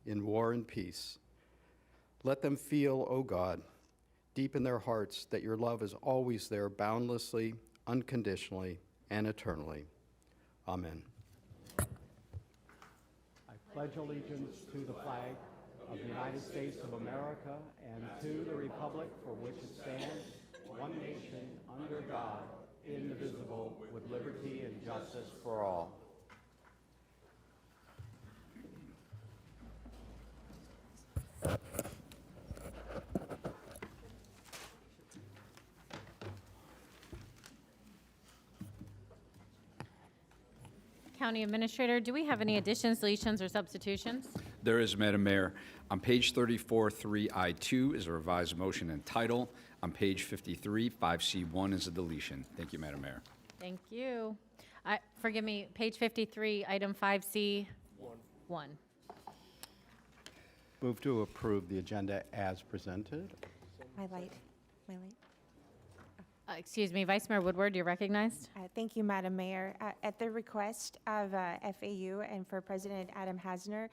in war and peace. Let them feel, O God, deep in their hearts that your love is always there, boundlessly, unconditionally, and eternally. Amen. I pledge allegiance to the flag of the United States of America and to the republic for which it stands, one nation, under God, indivisible, with liberty and justice for all. County Administrator, do we have any additions, deletions, or substitutions? There is, Madam Mayor. On page 34, 3I2 is a revised motion and title. On page 53, 5C1 is a deletion. Thank you, Madam Mayor. Thank you. Forgive me, page 53, item 5C1. Move to approve the agenda as presented. My light. Excuse me, Vice Mayor Woodward, you're recognized. Thank you, Madam Mayor. At the request of FAU and for President Adam Hasner,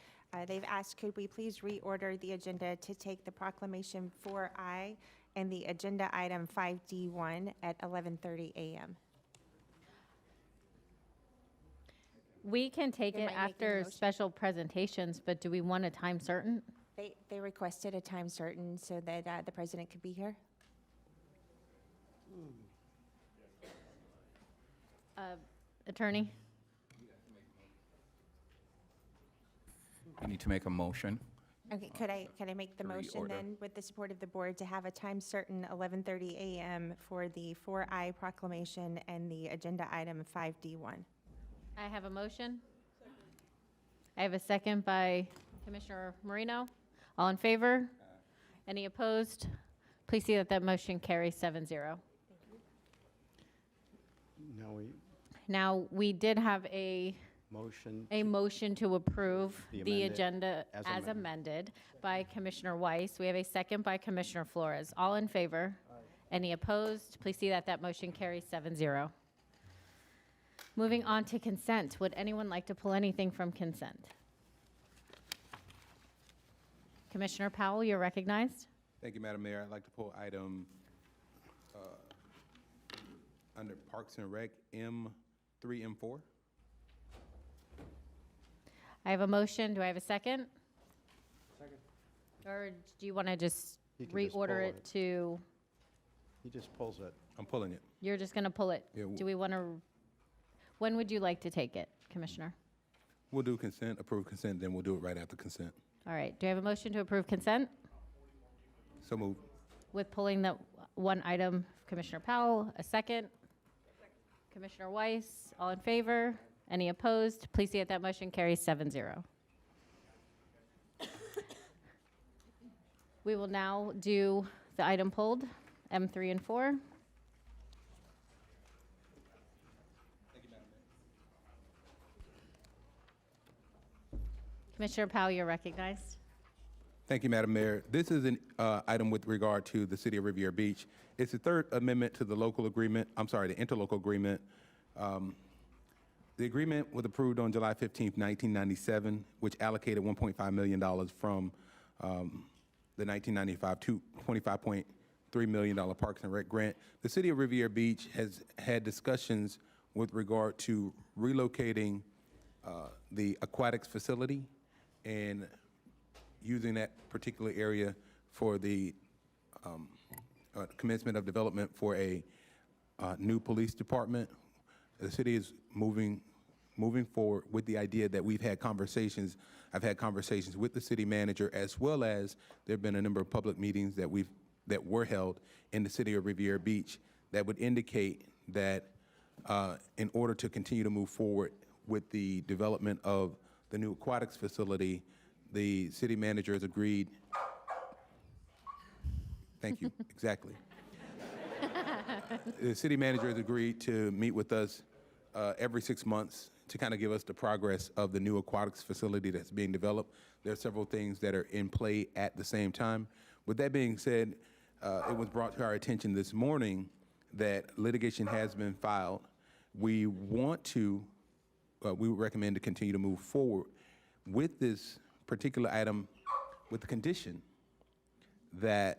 they've asked, could we please reorder the agenda to take the proclamation 4I and the agenda item 5D1 at 11:30 a.m. We can take Am it I making a after motion? special presentations, but do we want a time certain? They requested a time certain so that the president could be here. Attorney? You need to make a motion. Okay, could I make the motion Reorder. then with the support of the board to have a time certain 11:30 a.m. for the 4I proclamation and the agenda item 5D1? I have a motion. I have a second by Commissioner Marino. All in favor? Any opposed? Please see that that motion carries 7-0. Now, we did have a motion to approve the agenda as amended by Commissioner Weiss. We have a second by Commissioner Flores. All in favor? Any opposed? Please see that that motion carries 7-0. Moving on to consent. Would anyone like to pull anything from consent? Commissioner Powell, you're recognized. Thank you, Madam Mayor. I'd like to pull item under Parks and Rec M3, M4. I have a motion. Do I have a second? Second. Or do you want to just reorder it to, He just pulls it. I'm pulling it. you're just going to pull it? Yeah, Do we want to, when would you like to take it, Commissioner? We'll do consent, approve consent, then we'll do it right after consent. All right. Do I have a motion to approve consent So move. with pulling the one item, Commissioner Powell? A second? Commissioner Weiss, all in favor? Any opposed? Please see that that motion carries 7-0. We will now do the item pulled, M3 and 4. Commissioner Powell, you're recognized. Thank you, Madam Mayor. This is an item with regard to the City of Riviera Beach. It's the third amendment to the local agreement, the interlocal agreement. The agreement was approved on July 15th, 1997, which allocated $1.5 million from the 1995 to $25.3 million Parks and Rec grant. The City of Riviera Beach has had discussions with regard to relocating the aquatics facility and using that particular area for the commencement of development for a new police department. The city is moving forward with the idea that we've had conversations. I've had conversations with the city manager, as well as there have been a number of public meetings that were held in the City of Riviera Beach that would indicate that in order to continue to move forward with the development of the new aquatics facility, the city manager has agreed. Thank you, exactly. The city manager has agreed to meet with us every 6 months to kind of give us the progress of the new aquatics facility that's being developed. There are several things that are in play at the same time. With that being said, it was brought to our attention this morning that litigation has been filed. We want to, we would recommend to continue to move forward with this particular item with the condition that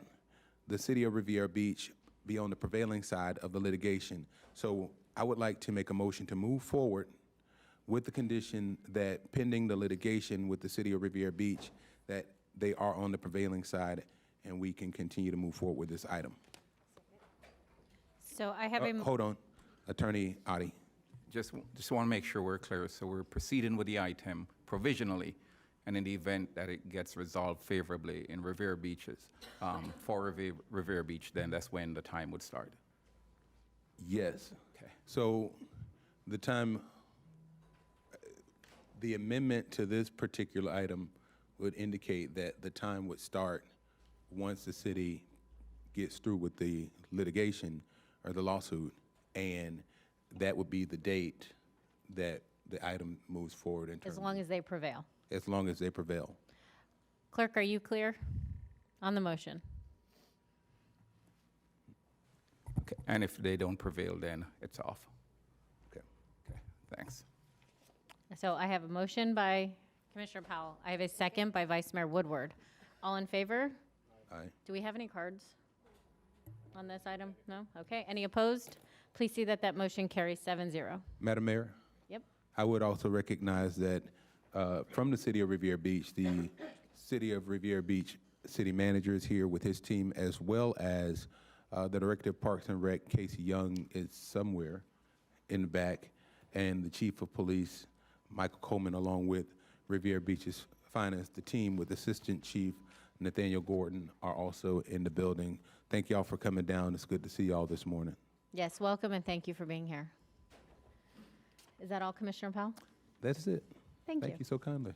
the city of Riviera Beach be on the prevailing side of the litigation. So I would like to make a motion to move forward with the condition that pending the litigation with the city of Riviera Beach, that they are on the prevailing side and we can continue to move forward with this item. So I have a, Hold on, Attorney Adi. Just want to make sure we're clear. So we're proceeding with the item provisionally, and in the event that it gets resolved favorably in Riviera Beaches, for Riviera Beach, then that's when the time would start. Yes. Okay. So the time, the amendment to this particular item would indicate that the time would start once the city gets through with the litigation or the lawsuit, and that would be the date that the item moves forward in terms as long as they prevail. as long as they prevail. Clerk, are you clear on the motion? Okay. And if they don't prevail, then it's off. Okay. Okay, thanks. So I have a motion by Commissioner Powell. I have a second by Vice Mayor Woodward. All in favor? Aye. Do we have any cards on this item? No? Okay. Any opposed? Please see that that motion carries 7-0. Madam Mayor? Yep. I would also recognize that from the city of Riviera Beach, the city of Riviera Beach city manager is here with his team, as well as the director of Parks and Rec, Casey Young, is somewhere in the back, and the chief of police, Michael Coleman, along with Riviera Beach's finance, the team with Assistant Chief Nathaniel Gordon are also in the building. Thank y'all for coming down. It's good to see y'all this morning. Yes, welcome and thank you for being here. Is that all, Commissioner Powell? That's it. Thank Thank you. you so kindly.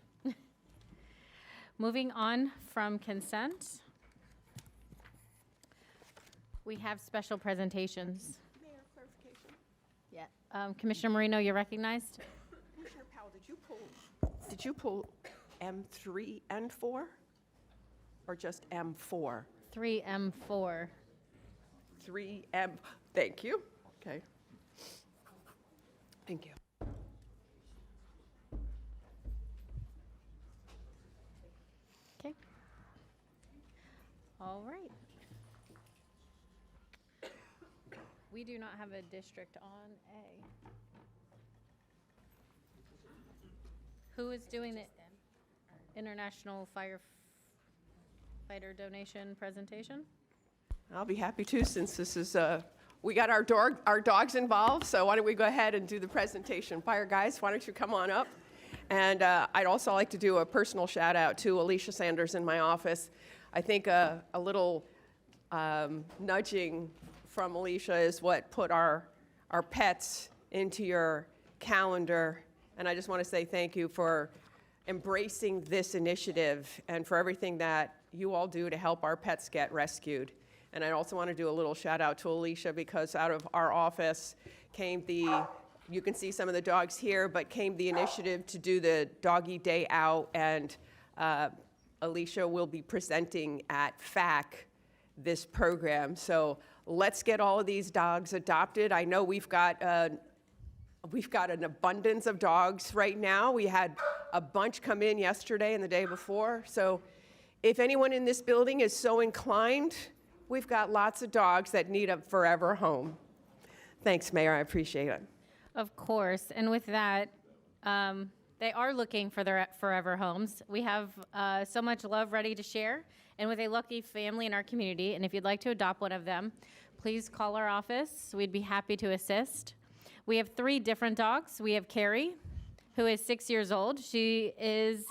Moving on from consent, we have special presentations. Mayor, clarification. Yeah. Commissioner Marino, you're recognized. Commissioner Powell, did you pull M3 and 4? Or just M4? 3M4. 3M, thank you. Okay. Thank you. Okay. All right. We do not have a district on A. Who is doing the International Firefighter donation presentation? I'll be happy to, since this is, we got our dogs involved, so why don't we go ahead and do the presentation. Fire guys, why don't you come on up? And I'd also like to do a personal shout out to Alicia Sanders in my office. I think a little nudging from Alicia is what put our pets into your calendar. And I just want to say thank you for embracing this initiative and for everything that you all do to help our pets get rescued. And I also want to do a little shout out to Alicia, because out of our office came you can see some of the dogs here, but came the initiative to do the Doggy Day Out, and Alicia will be presenting at FAC this program. So let's get all of these dogs adopted. I know we've got an abundance of dogs right now. We had a bunch come in yesterday and the day before. So if anyone in this building is so inclined, we've got lots of dogs that need a forever home. Thanks, Mayor, I appreciate it. Of course, and with that, they are looking for their forever homes. We have so much love ready to share, and with a lucky family in our community, and if you'd like to adopt one of them, please call our office. We'd be happy to assist. We have 3 different dogs. We have Carrie, who is 6 years old. She is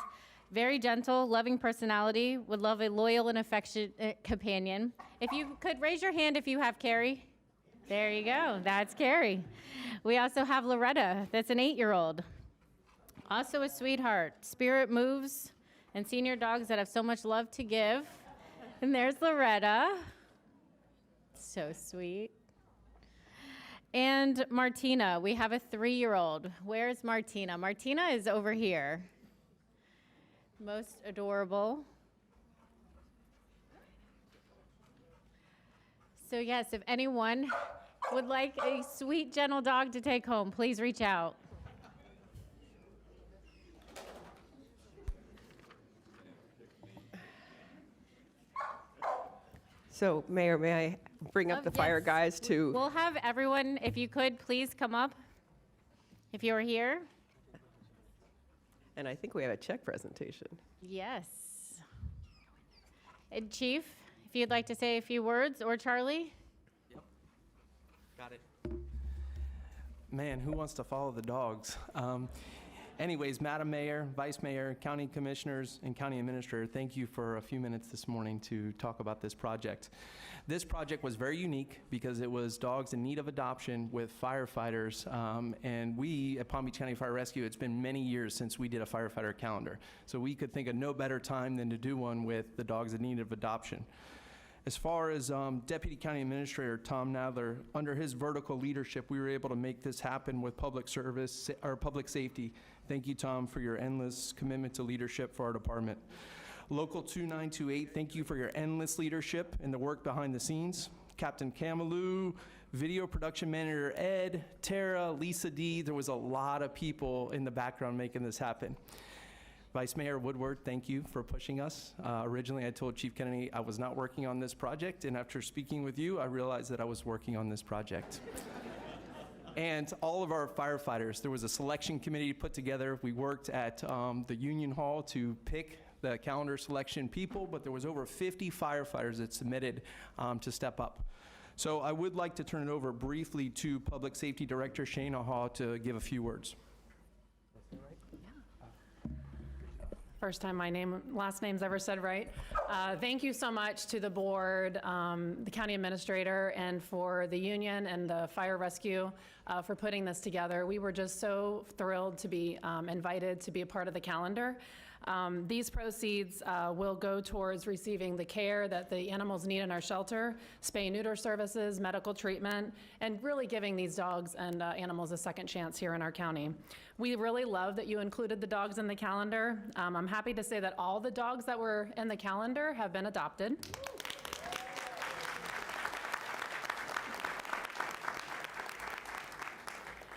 very gentle, loving personality, would love a loyal and affectionate companion. If you could raise your hand if you have Carrie. There you go, that's Carrie. We also have Loretta, that's an 8-year-old. Also a sweetheart, spirit moves, and senior dogs that have so much love to give. And there's Loretta, so sweet. And Martina, we have a 3-year-old. Where's Martina? Martina is over here. Most adorable. So yes, if anyone would like a sweet, gentle dog to take home, please reach out. So, Mayor, may I bring up the fire Yes. guys to, We'll have everyone, if you could, please come up, if you're here. and I think we have a check presentation. Yes. Chief, if you'd like to say a few words, or Charlie? Got it. Man, who wants to follow the dogs? Anyways, Madam Mayor, Vice Mayor, County Commissioners, and County Administrator, thank you for a few minutes this morning to talk about this project. This project was very unique because it was dogs in need of adoption with firefighters, and we at Palm Beach County Fire Rescue, it's been many years since we did a firefighter calendar. So we could think of no better time than to do one with the dogs in need of adoption. As far as Deputy County Administrator Tom Nadler, under his vertical leadership, we were able to make this happen with public service or public safety. Thank you, Tom, for your endless commitment to leadership for our department. Local 2928, thank you for your endless leadership and the work behind the scenes. Captain Camalou, video production manager Ed, Tara, Lisa D. There was a lot of people in the background making this happen. Vice Mayor Woodward, thank you for pushing us. Originally, I told Chief Kennedy I was not working on this project, and after speaking with you, I realized that I was working on this project. And all of our firefighters, there was a selection committee put together. We worked at the Union Hall to pick the calendar selection people, but there was over 50 firefighters that submitted to step up. So I would like to turn it over briefly to Public Safety Director Shana Hall to give a few words. First time my last name's ever said right. Thank you so much to the board, the county administrator, and for the union and the fire rescue for putting this together. We were just so thrilled to be invited to be a part of the calendar. These proceeds will go towards receiving the care that the animals need in our shelter, spay-neuter services, medical treatment, and really giving these dogs and animals a second chance here in our county. We really love that you included the dogs in the calendar. I'm happy to say that all the dogs that were in the calendar have been adopted.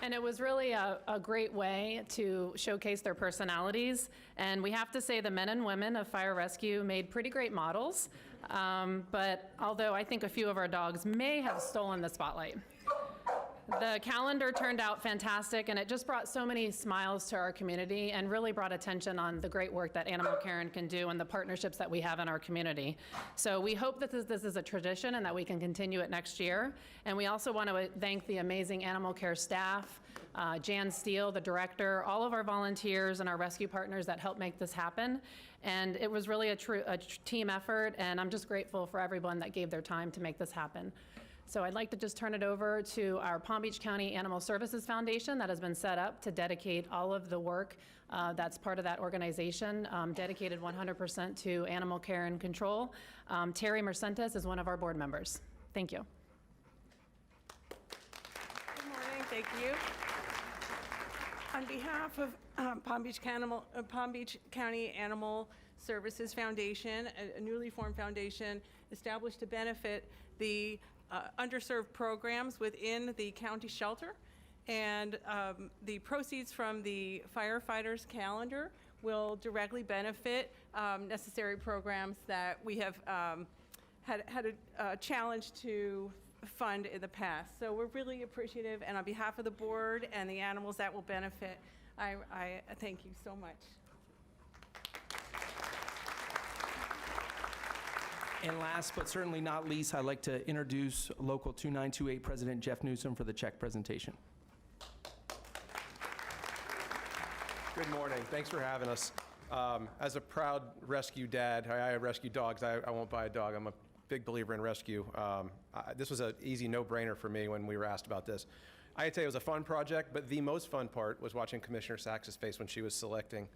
And it was really a great way to showcase their personalities. And we have to say the men and women of Fire Rescue made pretty great models. But although I think a few of our dogs may have stolen the spotlight. The calendar turned out fantastic, and it just brought so many smiles to our community and really brought attention on the great work that Animal Care can do and the partnerships that we have in our community. So we hope that this is a tradition and that we can continue it next year. And we also want to thank the amazing Animal Care staff, Jan Steele, the director, all of our volunteers and our rescue partners that helped make this happen. And it was really a team effort, and I'm just grateful for everyone that gave their time to make this happen. So I'd like to just turn it over to our Palm Beach County Animal Services Foundation that has been set up to dedicate all of the work that's part of that organization, dedicated 100% to animal care and control. Terry Mercentes is one of our board members. Thank you. Good morning, thank you. On behalf of Palm Beach County Animal Services Foundation, a newly formed foundation established to benefit the underserved programs within the county shelter, and the proceeds from the firefighters calendar will directly benefit necessary programs that we have had a challenge to fund in the past. So we're really appreciative, and on behalf of the board and the animals that will benefit, I thank you so much. And last but certainly not least, I'd like to introduce Local 2928 President Jeff Newsom for the check presentation. Good morning. Thanks for having us. As a proud rescue dad, I rescue dogs. I won't buy a dog. I'm a big believer in rescue. This was an easy no-brainer for me when we were asked about this. I can tell you it was a fun project, but the most fun part was watching Commissioner Sachs's face when she was selecting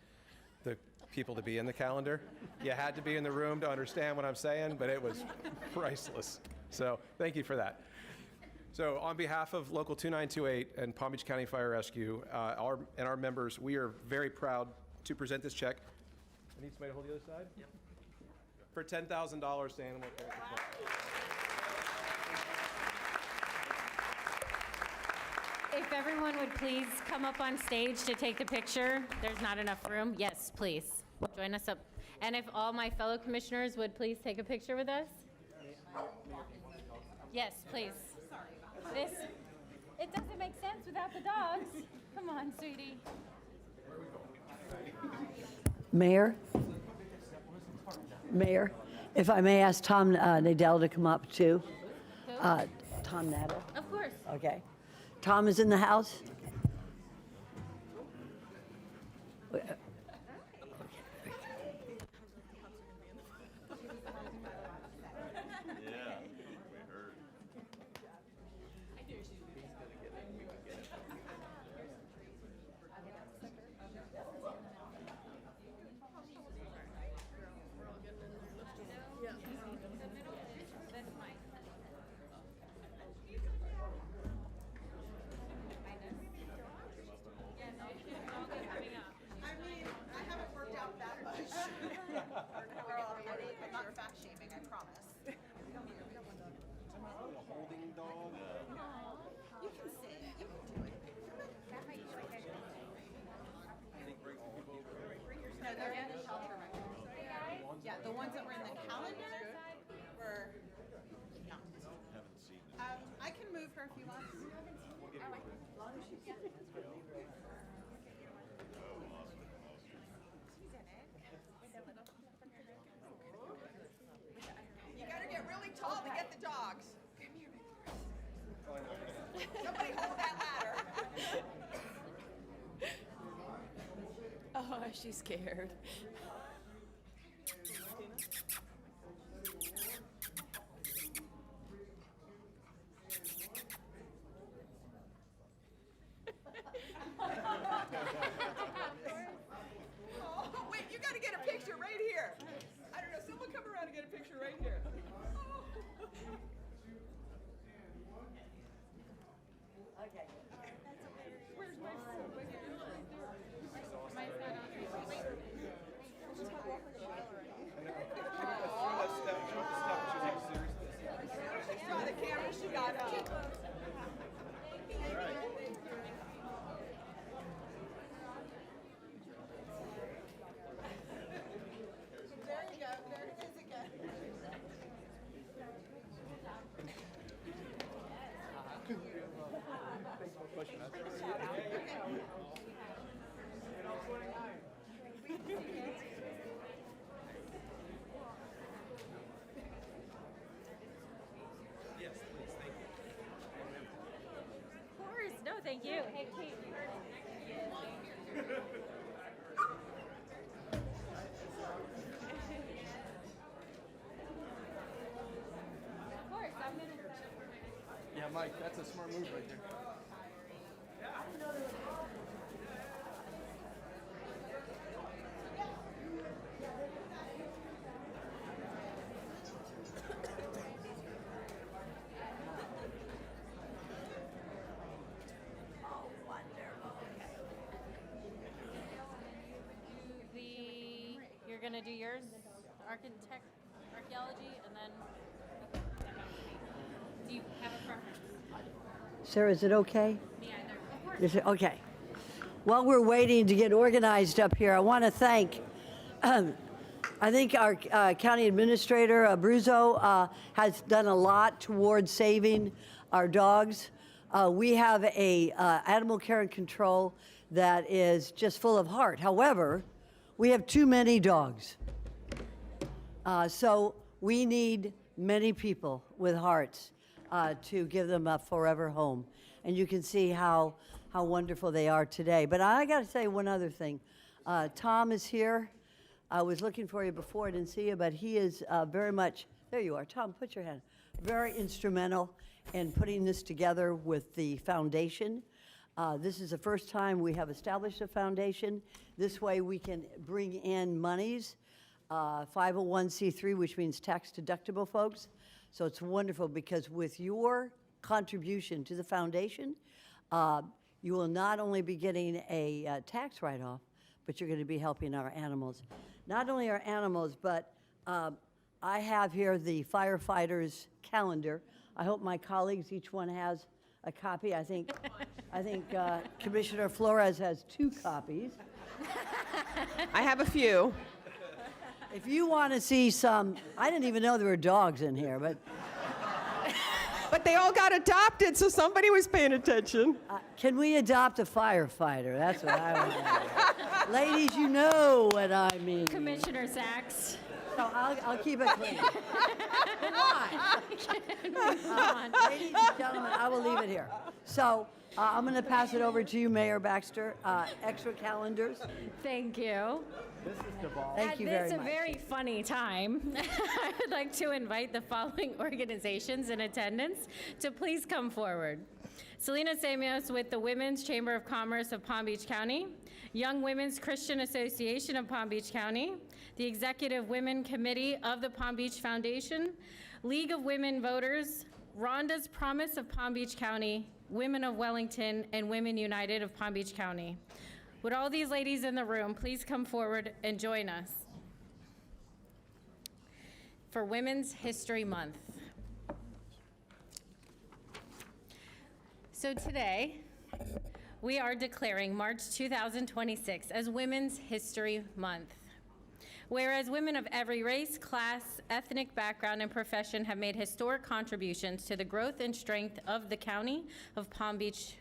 the people to be in the calendar. You had to be in the room to understand what I'm saying, but it was priceless. So thank you for that. So on behalf of Local 2928 and Palm Beach County Fire Rescue and our members, we are very proud to present this check. I need somebody to hold the other side? Yep. For $10,000 to Animal Care. If everyone would please come up on stage to take the picture. There's not enough room. Yes, please. Join us up. And if all my fellow commissioners would please take a picture with us. Yes, please. This, it doesn't make sense without the dogs. Come on, sweetie. Mayor, if I may ask Tom Nadell to come up too. Who? Tom Nadell. Of course. Okay. Tom is in the house. Yeah, the ones that were in the calendar were not. I can move her if you want. You gotta get really tall to get the dogs. Somebody hold that ladder. Oh, she's scared. Oh, wait, you gotta get a picture right here. I don't know, someone come around and get a picture right here. Okay. Where's my phone? Right there. Mine's not on. Wait. She saw the camera, she got up. There you go. There it is again. Of course. No, thank you. Hey, Kate. Of course, I'm gonna. Yeah, Mike, that's a smart move right there. You're gonna do yours, archaeology, and then. Do you have a preference? Sarah, is it okay? Me either. Of course. Is it okay? While we're waiting to get organized up here, I want to thank, I think our county administrator, Abruzzo, has done a lot towards saving our dogs. We have a animal care and control that is just full of heart. However, we have too many dogs. So we need many people with hearts to give them a forever home. And you can see how wonderful they are today. But I got to say one other thing. Tom is here. I was looking for you before, I didn't see you, but he is very much, there you are. Tom, put your hand. Very instrumental in putting this together with the foundation. This is the first time we have established a foundation. This way we can bring in monies, 501c3, which means tax deductible folks. So it's wonderful because with your contribution to the foundation, you will not only be getting a tax write-off, but you're going to be helping our animals. Not only our animals, but I have here the firefighters calendar. I hope my colleagues, each one has a copy. I think Commissioner Flores has 2 copies. I have a few. If you want to see some, I didn't even know there were dogs in here, but But they all got adopted, so somebody was paying attention. Can we adopt a firefighter? That's what I want. Ladies, you know what I mean. Commissioner Sachs. So I'll keep it clean. Come on. Ladies and gentlemen, I will leave it here. So I'm going to pass it over to you, Mayor Baxter. Extra calendars. Thank you. This is devolved. Thank you very It's a much. very funny time. I would like to invite the following organizations in attendance to please come forward. Selena Samios with the Women's Chamber of Commerce of Palm Beach County, Young Women's Christian Association of Palm Beach County, the Executive Women Committee of the Palm Beach Foundation, League of Women Voters, Rhonda's Promise of Palm Beach County, Women of Wellington, and Women United of Palm Beach County. Would all these ladies in the room please come forward and join us for Women's History Month. So today, we are declaring March 2026 as Women's History Month. Whereas women of every race, class, ethnic background, and profession have made historic contributions to the growth and strength of the county of Palm Beach,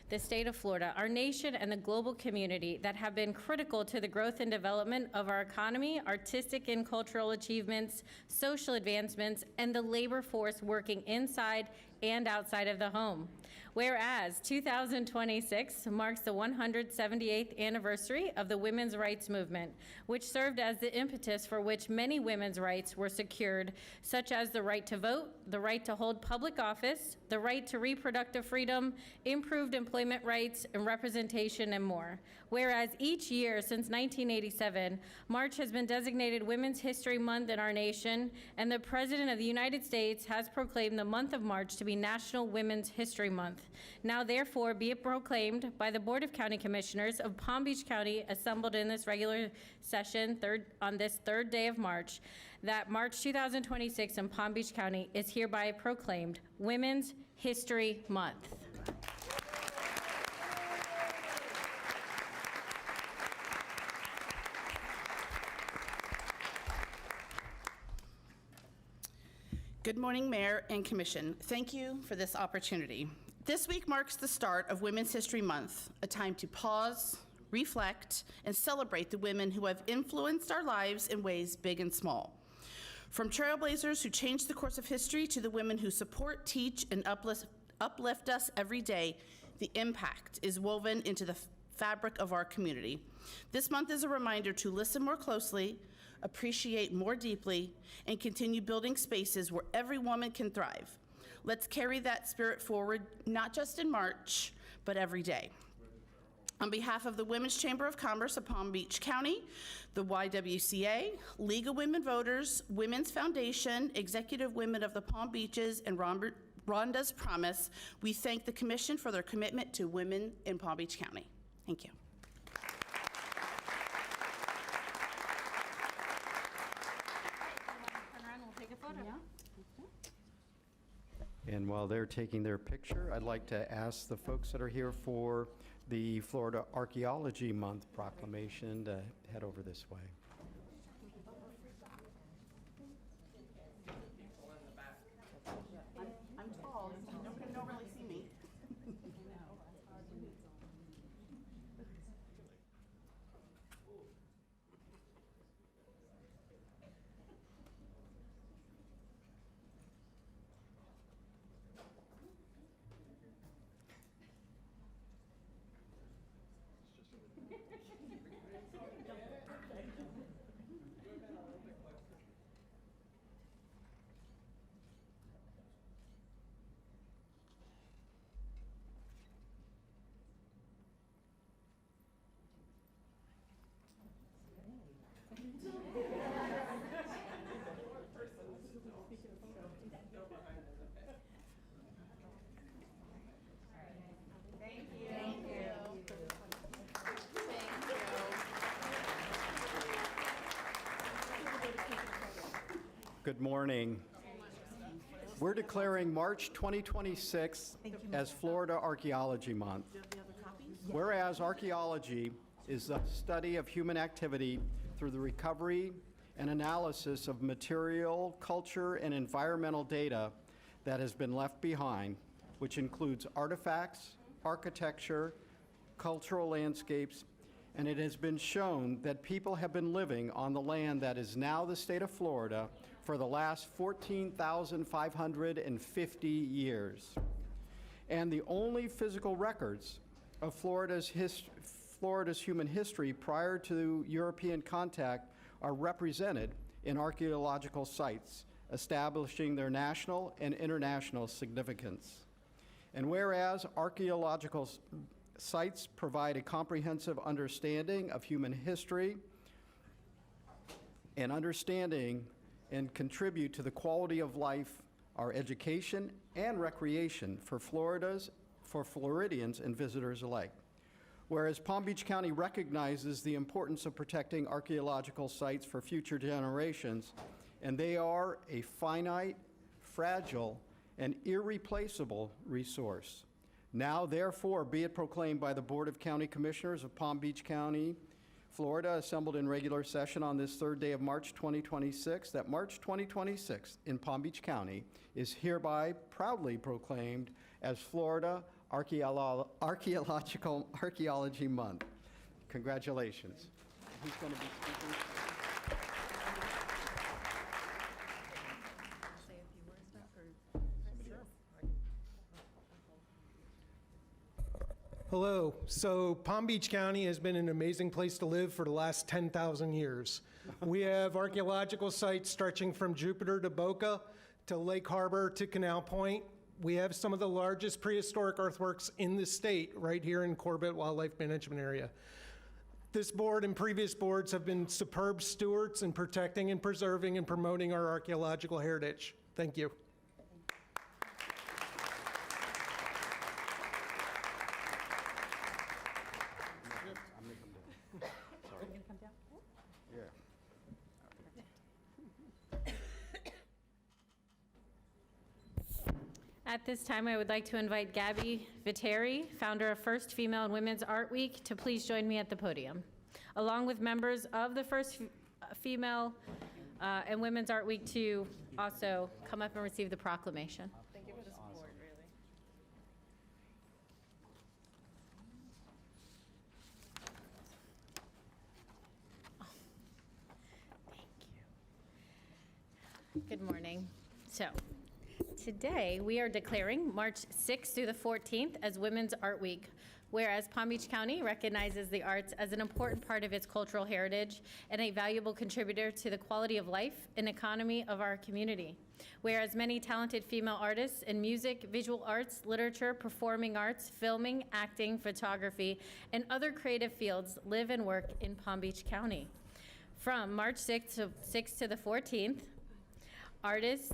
the state of Florida, our nation, and the global community that have been critical to the growth and development of our economy, artistic and cultural achievements, social advancements, and the labor force working inside and outside of the home. Whereas 2026 marks the 178th anniversary of the women's rights movement, which served as the impetus for which many women's rights were secured, such as the right to vote, the right to hold public office, the right to reproductive freedom, improved employment rights and representation, and more. Whereas each year since 1987, March has been designated Women's History Month in our nation, and the President of the United States has proclaimed the month of March to be National Women's History Month. Now therefore be it proclaimed by the Board of County Commissioners of Palm Beach County assembled in this regular session on this third day of March, that March 2026 in Palm Beach County is hereby proclaimed Women's History Month. Good morning, Mayor and Commission. Thank you for this opportunity. This week marks the start of Women's History Month, a time to pause, reflect, and celebrate the women who have influenced our lives in ways big and small. From trailblazers who changed the course of history to the women who support, teach, and uplift us every day, the impact is woven into the fabric of our community. This month is a reminder to listen more closely, appreciate more deeply, and continue building spaces where every woman can thrive. Let's carry that spirit forward, not just in March, but every day. On behalf of the Women's Chamber of Commerce of Palm Beach County, the YWCA, League of Women Voters, Women's Foundation, Executive Women of the Palm Beaches, and Rhonda's Promise, we thank the Commission for their commitment to women in Palm Beach County. Thank you. And while they're taking their picture, I'd like to ask the folks that are here for the Florida Archaeology Month proclamation to head over this way. I'm tall, nobody can really see me. Good morning. We're declaring March 2026 as Florida Archaeology Month. Whereas archaeology is the study of human activity through the recovery and analysis of material, culture, and environmental data that has been left behind, which includes artifacts, architecture, cultural landscapes, and it has been shown that people have been living on the land that is now the state of Florida for the last 14,550 years. And the only physical records of Florida's human history prior to European contact are represented in archaeological sites, establishing their national and international significance. And whereas archaeological sites provide a comprehensive understanding of human history and contribute to the quality of life, our education, and recreation for Floridians and visitors alike. Whereas Palm Beach County recognizes the importance of protecting archaeological sites for future generations, and they are a finite, fragile, and irreplaceable resource. Now, therefore, be it proclaimed by the Board of County Commissioners of Palm Beach County, Florida, assembled in regular session on this third day of March 2026, that March 2026 in Palm Beach County is hereby proudly proclaimed as Florida Archaeology Month. Congratulations. Who's going to be speaking? Hello. So Palm Beach County has been an amazing place to live for the last 10,000 years. We have archaeological sites stretching from Jupiter to Boca to Lake Harbor to Canal Point. We have some of the largest prehistoric earthworks in the state right here in Corbett Wildlife Management Area. This board and previous boards have been superb stewards in protecting and preserving and promoting our archaeological heritage. Thank you. At this time, I would like to invite Gabby Viteri, founder of First Female and Women's Art Week, to please join me at the podium. Along with members of the First Female and Women's Art Week to also come up and receive the proclamation. Thank you for the support, really. Good morning. So, today we are declaring March 6th through the 14th as Women's Art Week, whereas Palm Beach County recognizes the arts as an important part of its cultural heritage and a valuable contributor to the quality of life and economy of our community. Whereas many talented female artists in music, visual arts, literature, performing arts, filming, acting, photography, and other creative fields live and work in Palm Beach County. From March 6th to the 14th, artists,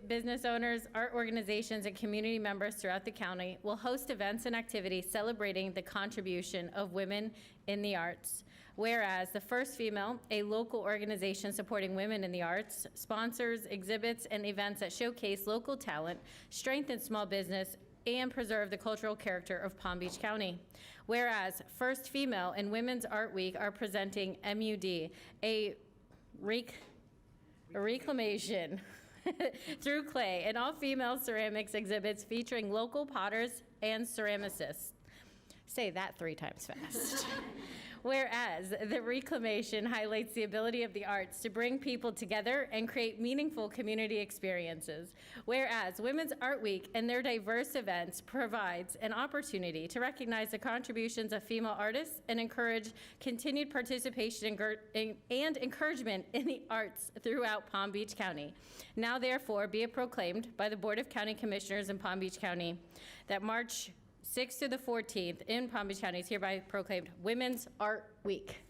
business owners, art organizations, and community members throughout the county will host events and activities celebrating the contribution of women in the arts. Whereas the First Female, a local organization supporting women in the arts, sponsors exhibits and events that showcase local talent, strengthen small business, and preserve the cultural character of Palm Beach County. Whereas First Female and Women's Art Week are presenting MUD, a reclamation through clay, and all-female ceramics exhibits featuring local potters and ceramicists. Say that 3 times fast. Whereas the reclamation highlights the ability of the arts to bring people together and create meaningful community experiences. Whereas Women's Art Week and their diverse events provides an opportunity to recognize the contributions of female artists and encourage continued participation and encouragement in the arts throughout Palm Beach County. Now therefore be it proclaimed by the Board of County Commissioners in Palm Beach County that March 6th to the 14th in Palm Beach County is hereby proclaimed Women's Art Week.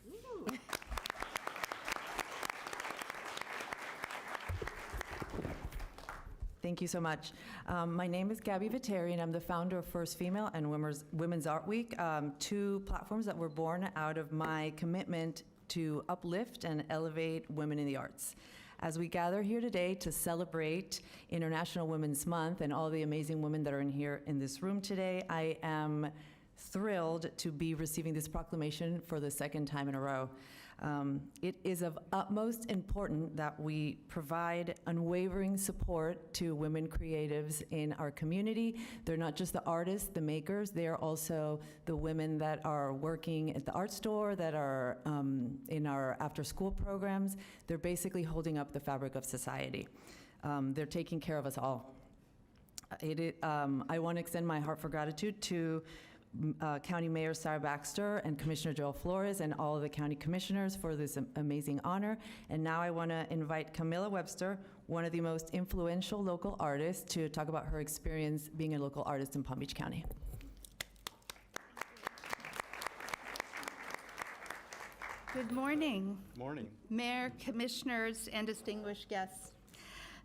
Thank you so much. My name is Gabby Viteri, and I'm the founder of First Female and Women's Art Week, 2 platforms that were born out of my commitment to uplift and elevate women in the arts. As we gather here today to celebrate International Women's Month and all the amazing women that are here in this room today, I am thrilled to be receiving this proclamation for the 2nd time in a row. It is of utmost importance that we provide unwavering support to women creatives in our community. They're not just the artists, the makers, they are also the women that are working at the art store, that are in our after-school programs. They're basically holding up the fabric of society. They're taking care of us all. I want to extend my heartfelt gratitude to County Mayor Sarah Baxter and Commissioner Joel Flores and all of the county commissioners for this amazing honor. And now I want to invite Camilla Webster, one of the most influential local artists, to talk about her experience being a local artist in Palm Beach County. Good morning. Morning. Mayor, commissioners, and distinguished guests.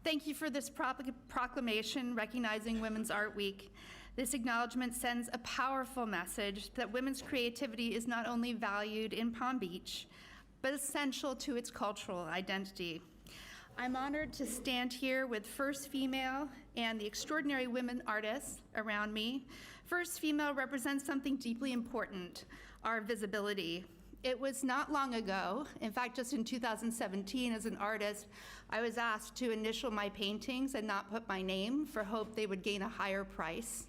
Thank you for this proclamation recognizing Women's Art Week. This acknowledgement sends a powerful message that women's creativity is not only valued in Palm Beach, but essential to its cultural identity. I'm honored to stand here with First Female and the extraordinary women artists around me. First Female represents something deeply important, our visibility. It was not long ago, in fact, just in 2017, as an artist, I was asked to initial my paintings and not put my name for hope they would gain a higher price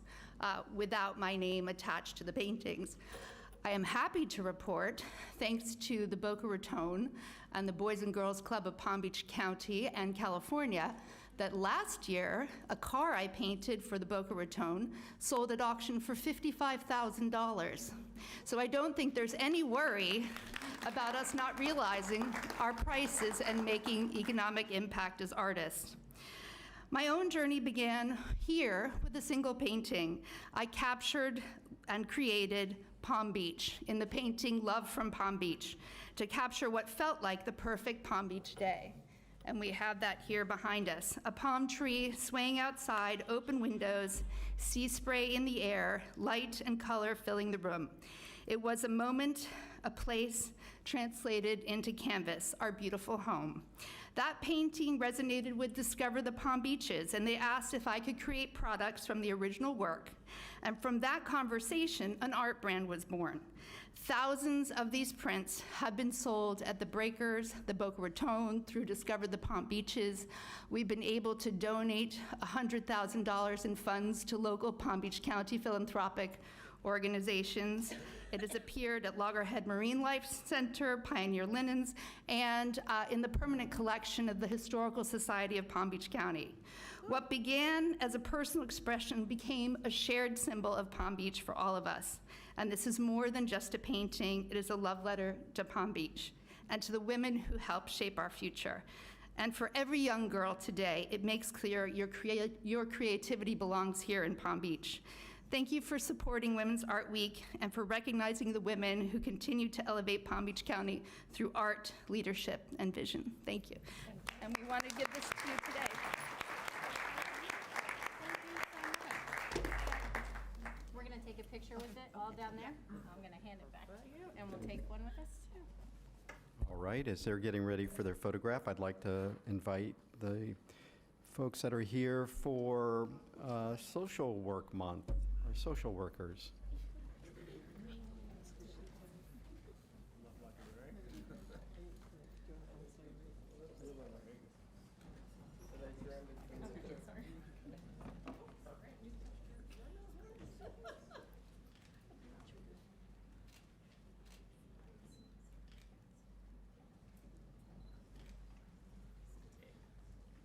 without my name attached to the paintings. I am happy to report, thanks to the Boca Raton and the Boys and Girls Club of Palm Beach County and California, that last year, a car I painted for the Boca Raton sold at auction for $55,000. So I don't think there's any worry about us not realizing our prices and making economic impact as artists. My own journey began here with a single painting. I captured and created Palm Beach in the painting Love from Palm Beach to capture what felt like the perfect Palm Beach day. And we have that here behind us. A palm tree swaying outside, open windows, sea spray in the air, light and color filling the room. It was a moment, a place translated into canvas, our beautiful home. That painting resonated with Discover the Palm Beaches, and they asked if I could create products from the original work. And from that conversation, an art brand was born. Thousands of these prints have been sold at the Breakers, the Boca Raton, through Discover the Palm Beaches. We've been able to donate $100,000 in funds to local Palm Beach County philanthropic organizations. It has appeared at Loggerhead Marine Life Center, Pioneer Linens, and in the permanent collection of the Historical Society of Palm Beach County. What began as a personal expression became a shared symbol of Palm Beach for all of us. And this is more than just a painting, it is a love letter to Palm Beach and to the women who helped shape our future. And for every young girl today, it makes clear your creativity belongs here in Palm Beach. Thank you for supporting Women's Art Week and for recognizing the women who continue to elevate Palm Beach County through art, leadership, and vision. Thank you. And we want to give this to you today. We're going to take a picture with it all down there. I'm going to hand it back to you, and we'll take one with us too. All right, as they're getting ready for their photograph, I'd like to invite the folks that are here for Social Work Month, our social workers.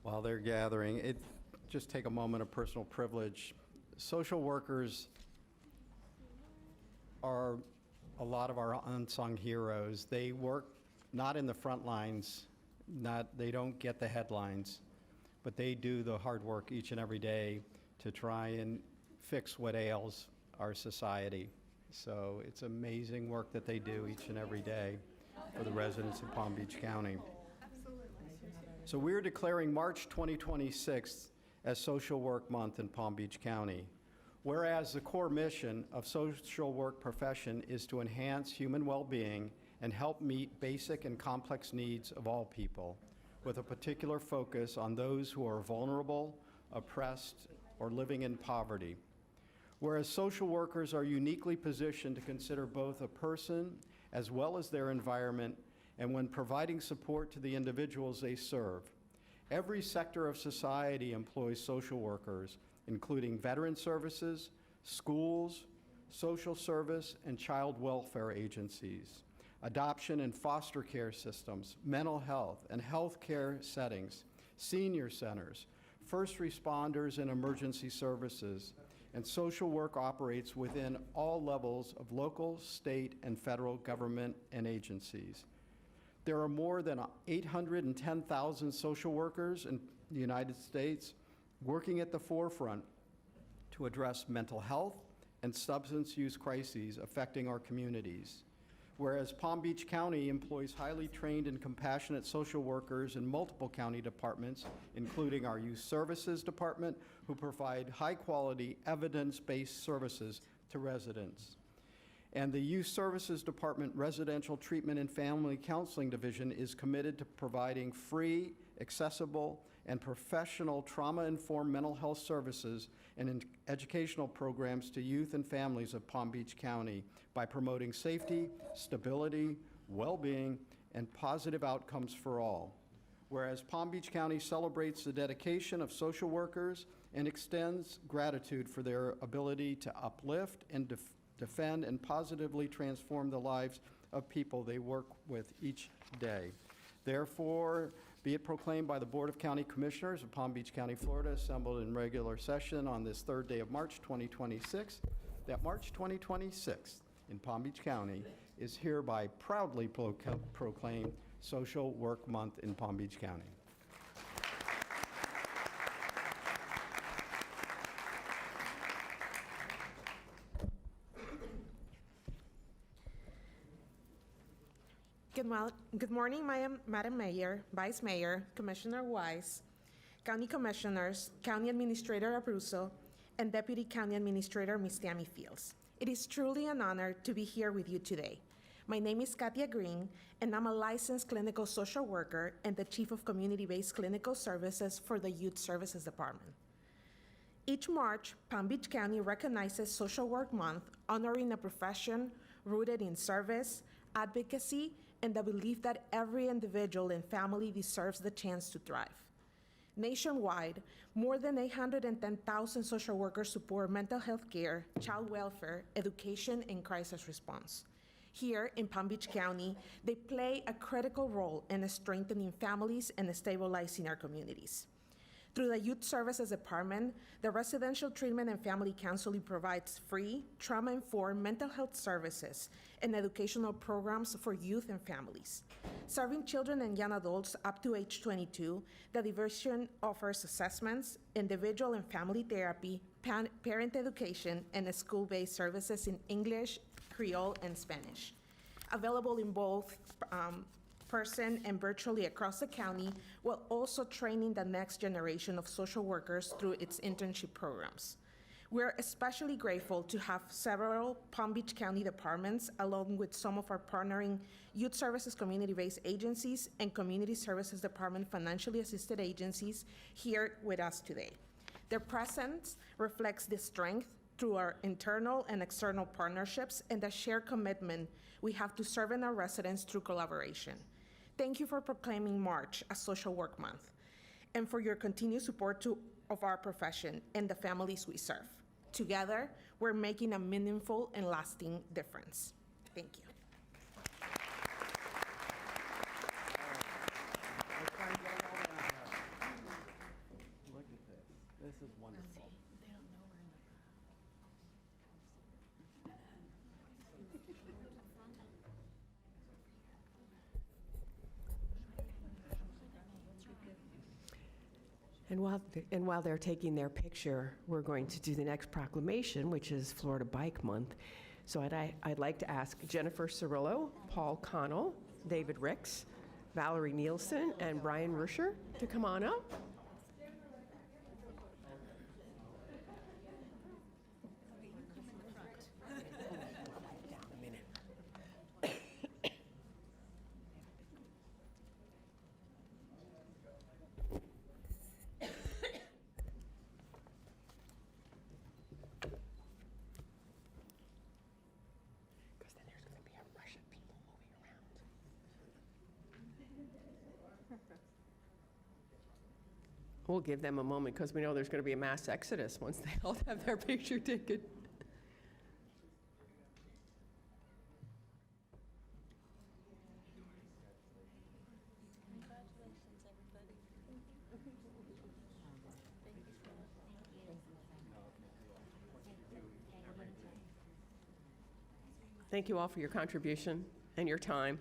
While they're gathering, just take a moment of personal privilege. Social workers are a lot of our unsung heroes. They work not in the front lines, they don't get the headlines, but they do the hard work each and every day to try and fix what ails our society. So it's amazing work that they do each and every day for the residents of Palm Beach County. So we're declaring March 2026 as Social Work Month in Palm Beach County. Whereas the core mission of social work profession is to enhance human well-being and help meet basic and complex needs of all people, with a particular focus on those who are vulnerable, oppressed, or living in poverty. Whereas social workers are uniquely positioned to consider both a person as well as their environment and when providing support to the individuals they serve. Every sector of society employs social workers, including veteran services, schools, social service, and child welfare agencies, adoption and foster care systems, mental health and health care settings, senior centers, first responders and emergency services, and social work operates within all levels of local, state, and federal government and agencies. There are more than 810,000 social workers in the United States working at the forefront to address mental health and substance use crises affecting our communities. Whereas Palm Beach County employs highly trained and compassionate social workers in multiple county departments, including our Youth Services Department, who provide high-quality, evidence-based services to residents. And the Youth Services Department Residential Treatment and Family Counseling Division is committed to providing free, accessible, and professional trauma-informed mental health services and educational programs to youth and families of Palm Beach County by promoting safety, stability, well-being, and positive outcomes for all. Whereas Palm Beach County celebrates the dedication of social workers and extends gratitude for their ability to uplift and defend and positively transform the lives of people they work with each day. Therefore, be it proclaimed by the Board of County Commissioners of Palm Beach County, Florida, assembled in regular session on this third day of March 2026, that March 2026 in Palm Beach County is hereby proudly proclaimed Social Work Month in Palm Beach County. Good morning, Madam Mayor, Vice Mayor, Commissioner Wise, County Commissioners, County Administrator Abruzzo, and Deputy County Administrator Ms. Tammy Fields. It is truly an honor to be here with you today. My name is Katia Green, and I'm a licensed clinical social worker and the Chief of Community-Based Clinical Services for the Youth Services Department. Each March, Palm Beach County recognizes Social Work Month, honoring a profession rooted in service, advocacy, and the belief that every individual and family deserves the chance to thrive. Nationwide, more than 810,000 social workers support mental health care, child welfare, education, and crisis response. Here in Palm Beach County, they play a critical role in strengthening families and stabilizing our communities. Through the Youth Services Department, the Residential Treatment and Family Counseling provides free, trauma-informed mental health services and educational programs for youth and families. Serving children and young adults up to age 22, the division offers assessments, individual and family therapy, parent education, and school-based services in English, Creole, and Spanish. Available in both person and virtually across the county, while also training the next generation of social workers through its internship programs. We're especially grateful to have several Palm Beach County departments, along with some of our partnering youth services community-based agencies and community services department financially assisted agencies here with us today. Their presence reflects the strength through our internal and external partnerships and the shared commitment we have to serving our residents through collaboration. Thank you for proclaiming March as Social Work Month and for your continued support of our profession and the families we serve. Together, we're making a meaningful and lasting difference. Thank you. Look at this. This is wonderful. And while they're taking their picture, we're going to do the next proclamation, which is Florida Bike Month. So I'd like to ask Jennifer Cirillo, Paul Connell, David Ricks, Valerie Nielsen, and Brian Ruscher to come on up. We'll give them a moment because we know there's going to be a mass exodus once they all have their picture taken. Thank you all for your contribution and your time.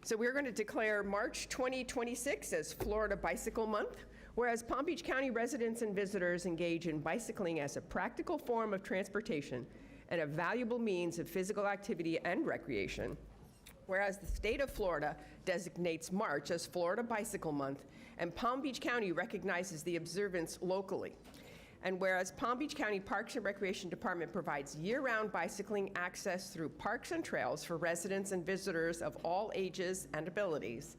So we're going to declare March 2026 as Florida Bicycle Month, whereas Palm Beach County residents and visitors engage in bicycling as a practical form of transportation and a valuable means of physical activity and recreation. Whereas the state of Florida designates March as Florida Bicycle Month, and Palm Beach County recognizes the observance locally. And whereas Palm Beach County Parks and Recreation Department provides year-round bicycling access through parks and trails for residents and visitors of all ages and abilities.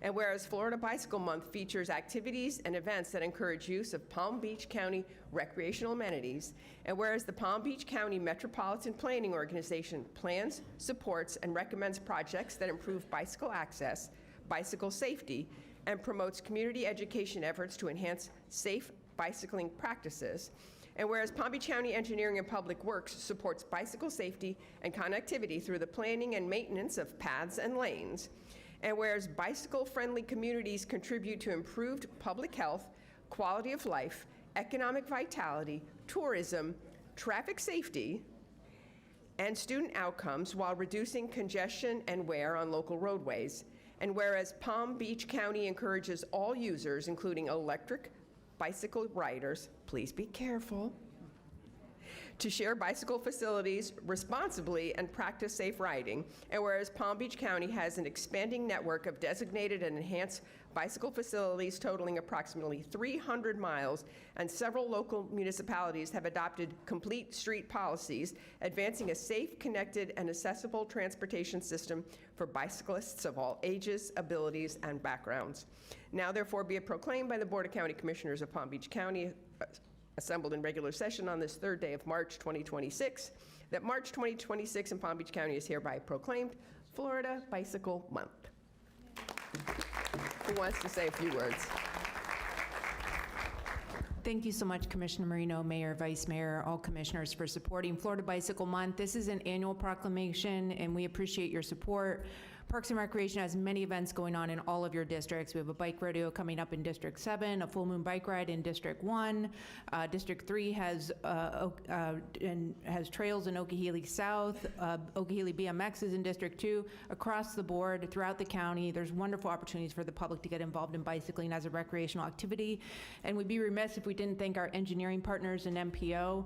And whereas Florida Bicycle Month features activities and events that encourage use of Palm Beach County recreational amenities. And whereas the Palm Beach County Metropolitan Planning Organization plans, supports, and recommends projects that improve bicycle access, bicycle safety, and promotes community education efforts to enhance safe bicycling practices. And whereas Palm Beach County Engineering and Public Works supports bicycle safety and connectivity through the planning and maintenance of paths and lanes. And whereas bicycle-friendly communities contribute to improved public health, quality of life, economic vitality, tourism, traffic safety, and student outcomes while reducing congestion and wear on local roadways. And whereas Palm Beach County encourages all users, including electric bicycle riders, please be careful, to share bicycle facilities responsibly and practice safe riding. And whereas Palm Beach County has an expanding network of designated and enhanced bicycle facilities totaling approximately 300 miles, and several local municipalities have adopted complete street policies, advancing a safe, connected, and accessible transportation system for bicyclists of all ages, abilities, and backgrounds. Now therefore be it proclaimed by the Board of County Commissioners of Palm Beach County, assembled in regular session on this third day of March 2026, that March 2026 in Palm Beach County is hereby proclaimed Florida Bicycle Month. Who wants to say a few words? Thank you so much, Commissioner Marino, Mayor, Vice Mayor, all commissioners for supporting Florida Bicycle Month. This is an annual proclamation, and we appreciate your support. Parks and Recreation has many events going on in all of your districts. We have a bike rodeo coming up in District 7, a full moon bike ride in District 1. District 3 has trails in Okeechobee South. Okeechobee BMX is in District 2. Across the board, throughout the county, there's wonderful opportunities for the public to get involved in bicycling as a recreational activity. And we'd be remiss if we didn't thank our engineering partners and MPO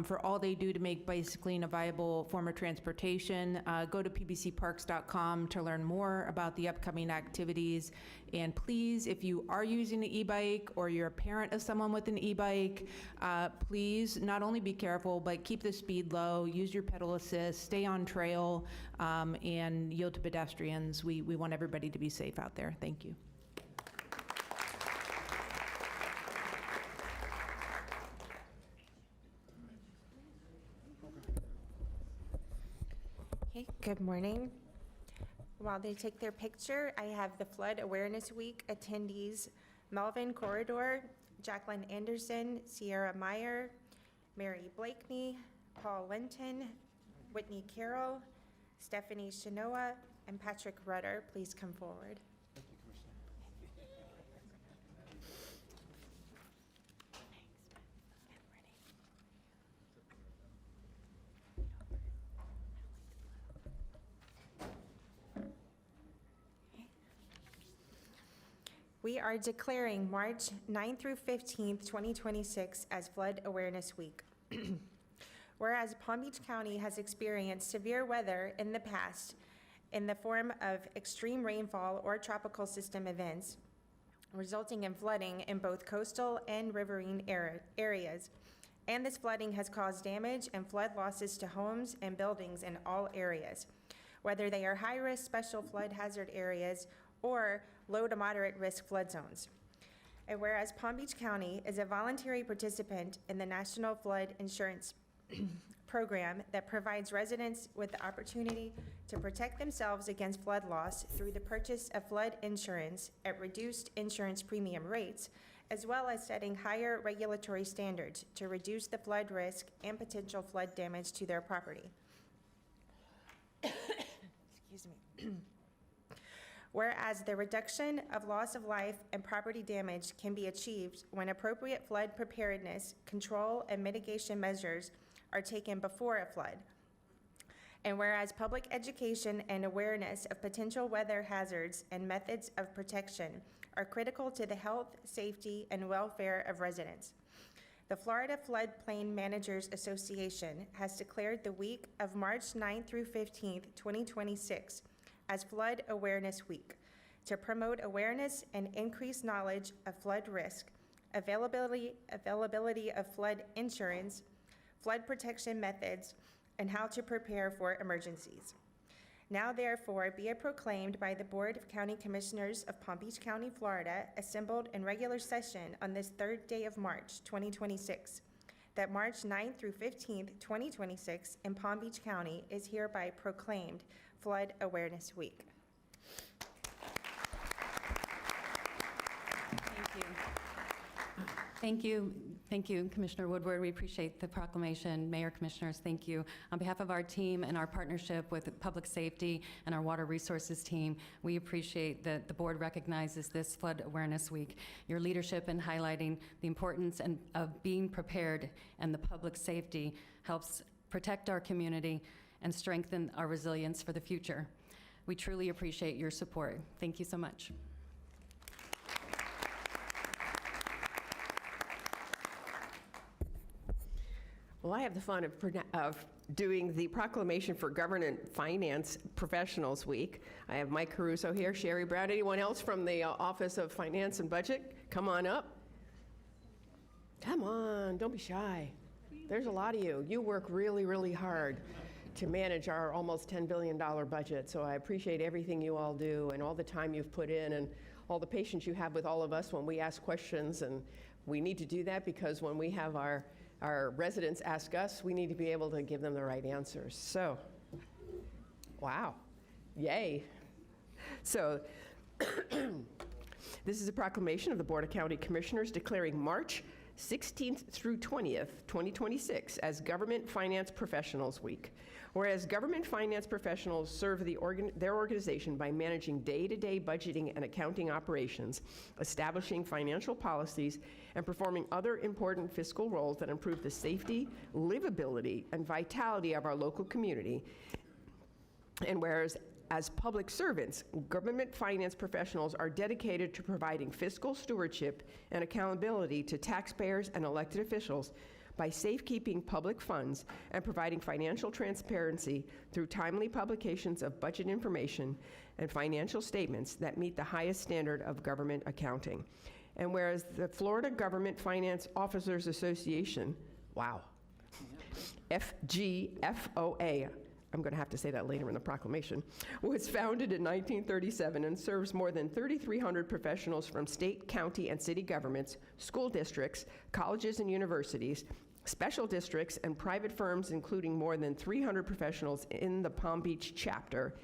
for all they do to make bicycling a viable form of transportation. Go to pbcparks.com to learn more about the upcoming activities. And please, if you are using an e-bike or you're a parent of someone with an e-bike, please not only be careful, but keep the speed low, use your pedal assist, stay on trail, and yield to pedestrians. We want everybody to be safe out there. Thank you. Okay, good morning. While they take their picture, I have the Flood Awareness Week attendees: Melvin Corridor, Jacqueline Anderson, Sierra Meyer, Mary Blakeney, Paul Linton, Whitney Carroll, Stephanie Shinoa, and Patrick Rudder. Please come forward. We are declaring March 9th through 15th, 2026 as Flood Awareness Week. Whereas Palm Beach County has experienced severe weather in the past in the form of extreme rainfall or tropical system events, resulting in flooding in both coastal and riverine areas. And this flooding has caused damage and flood losses to homes and buildings in all areas, whether they are high-risk special flood hazard areas or low to moderate risk flood zones. And whereas Palm Beach County is a voluntary participant in the National Flood Insurance Program that provides residents with the opportunity to protect themselves against flood loss through the purchase of flood insurance at reduced insurance premium rates, as well as setting higher regulatory standards to reduce the flood risk and potential flood damage to their property. Excuse me. Whereas the reduction of loss of life and property damage can be achieved when appropriate flood preparedness, control, and mitigation measures are taken before a flood. And whereas public education and awareness of potential weather hazards and methods of protection are critical to the health, safety, and welfare of residents. The Florida Floodplain Managers Association has declared the week of March 9th through 15th, 2026 as Flood Awareness Week to promote awareness and increase knowledge of flood risk, availability of flood insurance, flood protection methods, and how to prepare for emergencies. Now therefore be it proclaimed by the Board of County Commissioners of Palm Beach County, Florida, assembled in regular session on this third day of March 2026, that March 9th through 15th, 2026 in Palm Beach County is hereby proclaimed Flood Awareness Week. Thank you. Thank you, Commissioner Woodward. We appreciate the proclamation. Mayor, Commissioners, thank you. On behalf of our team and our partnership with Public Safety and our Water Resources team, we appreciate that the board recognizes this Flood Awareness Week. Your leadership in highlighting the importance of being prepared and the public safety helps protect our community and strengthen our resilience for the future. We truly appreciate your support. Thank you so much. Well, I have the fun of doing the proclamation for Government Finance Professionals Week. I have Mike Caruso here, Sherry Brown. Anyone else from the Office of Finance and Budget? Come on up. Come on, don't be shy. There's a lot of you. You work really, really hard to manage our almost $10 billion budget. So I appreciate everything you all do and all the time you've put in and all the patience you have with all of us when we ask questions. And we need to do that because when we have our residents ask us, we need to be able to give them the right answers. So, wow, yay. So, this is a proclamation of the Board of County Commissioners declaring March 16th through 20th, 2026 as Government Finance Professionals Week. Whereas government finance professionals serve their organization by managing day-to-day budgeting and accounting operations, establishing financial policies, and performing other important fiscal roles that improve the safety, livability, and vitality of our local community. And whereas as public servants, government finance professionals are dedicated to providing fiscal stewardship and accountability to taxpayers and elected officials by safekeeping public funds and providing financial transparency through timely publications of budget information and financial statements that meet the highest standard of government accounting. And whereas the Florida Government Finance Officers Association, wow, FGFOA, I'm going to have to say that later in the proclamation, was founded in 1937 and serves more than 3,300 professionals from state, county, and city governments, school districts, colleges and universities, special districts, and private firms, including more than 300 professionals in the Palm Beach chapter.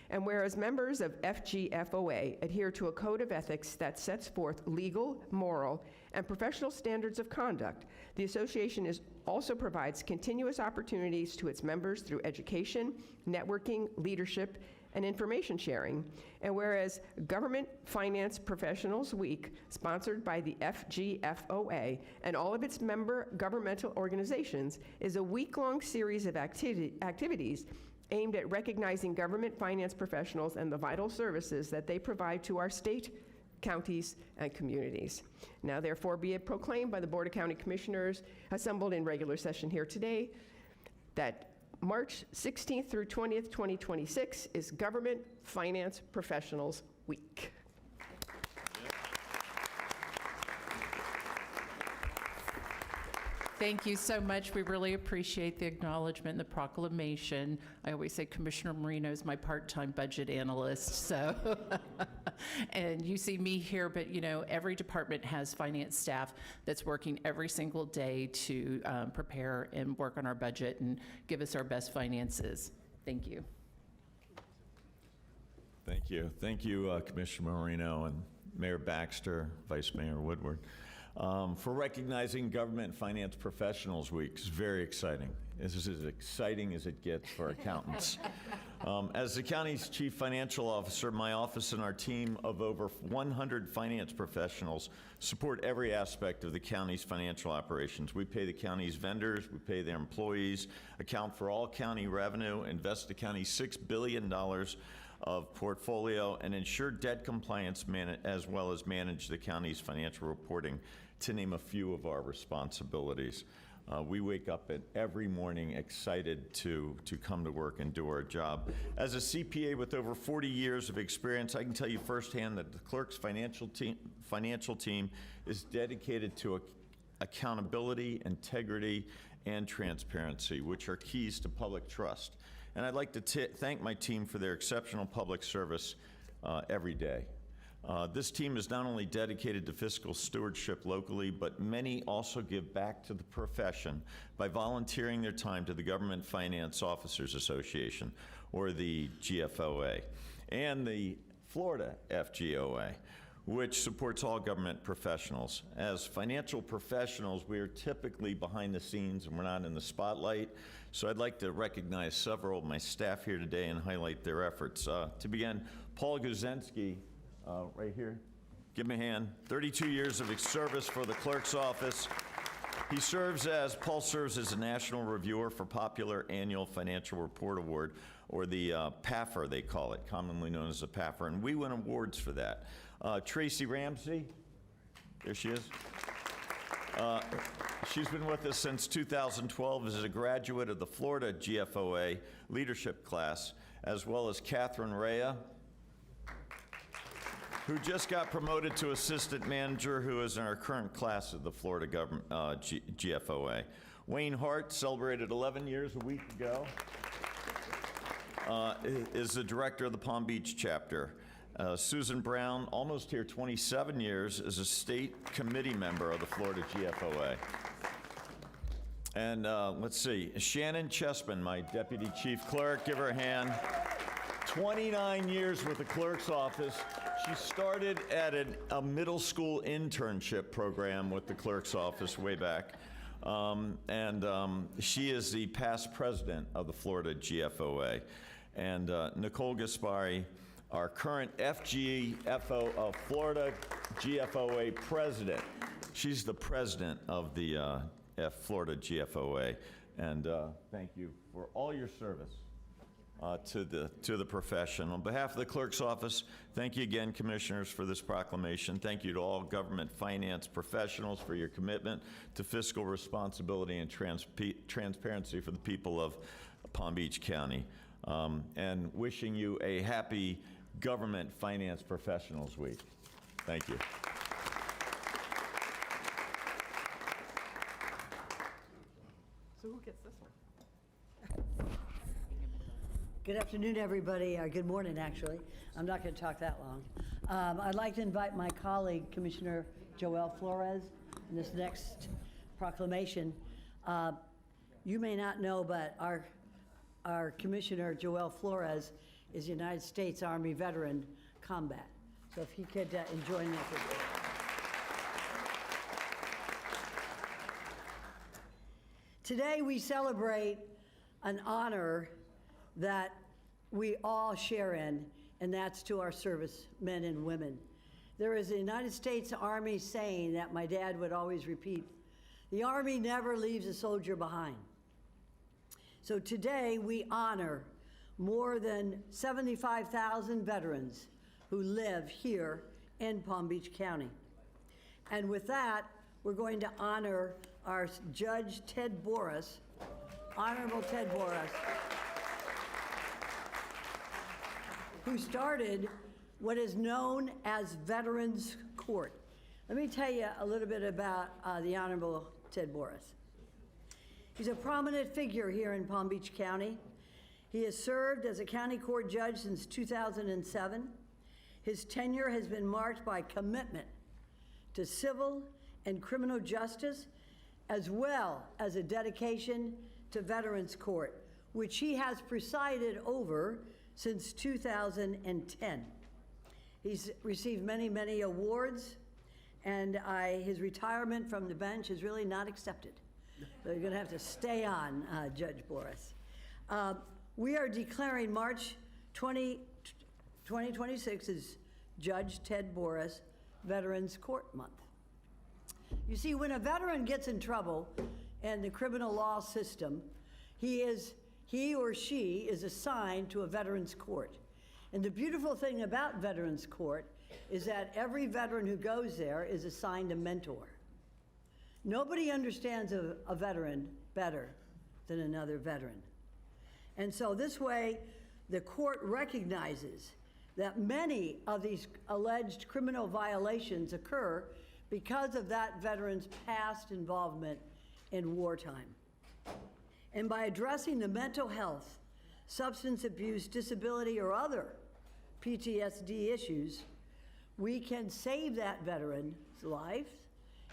And whereas members of FGFOA adhere to a code of ethics that sets forth legal, moral, and professional standards of conduct, the association also provides continuous opportunities to its members through education, networking, leadership, and information sharing. And whereas Government Finance Professionals Week, sponsored by the FGFOA and all of its member governmental organizations, is a week-long series of activities aimed at recognizing government finance professionals and the vital services that they provide to our state, counties, and communities. Now therefore be it proclaimed by the Board of County Commissioners assembled in regular session here today that March 16th through 20th, 2026 is Government Finance Professionals Week. Thank you so much. We really appreciate the acknowledgement and the proclamation. I always say Commissioner Marino is my part-time budget analyst, so. And you see me here, but you know, every department has finance staff that's working every single day to prepare and work on our budget and give us our best finances. Thank you. Thank you. Thank you, Commissioner Marino and Mayor Baxter, Vice Mayor Woodward. for recognizing Government Finance Professionals Week. It's very exciting. This is as exciting as it gets for accountants. As the county's chief financial officer, my office and our team of over 100 finance professionals support every aspect of the county's financial operations. We pay the county's vendors, we pay their employees, account for all county revenue, invest the county's $6 billion of portfolio, and ensure debt compliance as well as manage the county's financial reporting, to name a few of our responsibilities. We wake up every morning excited to come to work and do our job. As a CPA with over 40 years of experience, I can tell you firsthand that the clerk's financial team is dedicated to accountability, integrity, and transparency, which are keys to public trust. And I'd like to thank my team for their exceptional public service every day. This team is not only dedicated to fiscal stewardship locally, but many also give back to the profession by volunteering their time to the Government Finance Officers Association, or the GFOA, and the Florida FGOA, which supports all government professionals. As financial professionals, we are typically behind the scenes and we're not in the spotlight. So I'd like to recognize several of my staff here today and highlight their efforts. To begin, Paul Guzensky, right here. Give him a hand. 32 years of service for the clerk's office. Paul serves as a national reviewer for Popular Annual Financial Report Award, or the PAFR, they call it, commonly known as the PAFR, and we win awards for that. Tracy Ramsey, there she is. She's been with us since 2012 as a graduate of the Florida GFOA leadership class, as well as Catherine Rea, who just got promoted to assistant manager, who is in our current class of the Florida government GFOA. Wayne Hart celebrated 11 years a week ago, is the director of the Palm Beach chapter. Susan Brown, almost here 27 years, is a state committee member of the Florida GFOA. And let's see, Shannon Chessman, my deputy chief clerk, give her a hand. 29 years with the clerk's office. She started at a middle school internship program with the clerk's office way back. She is the past president of the Florida GFOA. And Nicole Gaspari, our current FGFO of Florida GFOA president. She's the president of the Florida GFOA. And thank you for all your service to the profession. On behalf of the clerk's office, thank you again, commissioners, for this proclamation. Thank you to all government finance professionals for your commitment to fiscal responsibility and transparency for the people of Palm Beach County. And wishing you a happy Government Finance Professionals Week. Thank you. So who gets this one? Good afternoon, everybody. Good morning, actually. I'm not going to talk that long. I'd like to invite my colleague, Commissioner Joelle Flores, in this next proclamation. You may not know, but our Commissioner Joelle Flores is a United States Army veteran combat. So if he could join us. Today we celebrate an honor that we all share in, and that's to our servicemen and women. There is a United States Army saying that my dad would always repeat: the Army never leaves a soldier behind. So today we honor more than 75,000 veterans who live here in Palm Beach County. And with that, we're going to honor our Judge Ted Boris, Honorable Ted Boris, who started what is known as Veterans Court. Let me tell you a little bit about the Honorable Ted Boris. He's a prominent figure here in Palm Beach County. He has served as a county court judge since 2007. His tenure has been marked by commitment to civil and criminal justice, as well as a dedication to Veterans Court, which he has presided over since 2010. He's received many, many awards, and his retirement from the bench is really not accepted. So you're going to have to stay on, Judge Boris. We are declaring March 2026 as Judge Ted Boris Veterans Court Month. You see, when a veteran gets in trouble in the criminal law system, he or she is assigned to a veterans court. And the beautiful thing about veterans court is that every veteran who goes there is assigned a mentor. Nobody understands a veteran better than another veteran. And so this way, the court recognizes that many of these alleged criminal violations occur because of that veteran's past involvement in wartime. And by addressing the mental health, substance abuse, disability, or other PTSD issues, we can save that veteran's life,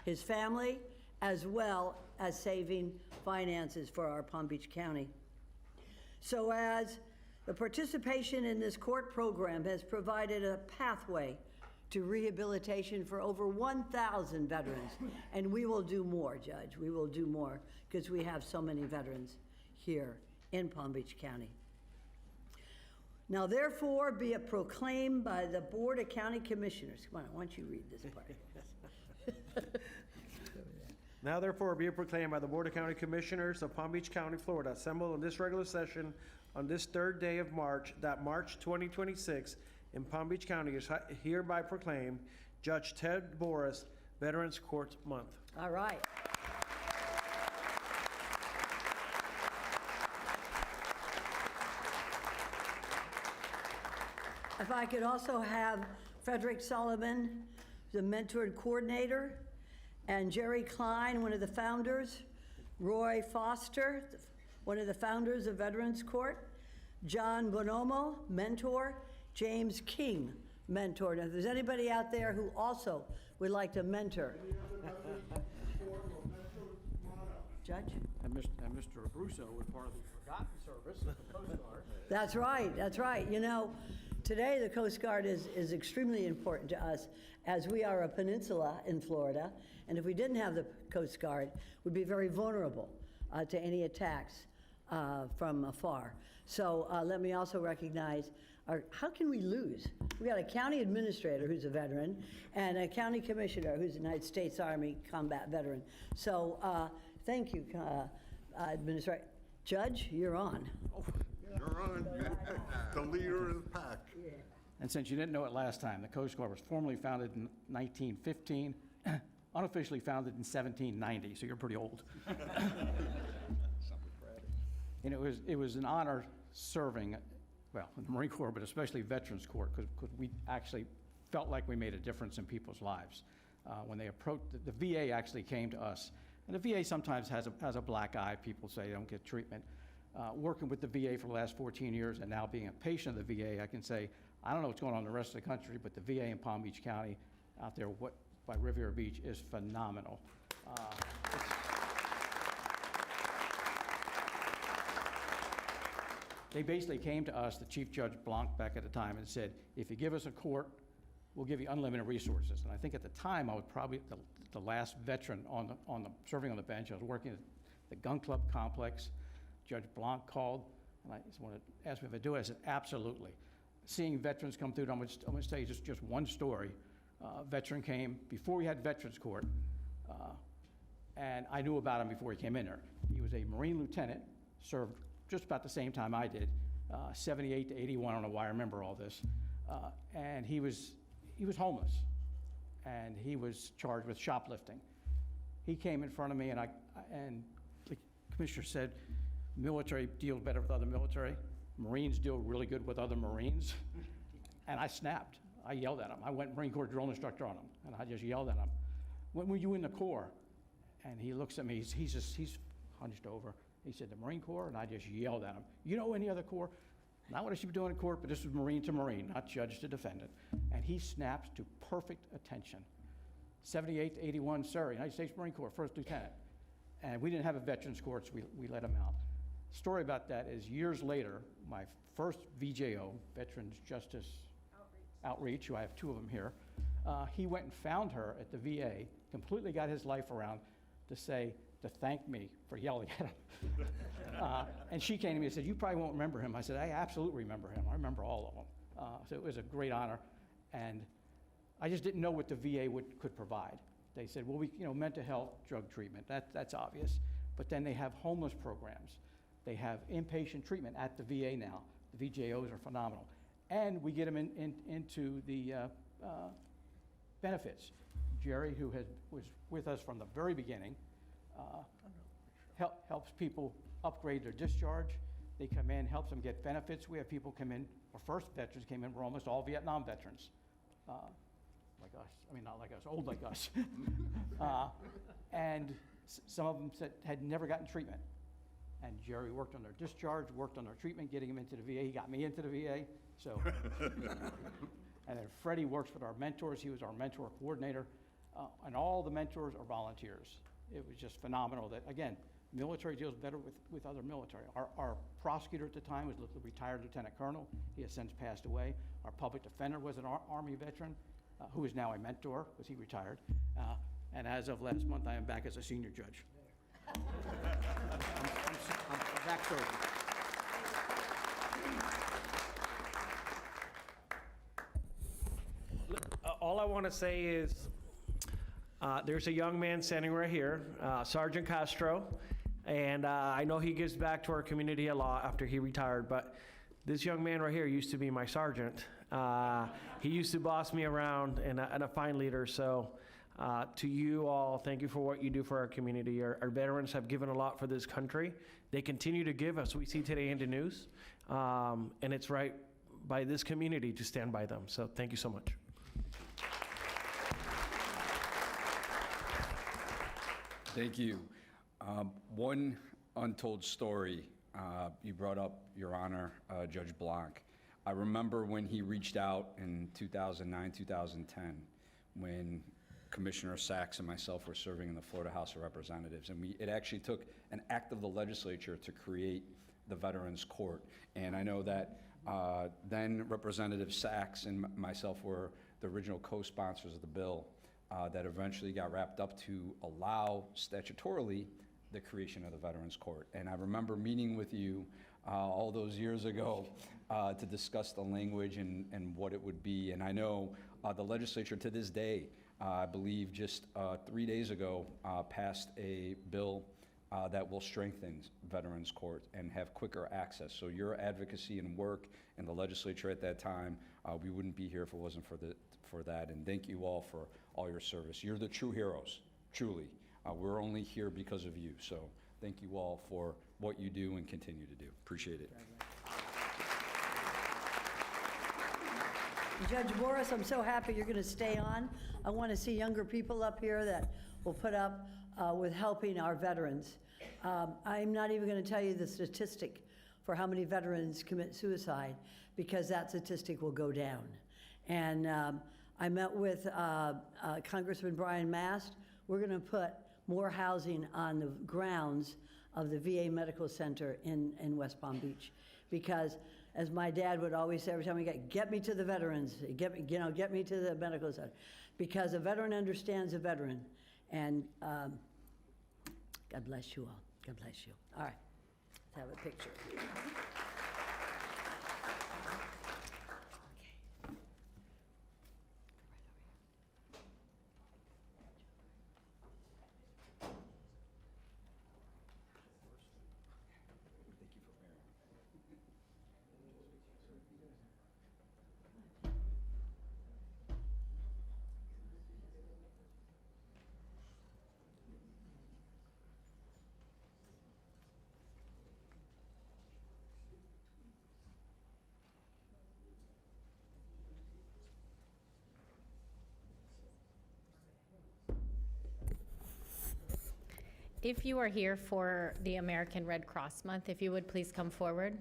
his family, as well as saving finances for our Palm Beach County. So as the participation in this court program has provided a pathway to rehabilitation for over 1,000 veterans, and we will do more, Judge. We will do more because we have so many veterans here in Palm Beach County. Now, therefore, be it proclaimed by the Board of County Commissioners. Come on, why don't you read this part? Now, therefore, be it proclaimed by the Board of County Commissioners of Palm Beach County, Florida, assembled in this regular session on this third day of March, that March 2026 in Palm Beach County is hereby proclaimed Judge Ted Boris Veterans Court Month. All right. If I could also have Frederick Solomon, the mentor and coordinator, and Jerry Klein, one of the founders, Roy Foster, one of the founders of Veterans Court, John Bonomo, mentor, James King, mentor. Now, if there's anybody out there who also would like to mentor. Judge? And Mr. Abruzzo was part of the forgotten service of the Coast Guard. That's right, that's right. You know, today the Coast Guard is extremely important to us as we are a peninsula in Florida, and if we didn't have the Coast Guard, we'd be very vulnerable to any attacks from afar. So let me also recognize how can we lose? We got a county administrator who's a veteran and a county commissioner who's a United States Army combat veteran. So thank you, Administrator. Judge, you're on. Oh, you're on. The leader of the pack. Yeah. And since you didn't know it last time, the Coast Guard was formally founded in 1915, unofficially founded in 1790, so you're pretty old. And it was an honor serving, well, in the Marine Corps, but especially Veterans Court, because we actually felt like we made a difference in people's lives. When they approached, the VA actually came to us. And the VA sometimes has a black eye. People say they don't get treatment. Working with the VA for the last 14 years and now being a patient of the VA, I can say, I don't know what's going on in the rest of the country, but the VA in Palm Beach County out there by Riviera Beach is phenomenal. They basically came to us, the Chief Judge Blanc back at the time, and said, if you give us a court, we'll give you unlimited resources. And I think at the time I was probably the last veteran serving on the bench. I was working at the Gun Club complex. Judge Blanc called, and I just wanted to ask me if I do it. I said, absolutely. Seeing veterans come through, I'm going to tell you just one story. Veteran came before we had Veterans Court, and I knew about him before he came in there. He was a Marine lieutenant, served just about the same time I did, 78 to 81. I don't know why I remember all this. And he was homeless, and he was charged with shoplifting. He came in front of me, and the commissioner said, military deals better with other military. Marines deal really good with other Marines. And I snapped. I yelled at him. I went Marine Corps drill instructor on him, and I just yelled at him. When were you in the Corps? And he looks at me. He's hunched over. He said, the Marine Corps? And I just yelled at him. You know any other Corps? Not what I should be doing in court, but this was Marine to Marine, not judge to defendant. And he snaps to perfect attention. 78 to 81, sir, United States Marine Corps, first lieutenant. And we didn't have a veterans court, so we let him out. Story about that is years later, my first VJO, Veterans Justice Outreach, who I have two of them here, He went and found her at the VA, completely got his life around to thank me for yelling at him. And she came to me and said, "You probably won't remember him." I said, "I absolutely remember him. I remember all of them." So it was a great honor. And I just didn't know what the VA could provide. They said, well, mental health, drug treatment, that's obvious. But then they have homeless programs. They have inpatient treatment at the VA now. The VJOs are phenomenal. And we get them into the benefits. Jerry, who was with us from the very beginning, helps people upgrade their discharge. They come in, helps them get benefits. We have people come in, our first veterans came in, were almost all Vietnam veterans. Like us, I mean, not like us, old like us. And some of them had never gotten treatment. And Jerry worked on their discharge, worked on their treatment, getting them into the VA. He got me into the VA, so. And then Freddie works with our mentors. He was our mentor coordinator. And all the mentors are volunteers. It was just phenomenal that, again, military deals better with other military. Our prosecutor at the time was a retired lieutenant colonel. He has since passed away. Our public defender was an Army veteran who is now a mentor because he retired. And as of last month, I am back as a senior judge. I'm back serving. All I want to say is there's a young man standing right here, Sergeant Castro, and I know he gives back to our community a lot after he retired, but this young man right here used to be my sergeant. He used to boss me around and a fine leader, so to you all, thank you for what you do for our community. Our veterans have given a lot for this country. They continue to give, as we see today in the news, and it's right by this community to stand by them, so thank you so much. Thank you. One untold story, you brought up, Your Honor, Judge Blanc. I remember when he reached out in 2009, 2010, when Commissioner Sachs and myself were serving in the Florida House of Representatives, and it actually took an act of the legislature to create the Veterans Court. And I know that then Representative Sachs and myself were the original co-sponsors of the bill that eventually got wrapped up to allow statutorily the creation of the Veterans Court. And I remember meeting with you all those years ago to discuss the language and what it would be. And I know the legislature to this day, I believe just 3 days ago, passed a bill that will strengthen Veterans Court and have quicker access. So your advocacy and work in the legislature at that time, we wouldn't be here if it wasn't for that. And thank you all for all your service. You're the true heroes, truly. We're only here because of you. So thank you all for what you do and continue to do. Appreciate it. Judge Boris, I'm so happy you're going to stay on. I want to see younger people up here that will put up with helping our veterans. I'm not even going to tell you the statistic for how many veterans commit suicide, because that statistic will go down. And I met with Congressman Brian Mast. We're going to put more housing on the grounds of the VA Medical Center in West Palm Beach, because as my dad would always say every time we get me to the veterans, get me to the medical center, because a veteran understands a veteran. And God bless you all. God bless you. All right, let's have a picture. If you are here for the American Red Cross Month, if you would please come forward.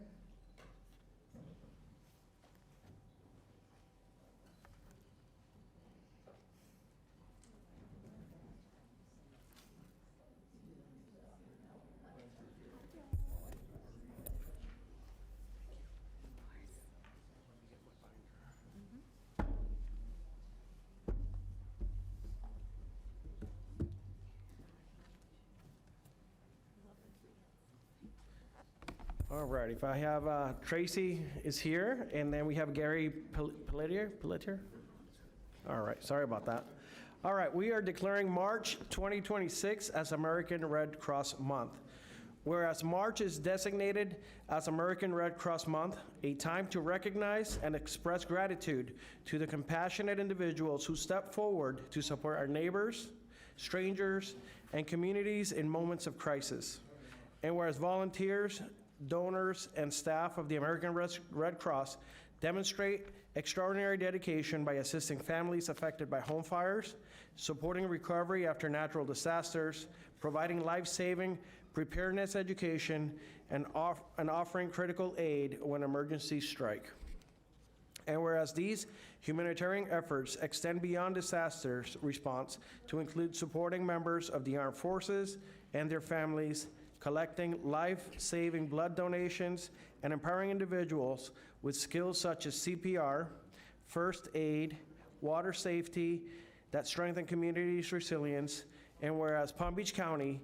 All right, if I have, Tracy is here, and then we have Gary Pelletier? All right, sorry about that. All right, we are declaring March 2026 as American Red Cross Month. Whereas March is designated as American Red Cross Month, a time to recognize and express gratitude to the compassionate individuals who step forward to support our neighbors, strangers, and communities in moments of crisis. And whereas volunteers, donors, and staff of the American Red Cross demonstrate extraordinary dedication by assisting families affected by home fires, supporting recovery after natural disasters, providing life-saving preparedness education, and offering critical aid when emergencies strike. And whereas these humanitarian efforts extend beyond disasters response to include supporting members of the armed forces and their families, collecting life-saving blood donations, and empowering individuals with skills such as CPR, first aid, water safety that strengthen communities' resilience. And whereas Palm Beach County,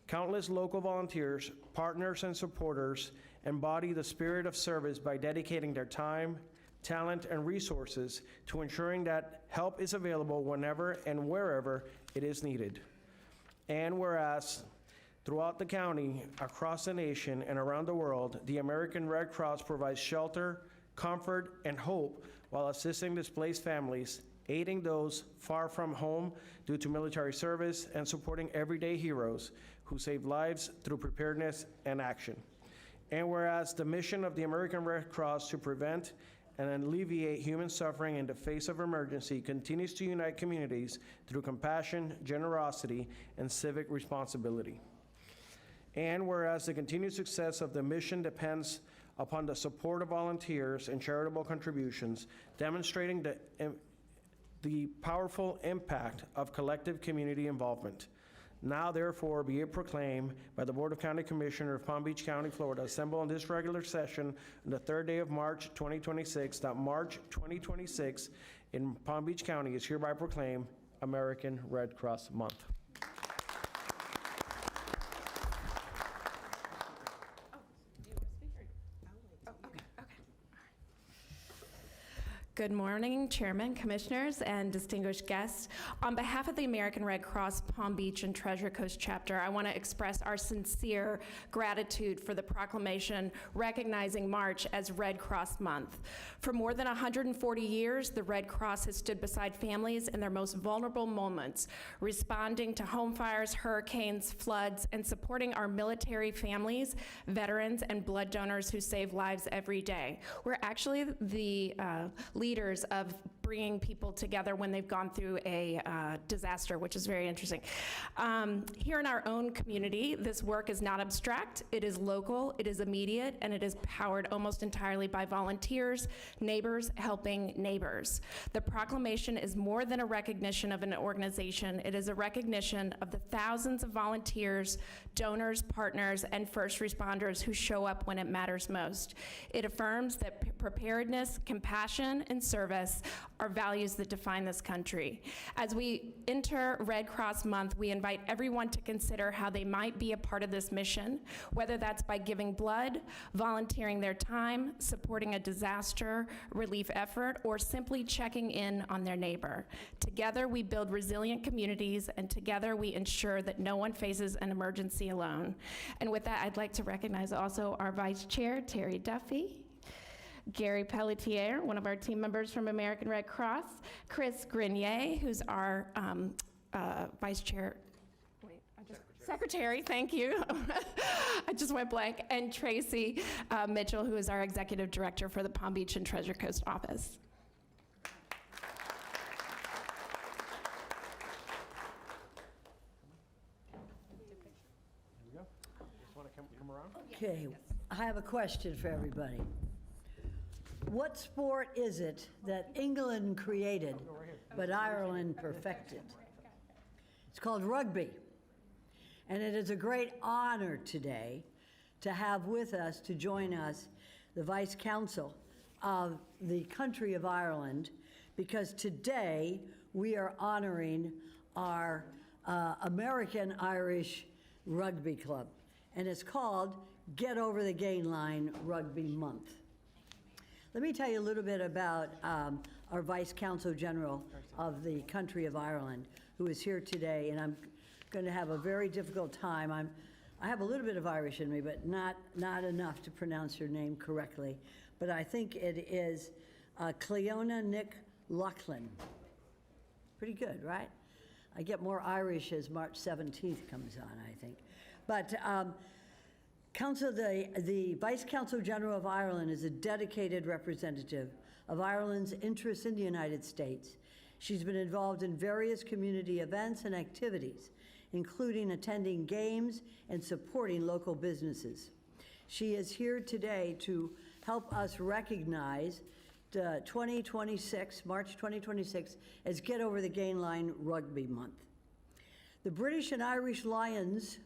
countless local volunteers, partners, and supporters embody the spirit of service by dedicating their time, talent, and resources to ensuring that help is available whenever and wherever it is needed. And whereas throughout the county, across the nation, and around the world, the American Red Cross provides shelter, comfort, and hope while assisting displaced families, aiding those far from home due to military service, and supporting everyday heroes who save lives through preparedness and action. And whereas the mission of the American Red Cross to prevent and alleviate human suffering in the face of emergency continues to unite communities through compassion, generosity, and civic responsibility. And whereas the continued success of the mission depends upon the support of volunteers and charitable contributions, demonstrating the powerful impact of collective community involvement. Now, therefore, be it proclaimed by the Board of County Commissioners of Palm Beach County, Florida, assembled on this regular session on the third day of March 2026, that March 2026 in Palm Beach County is hereby proclaimed American Red Cross Month. Good morning, Chairman, Commissioners, and distinguished guests. On behalf of the American Red Cross Palm Beach and Treasure Coast chapter, I want to express our sincere gratitude for the proclamation recognizing March as Red Cross Month. For more than 140 years, the Red Cross has stood beside families in their most vulnerable moments, responding to home fires, hurricanes, floods, and supporting our military families, veterans, and blood donors who save lives every day. We're actually the leaders of bringing people together when they've gone through a disaster, which is very interesting. Here in our own community, this work is not abstract, it is local, it is immediate, and it is powered almost entirely by volunteers, neighbors helping neighbors. The proclamation is more than a recognition of an organization, it is a recognition of the thousands of volunteers, donors, partners, and first responders who show up when it matters most. It affirms that preparedness, compassion, and service are values that define this country. As we enter Red Cross Month, we invite everyone to consider how they might be a part of this mission, whether that's by giving blood, volunteering their time, supporting a disaster relief effort, or simply checking in on their neighbor. Together, we build resilient communities, and together we ensure that no one faces an emergency alone. And with that, I'd like to recognize also our Vice Chair, Terry Duffy, Gary Pelletier, one of our team members from American Red Cross, Chris Grenier, who's our Vice Chair, Secretary, thank you. I just went blank, and Tracy Mitchell, who is our Executive Director for the Palm Beach and Treasure Coast office. Okay, I have a question for everybody. What sport is it that England created, but Ireland perfected? It's called rugby. And it is a great honor today to have with us, to join us, the Vice Consul of the country of Ireland, because today we are honoring our American Irish Rugby Club. And it's called Get Over the Gain Line Rugby Month. Let me tell you a little bit about our Vice Consul General of the country of Ireland, who is here today, and I'm going to have a very difficult time. I have a little bit of Irish in me, but not enough to pronounce your name correctly. But I think it is Cleona Nick Loughlin. Pretty good, right? I get more Irish as March 17th comes on, I think. But the Vice Consul General of Ireland is a dedicated representative of Ireland's interests in the United States. She's been involved in various community events and activities, including attending games and supporting local businesses. She is here today to help us recognize the 2026, March 2026, as Get Over the Gain Line Rugby Month. The British and Irish Lions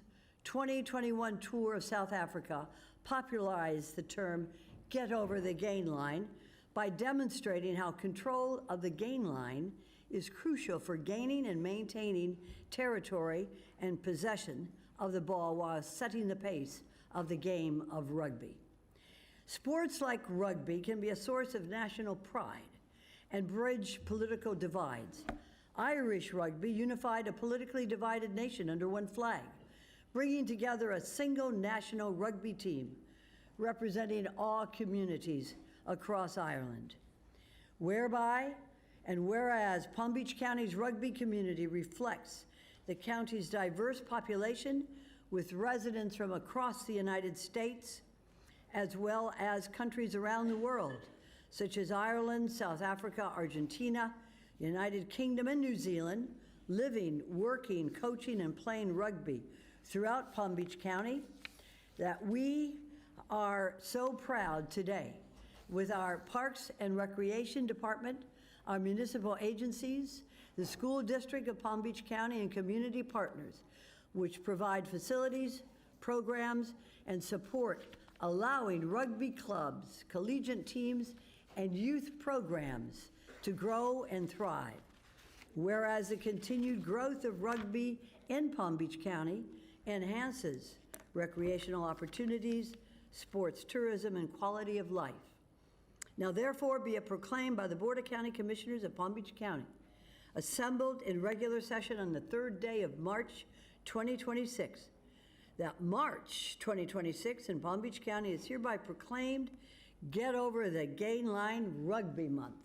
2021 tour of South Africa popularized the term Get Over the Gain Line by demonstrating how control of the gain line is crucial for gaining and maintaining territory and possession of the ball while setting the pace of the game of rugby. Sports like rugby can be a source of national pride and bridge political divides. Irish rugby unified a politically divided nation under one flag, bringing together a single national rugby team representing all communities across Ireland. Whereby and whereas Palm Beach County's rugby community reflects the county's diverse population with residents from across the United States, as well as countries around the world, such as Ireland, South Africa, Argentina, United Kingdom, and New Zealand, living, working, coaching, and playing rugby throughout Palm Beach County, that we are so proud today with our Parks and Recreation Department, our municipal agencies, the School District of Palm Beach County, and community partners, which provide facilities, programs, and support, allowing rugby clubs, collegiate teams, and youth programs to grow and thrive. Whereas the continued growth of rugby in Palm Beach County enhances recreational opportunities, sports tourism, and quality of life. Now therefore be it proclaimed by the Board of County Commissioners of Palm Beach County, assembled in regular session on the third day of March 2026, that March 2026 in Palm Beach County is hereby proclaimed Get Over the Gain Line Rugby Month.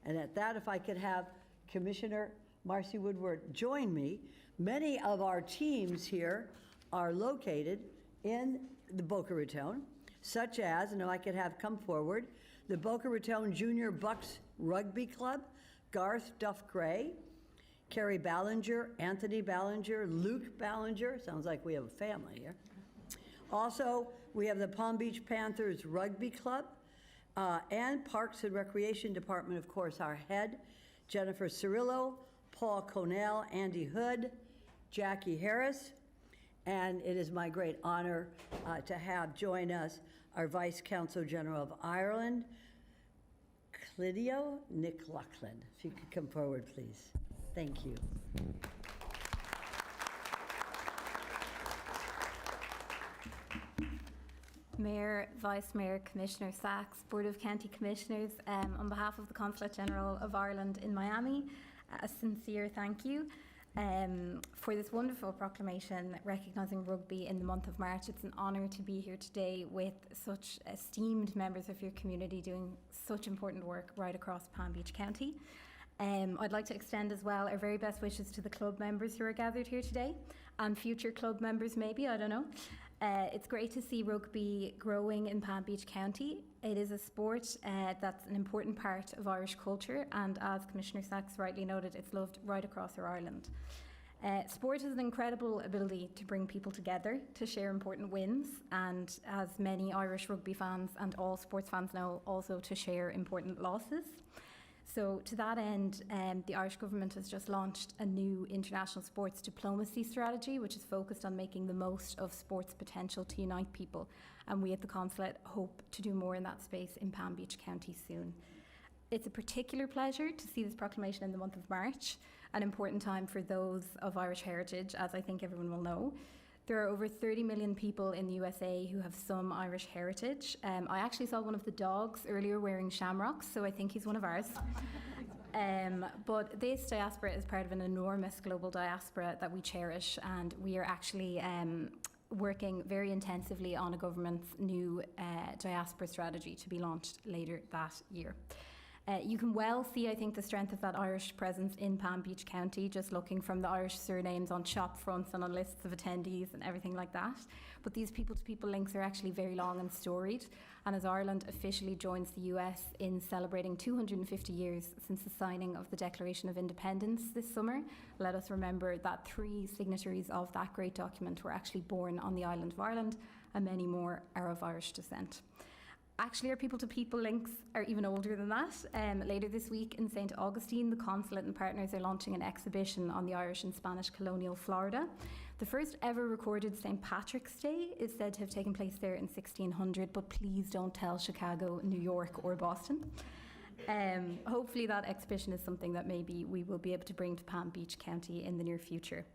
And at that, if I could have Commissioner Marcy Woodward join me. Many of our teams here are located in the Boca Raton, such as, and if I could have come forward, the Boca Raton Junior Bucks Rugby Club, Garth Duff Gray, Carrie Ballinger, Anthony Ballinger, Luke Ballinger. Sounds like we have a family here. Also, we have the Palm Beach Panthers Rugby Club and Parks and Recreation Department, of course, our head, Jennifer Cirillo, Paul Conell, Andy Hood, Jackie Harris, and it is my great honor to have join us our Vice Consul General of Ireland, Cleona Nick Loughlin. If you could come forward, please. Thank you. Mayor, Vice Mayor, Commissioner Sachs, Board of County Commissioners, on behalf of the Consulate General of Ireland in Miami, a sincere thank you for this wonderful proclamation recognising rugby in the month of March. It's an honour to be here today with such esteemed members of your community doing such important work right across Palm Beach County. I'd like to extend as well our very best wishes to the club members who are gathered here today, and future club members maybe, I don't know. It's great to see rugby growing in Palm Beach County. It is a sport that's an important part of Irish culture, and as Commissioner Sachs rightly noted, it's loved right across our Ireland. Sport has an incredible ability to bring people together, to share important wins, and as many Irish rugby fans and all sports fans know, also to share important losses. So to that end, the Irish Government has just launched a new international sports diplomacy strategy, which is focused on making the most of sports potential to unite people. And we at the Consulate hope to do more in that space in Palm Beach County soon. It's a particular pleasure to see this proclamation in the month of March, an important time for those of Irish heritage, as I think everyone will know. There are over 30 million people in the USA who have some Irish heritage. I actually saw one of the dogs earlier wearing shamrocks, so I think he's one of ours. But this diaspora is part of an enormous global diaspora that we cherish, and we are actually working very intensively on a government's new diaspora strategy to be launched later that year. You can well see, I think, the strength of that Irish presence in Palm Beach County, just looking from the Irish surnames on shop fronts and on lists of attendees and everything like that. But these people-to-people links are actually very long and storied. And as Ireland officially joins the US in celebrating 250 years since the signing of the Declaration of Independence this summer, let us remember that 3 signatories of that great document were actually born on the island of Ireland, and many more are of Irish descent. Actually, our people-to-people links are even older than that. Later this week in St. Augustine, the consulate and partners are launching an exhibition on the Irish and Spanish colonial Florida. The first ever recorded St. Patrick's Day is said to have taken place there in 1600, but please don't tell Chicago, New York, or Boston. Hopefully that exhibition is something that maybe we will be able to bring to Palm Beach County in the near future.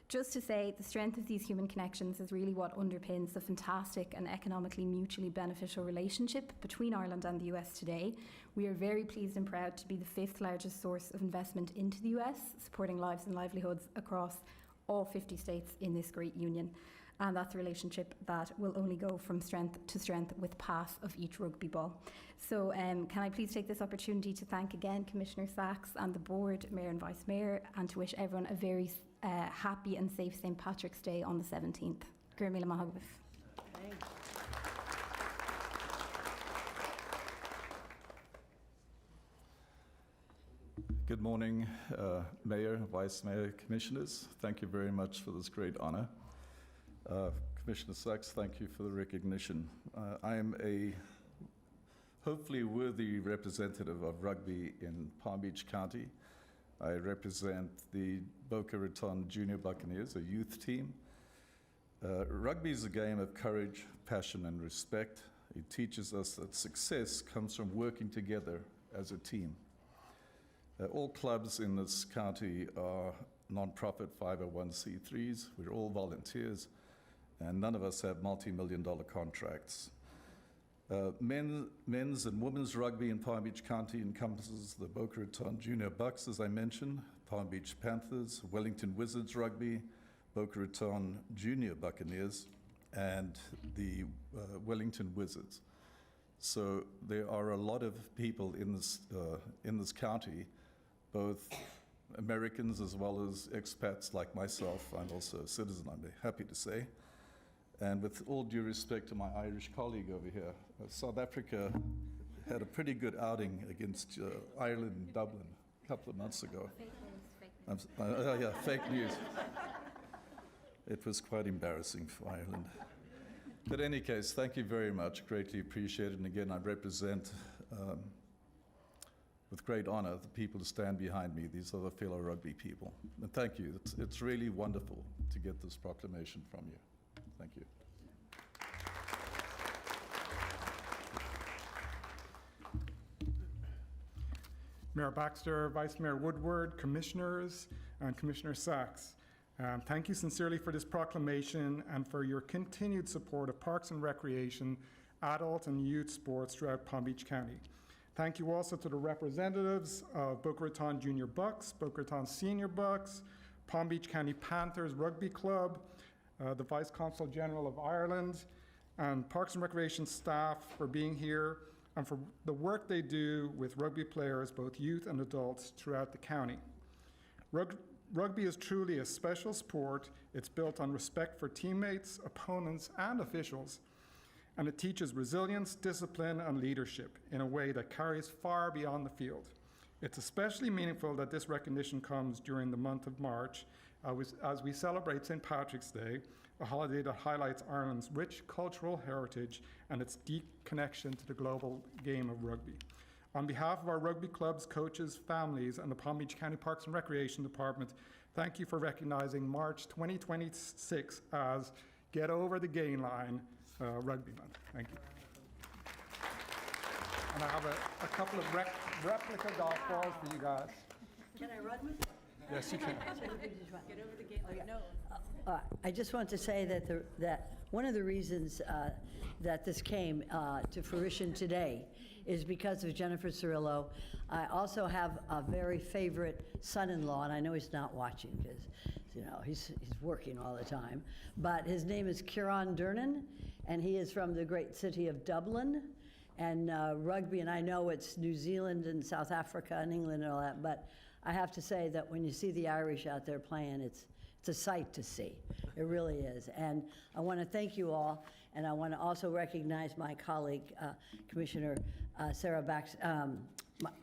Just to say, the strength of these human connections is really what underpins the fantastic and economically mutually beneficial relationship between Ireland and the US today. We are very pleased and proud to be the 5th largest source of investment into the US, supporting lives and livelihoods across all 50 states in this great union. And that's a relationship that will only go from strength to strength with pass of each rugby ball. So can I please take this opportunity to thank again Commissioner Sachs and the board, Mayor and Vice Mayor, and to wish everyone a very happy and safe St. Patrick's Day on the 17th. Gur míle maith agah. Good morning, Mayor, Vice Mayor, Commissioners. Thank you very much for this great honor. Commissioner Sachs, thank you for the recognition. I am a hopefully worthy representative of rugby in Palm Beach County. I represent the Boca Raton Junior Buccaneers, a youth team. Rugby is a game of courage, passion, and respect. It teaches us that success comes from working together as a team. All clubs in this county are non-profit 501c3s. We're all volunteers, and none of us have multi-million-dollar contracts. Men's and women's rugby in Palm Beach County encompasses the Boca Raton Junior Bucks, as I mentioned, Palm Beach Panthers, Wellington Wizards Rugby, Boca Raton Junior Buccaneers, and the Wellington Wizards. So there are a lot of people in this county, both Americans as well as expats like myself. I'm also a citizen, I'm happy to say. And with all due respect to my Irish colleague over here, South Africa had a pretty good outing against Ireland in Dublin a couple of months ago. Fake news. It was quite embarrassing for Ireland. But in any case, thank you very much, greatly appreciated. And again, I represent, with great honor, the people who stand behind me. These are the fellow rugby people. And thank you. It's really wonderful to get this proclamation from you. Thank you. Mayor Baxter, Vice Mayor Woodward, Commissioners, and Commissioner Sachs. Thank you sincerely for this proclamation and for your continued support of parks and recreation, adult and youth sports throughout Palm Beach County. Thank you also to the representatives of Boca Raton Junior Bucks, Boca Raton Senior Bucks, Palm Beach County Panthers Rugby Club, the Vice Consul General of Ireland, and Parks and Recreation staff for being here and for the work they do with rugby players, both youth and adults, throughout the county. Rugby is truly a special sport. It's built on respect for teammates, opponents, and officials, and it teaches resilience, discipline, and leadership in a way that carries far beyond the field. It's especially meaningful that this recognition comes during the month of March, as we celebrate St. Patrick's Day, a holiday that highlights Ireland's rich cultural heritage and its deep connection to the global game of rugby. On behalf of our rugby clubs, coaches, families, and the Palm Beach County Parks and Recreation Department, thank you for recognizing March 2026 as Get Over the Gain Line Rugby Month. Thank you. And I have a couple of replica golf balls for you guys. Can I run with it? Yes, you can. Get over the gate like no. I just want to say that one of the reasons that this came to fruition today is because of Jennifer Cirillo. I also have a very favorite son-in-law, and I know he's not watching because, you know, he's working all the time. But his name is Kieran Durnan, and he is from the great city of Dublin. And Rugby, and I know it's New Zealand and South Africa and England and all that, but I have to say that when you see the Irish out there playing, it's a sight to see. It really is. And I want to thank you all, and I want to also recognize my colleague, Commissioner Sarah Baxter,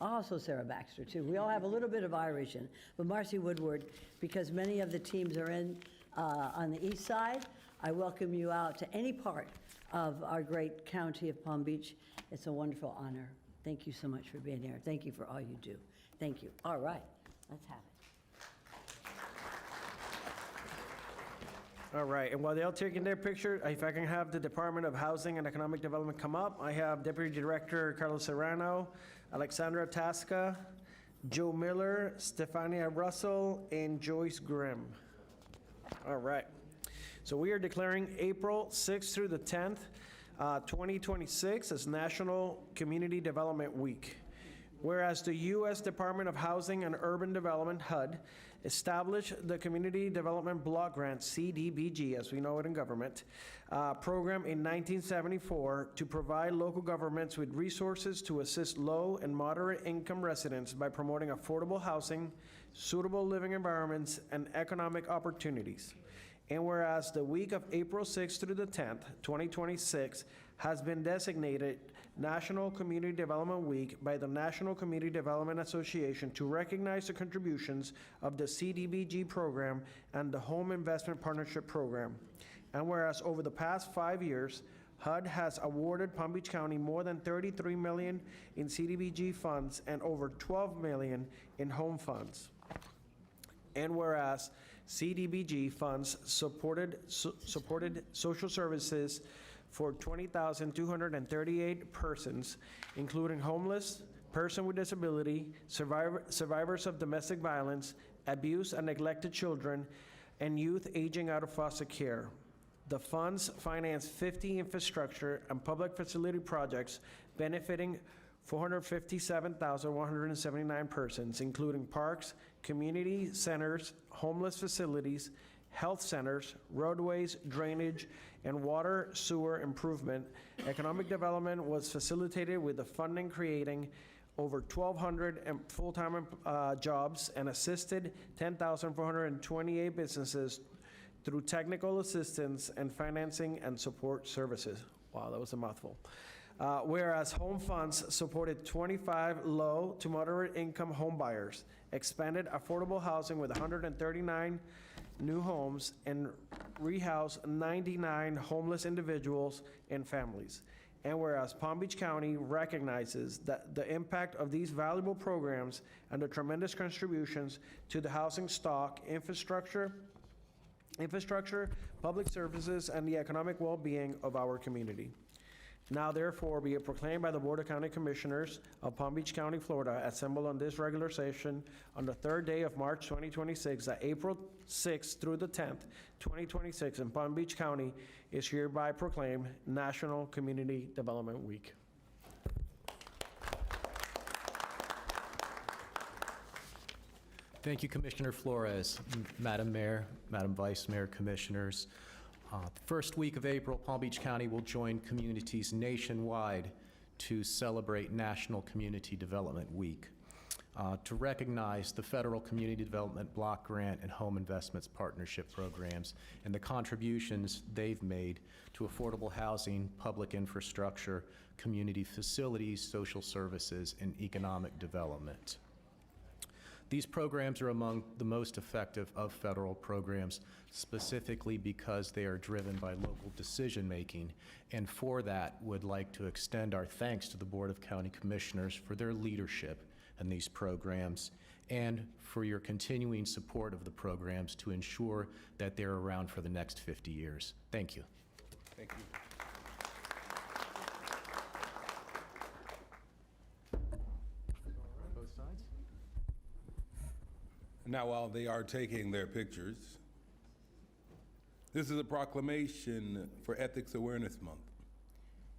also Sarah Baxter, too. We all have a little bit of Irish in, but Marcy Woodward, because many of the teams are in on the east side, I welcome you out to any part of our great county of Palm Beach. It's a wonderful honor. Thank you so much for being here. Thank you for all you do. Thank you. All right, let's have it. All right, and while they're all taking their picture, if I can have the Department of Housing and Economic Development come up. I have Deputy Director Carlos Serrano, Alexandra Tasca, Joe Miller, Stefania Russell, and Joyce Grimm. All right. So we are declaring April 6th through the 10th, 2026 as National Community Development Week. Whereas the U.S. Department of Housing and Urban Development, HUD, established the Community Development Block Grant, CDBG, as we know it in government, program in 1974 to provide local governments with resources to assist low and moderate income residents by promoting affordable housing, suitable living environments, and economic opportunities. And whereas the week of April 6th through the 10th, 2026, has been designated National Community Development Week by the National Community Development Association to recognize the contributions of the CDBG program and the Home Investment Partnership Program. And whereas over the past 5 years, HUD has awarded Palm Beach County more than $33 million in CDBG funds and over $12 million in home funds. And whereas CDBG funds supported social services for 20,238 persons, including homeless, person with disability, survivors of domestic violence, abuse and neglected children, and youth aging out of foster care. The funds finance 50 infrastructure and public facility projects benefiting 457,179 persons, including parks, community centers, homeless facilities, health centers, roadways, drainage, and water sewer improvement. Economic development was facilitated with the funding creating over 1,200 full-time jobs and assisted 10,428 businesses through technical assistance and financing and support services. Wow, that was a mouthful. Whereas home funds supported 25 low to moderate income home buyers, expanded affordable housing with 139 new homes, and rehoused 99 homeless individuals and families. And whereas Palm Beach County recognizes that the impact of these valuable programs and the tremendous contributions to the housing stock, infrastructure, public services, and the economic well-being of our community. Now therefore be it proclaimed by the Board of County Commissioners of Palm Beach County, Florida, assembled on this regular session on the third day of March 2026, that April 6th through the 10th, 2026 in Palm Beach County is hereby proclaimed National Community Development Week. Thank you, Commissioner Flores, Madam Mayor, Madam Vice Mayor, Commissioners. The first week of April, Palm Beach County will join communities nationwide to celebrate National Community Development Week, to recognize the Federal Community Development Block Grant and Home Investments Partnership programs and the contributions they've made to affordable housing, public infrastructure, community facilities, social services, and economic development. These programs are among the most effective of federal programs, specifically because they are driven by local decision-making, and for that would like to extend our thanks to the Board of County Commissioners for their leadership in these programs and for your continuing support of the programs to ensure that they're around for the next 50 years. Thank you. Thank you. Now, while they are taking their pictures, this is a proclamation for Ethics Awareness Month.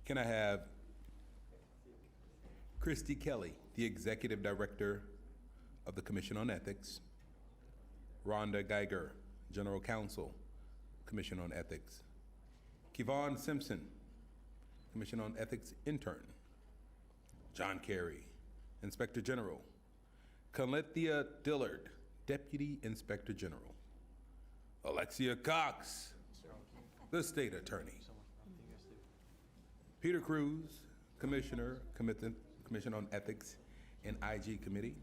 Can I have Christy Kelly, the Executive Director of the Commission on Ethics, Rhonda Geiger, General Counsel, Commission on Ethics, Kevon Simpson, Commission on Ethics Intern, John Carey, Inspector General, Calethea Dillard, Deputy Inspector General, Alexia Cox, the State Attorney, Peter Cruz, Commissioner, Commission on Ethics and IG Committee,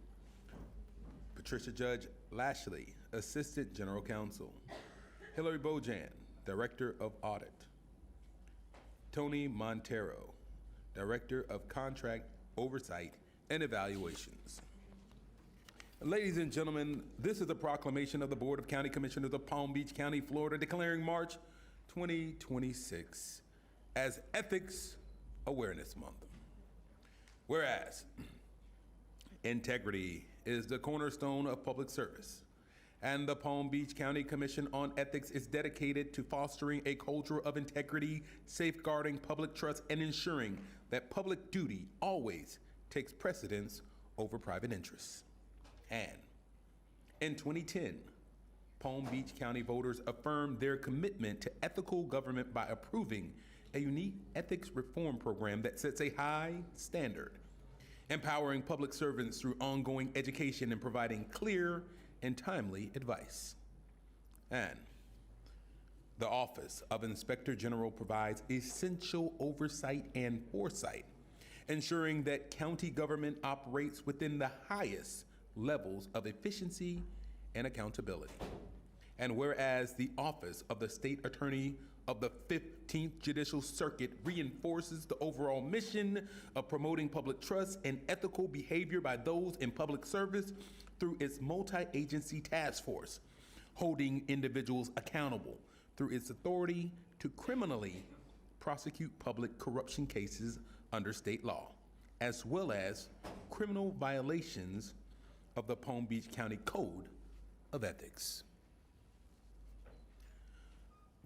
Patricia Judge Lashley, Assistant General Counsel, Hillary Bojan, Director of Audit, Tony Montero, Director of Contract Oversight and Evaluations. Ladies and gentlemen, this is a proclamation of the Board of County Commissioners of Palm Beach County, Florida, declaring March 2026 as Ethics Awareness Month. Whereas, integrity is the cornerstone of public service, and the Palm Beach County Commission on Ethics is dedicated to fostering a culture of integrity, safeguarding public trust, and ensuring that public duty always takes precedence over private interests. And in 2010, Palm Beach County voters affirmed their commitment to ethical government by approving a unique ethics reform program that sets a high standard, empowering public servants through ongoing education and providing clear and timely advice. And the Office of Inspector General provides essential oversight and foresight, ensuring that county government operates within the highest levels of efficiency and accountability. And whereas the Office of the State Attorney of the 15th Judicial Circuit reinforces the overall mission of promoting public trust and ethical behavior by those in public service through its multi-agency task force, holding individuals accountable through its authority to criminally prosecute public corruption cases under state law, as well as criminal violations of the Palm Beach County Code of Ethics.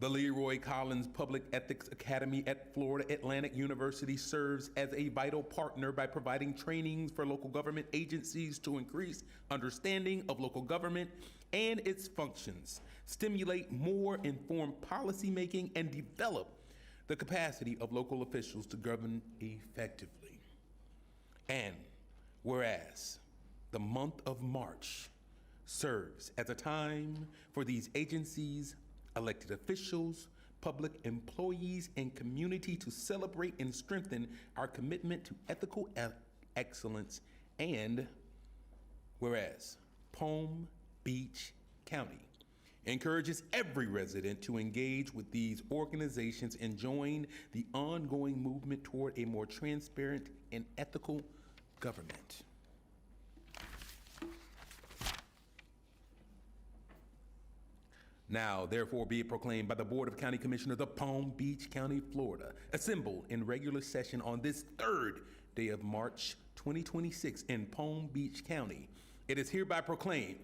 The Leroy Collins Public Ethics Academy at Florida Atlantic University serves as a vital partner by providing trainings for local government agencies to increase understanding of local government and its functions, stimulate more informed policymaking, and develop the capacity of local officials to govern effectively. And whereas the month of March serves as a time for these agencies, elected officials, public employees, and community to celebrate and strengthen our commitment to ethical excellence. And whereas Palm Beach County encourages every resident to engage with these organizations and join the ongoing movement toward a more transparent and ethical government. Now, therefore, be it proclaimed by the Board of County Commissioners of Palm Beach County, Florida, assembled in regular session on this third day of March 2026 in Palm Beach County. It is hereby proclaimed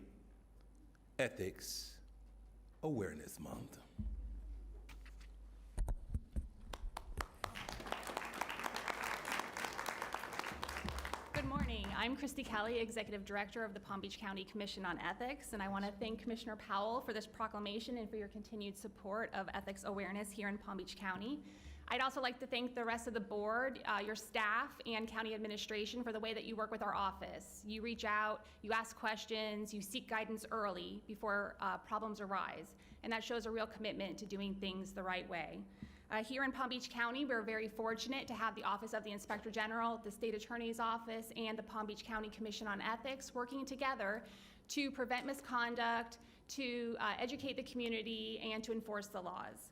Ethics Awareness Month. Good morning. I'm Christy Kelly, Executive Director of the Palm Beach County Commission on Ethics, and I want to thank Commissioner Powell for this proclamation and for your continued support of ethics awareness here in Palm Beach County. I'd also like to thank the rest of the board, your staff, and county administration for the way that you work with our office. You reach out, you ask questions, you seek guidance early before problems arise, and that shows a real commitment to doing things the right way. Here in Palm Beach County, we're very fortunate to have the Office of the Inspector General, the State Attorney's Office, and the Palm Beach County Commission on Ethics working together to prevent misconduct, to educate the community, and to enforce the laws.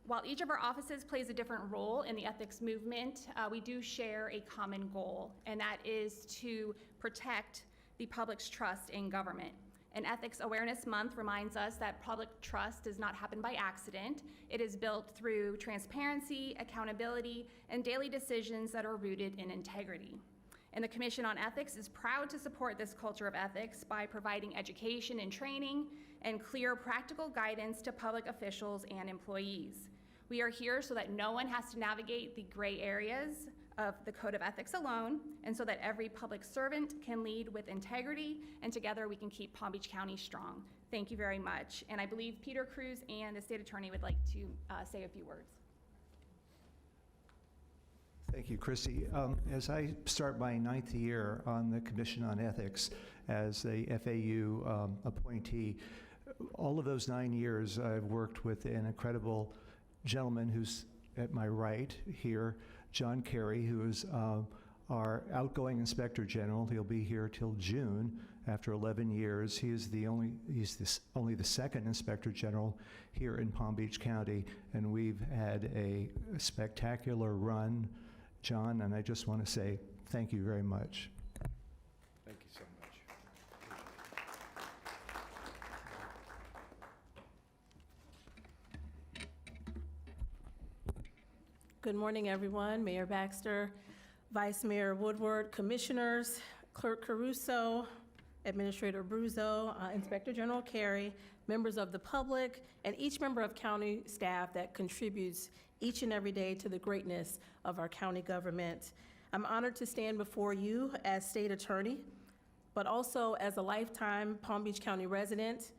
While each of our offices plays a different role in the ethics movement, we do share a common goal, and that is to protect the public's trust in government. And Ethics Awareness Month reminds us that public trust does not happen by accident. It is built through transparency, accountability, and daily decisions that are rooted in integrity. And the Commission on Ethics is proud to support this culture of ethics by providing education and training and clear practical guidance to public officials and employees. We are here so that no one has to navigate the gray areas of the Code of Ethics alone, and so that every public servant can lead with integrity, and together we can keep Palm Beach County strong. Thank you very much. And I believe Peter Cruz and the State Attorney would like to say a few words. Thank you, Christy. As I start my 9th year on the Commission on Ethics as a FAU appointee, all of those 9 years I've worked with an incredible gentleman who's at my right here, John Carey, who is our outgoing Inspector General. He'll be here till June after 11 years. He's only the second Inspector General here in Palm Beach County, and we've had a spectacular run, John, and I just want to say thank you very much. Thank you so much. Good morning, everyone. Mayor Baxter, Vice Mayor Woodward, Commissioners, Clerk Caruso, Administrator Bruzo, Inspector General Carey, members of the public, and each member of county staff that contributes each and every day to the greatness of our county government. I'm honored to stand before you as State Attorney, but also as a lifetime Palm Beach County resident,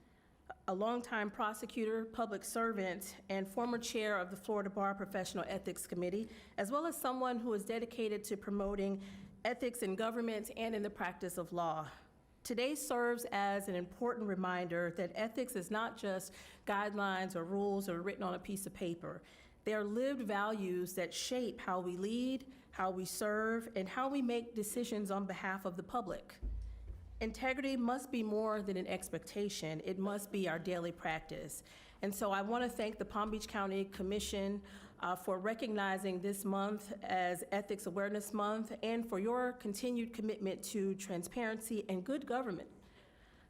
a longtime prosecutor, public servant, and former chair of the Florida Bar Professional Ethics Committee, as well as someone who is dedicated to promoting ethics in government and in the practice of law. Today serves as an important reminder that ethics is not just guidelines or rules or written on a piece of paper. They are lived values that shape how we lead, how we serve, and how we make decisions on behalf of the public. Integrity must be more than an expectation. It must be our daily practice. And so I want to thank the Palm Beach County Commission for recognizing this month as Ethics Awareness Month and for your continued commitment to transparency and good government.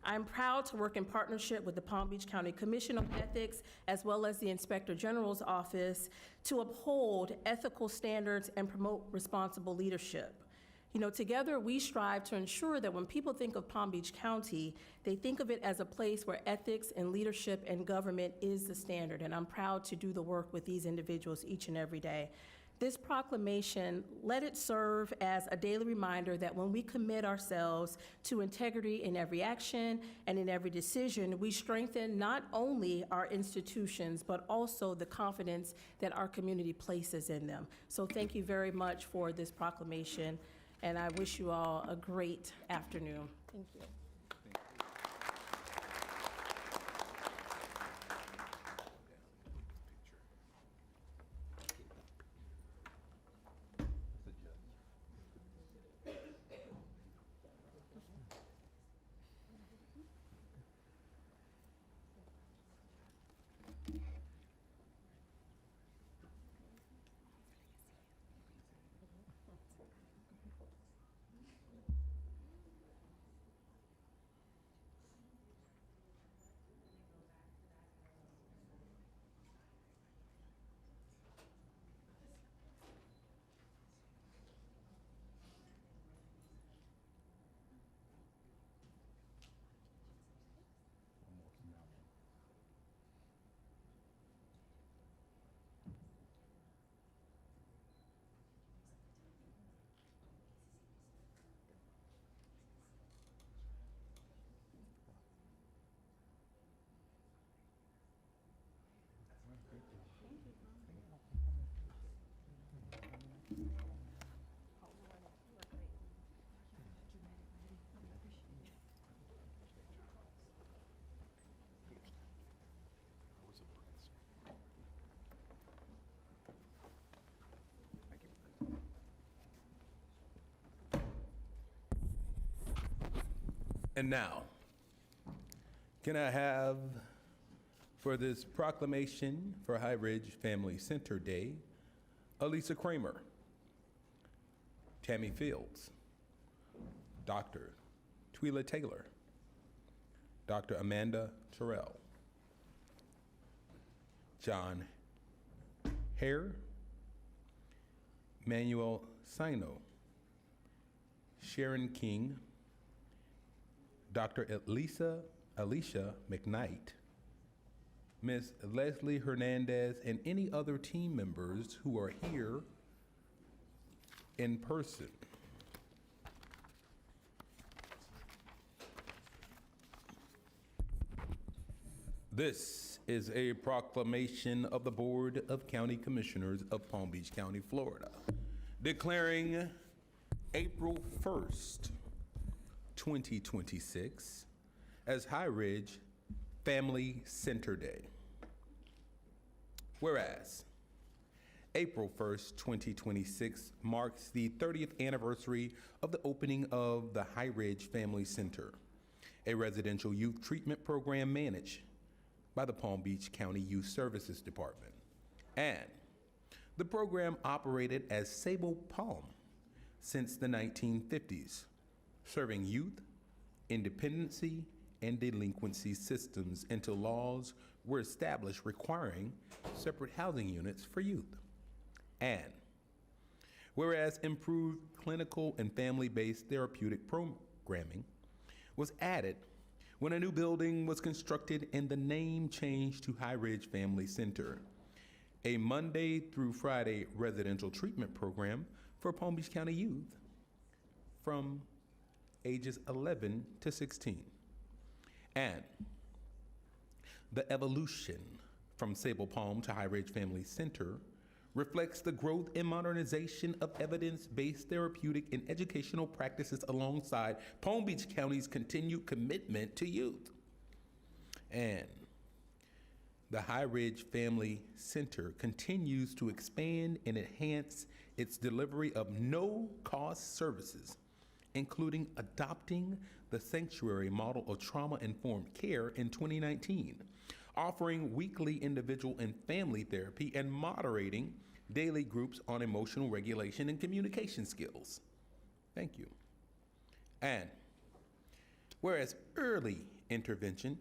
I'm proud to work in partnership with the Palm Beach County Commission on Ethics as well as the Inspector General's Office to uphold ethical standards and promote responsible leadership. You know, together we strive to ensure that when people think of Palm Beach County, they think of it as a place where ethics and leadership and government is the standard, and I'm proud to do the work with these individuals each and every day. This proclamation, let it serve as a daily reminder that when we commit ourselves to integrity in every action and in every decision, we strengthen not only our institutions, but also the confidence that our community places in them. So thank you very much for this proclamation. And I wish you all a great afternoon. Thank you. And now, can I have for this proclamation for High Ridge Family Center Day, Elisa Kramer, Tammy Fields, Dr. Twila Taylor, Dr. Amanda Terrell, John Hare, Manuel Sino, Sharon King, Dr. Alicia McKnight, Ms. Leslie Hernandez, and any other team members who are here in person. This is a proclamation of the Board of County Commissioners of Palm Beach County, Florida, declaring April 1st, 2026 as High Ridge Family Center Day. Whereas April 1st, 2026 marks the 30th anniversary of the opening of the High Ridge Family Center, a residential youth treatment program managed by the Palm Beach County Youth Services Department. And the program operated as Sable Palm since the 1950s, serving youth, independency, and delinquency systems until laws were established requiring separate housing units for youth. And whereas improved clinical and family-based therapeutic programming was added when a new building was constructed and the name changed to High Ridge Family Center, a Monday through Friday residential treatment program for Palm Beach County youth from ages 11 to 16. And the evolution from Sable Palm to High Ridge Family Center reflects the growth and modernization of evidence-based therapeutic and educational practices alongside Palm Beach County's continued commitment to youth. And the High Ridge Family Center continues to expand and enhance its delivery of no-cost services, including adopting the sanctuary model of trauma-informed care in 2019, offering weekly individual and family therapy, and moderating daily groups on emotional regulation and communication skills. Thank you. And whereas early intervention,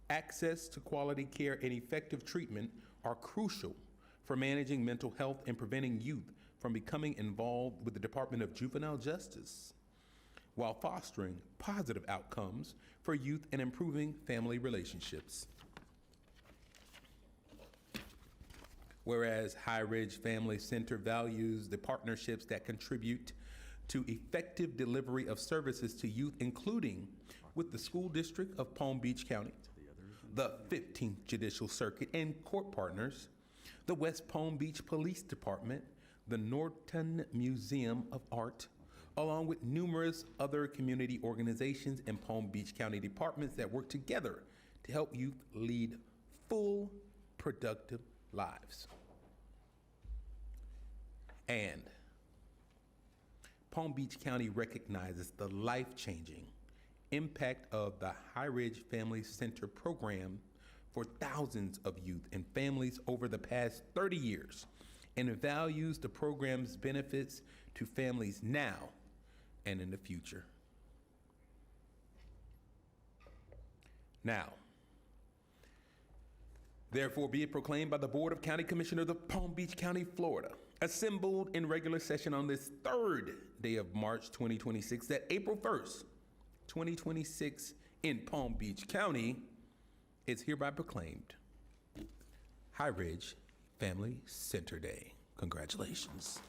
access to quality care, and effective treatment are crucial for managing mental health and preventing youth from becoming involved with the Department of Juvenile Justice, while fostering positive outcomes for youth and improving family relationships. Whereas High Ridge Family Center values the partnerships that contribute to effective delivery of services to youth, including with the School District of Palm Beach County, the 15th Judicial Circuit and court partners, the West Palm Beach Police Department, the Norton Museum of Art, along with numerous other community organizations and Palm Beach County departments that work together to help youth lead full, productive lives. And Palm Beach County recognizes the life-changing impact of the High Ridge Family Center program for thousands of youth and families over the past 30 years, and it values the program's benefits to families now and in the future. Now, therefore be it proclaimed by the Board of County Commissioners of Palm Beach County, Florida, assembled in regular session on this 3rd day of March 2026, that April 1st, 2026 in Palm Beach County is hereby proclaimed High Ridge Family Center Day. Congratulations.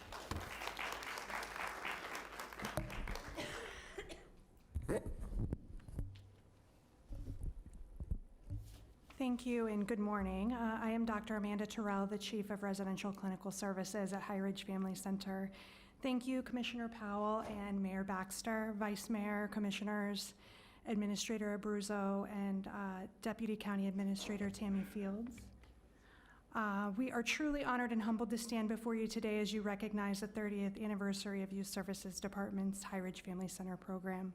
Thank you and good morning. I am Dr. Amanda Terrell, the Chief of Residential Clinical Services at High Ridge Family Center. Thank you, Commissioner Powell and Mayor Baxter, Vice Mayor, Commissioners, Administrator Abruzzo, and Deputy County Administrator Tammy Fields. We are truly honored and humbled to stand before you today as you recognize the 30th anniversary of Youth Services Department's High Ridge Family Center program.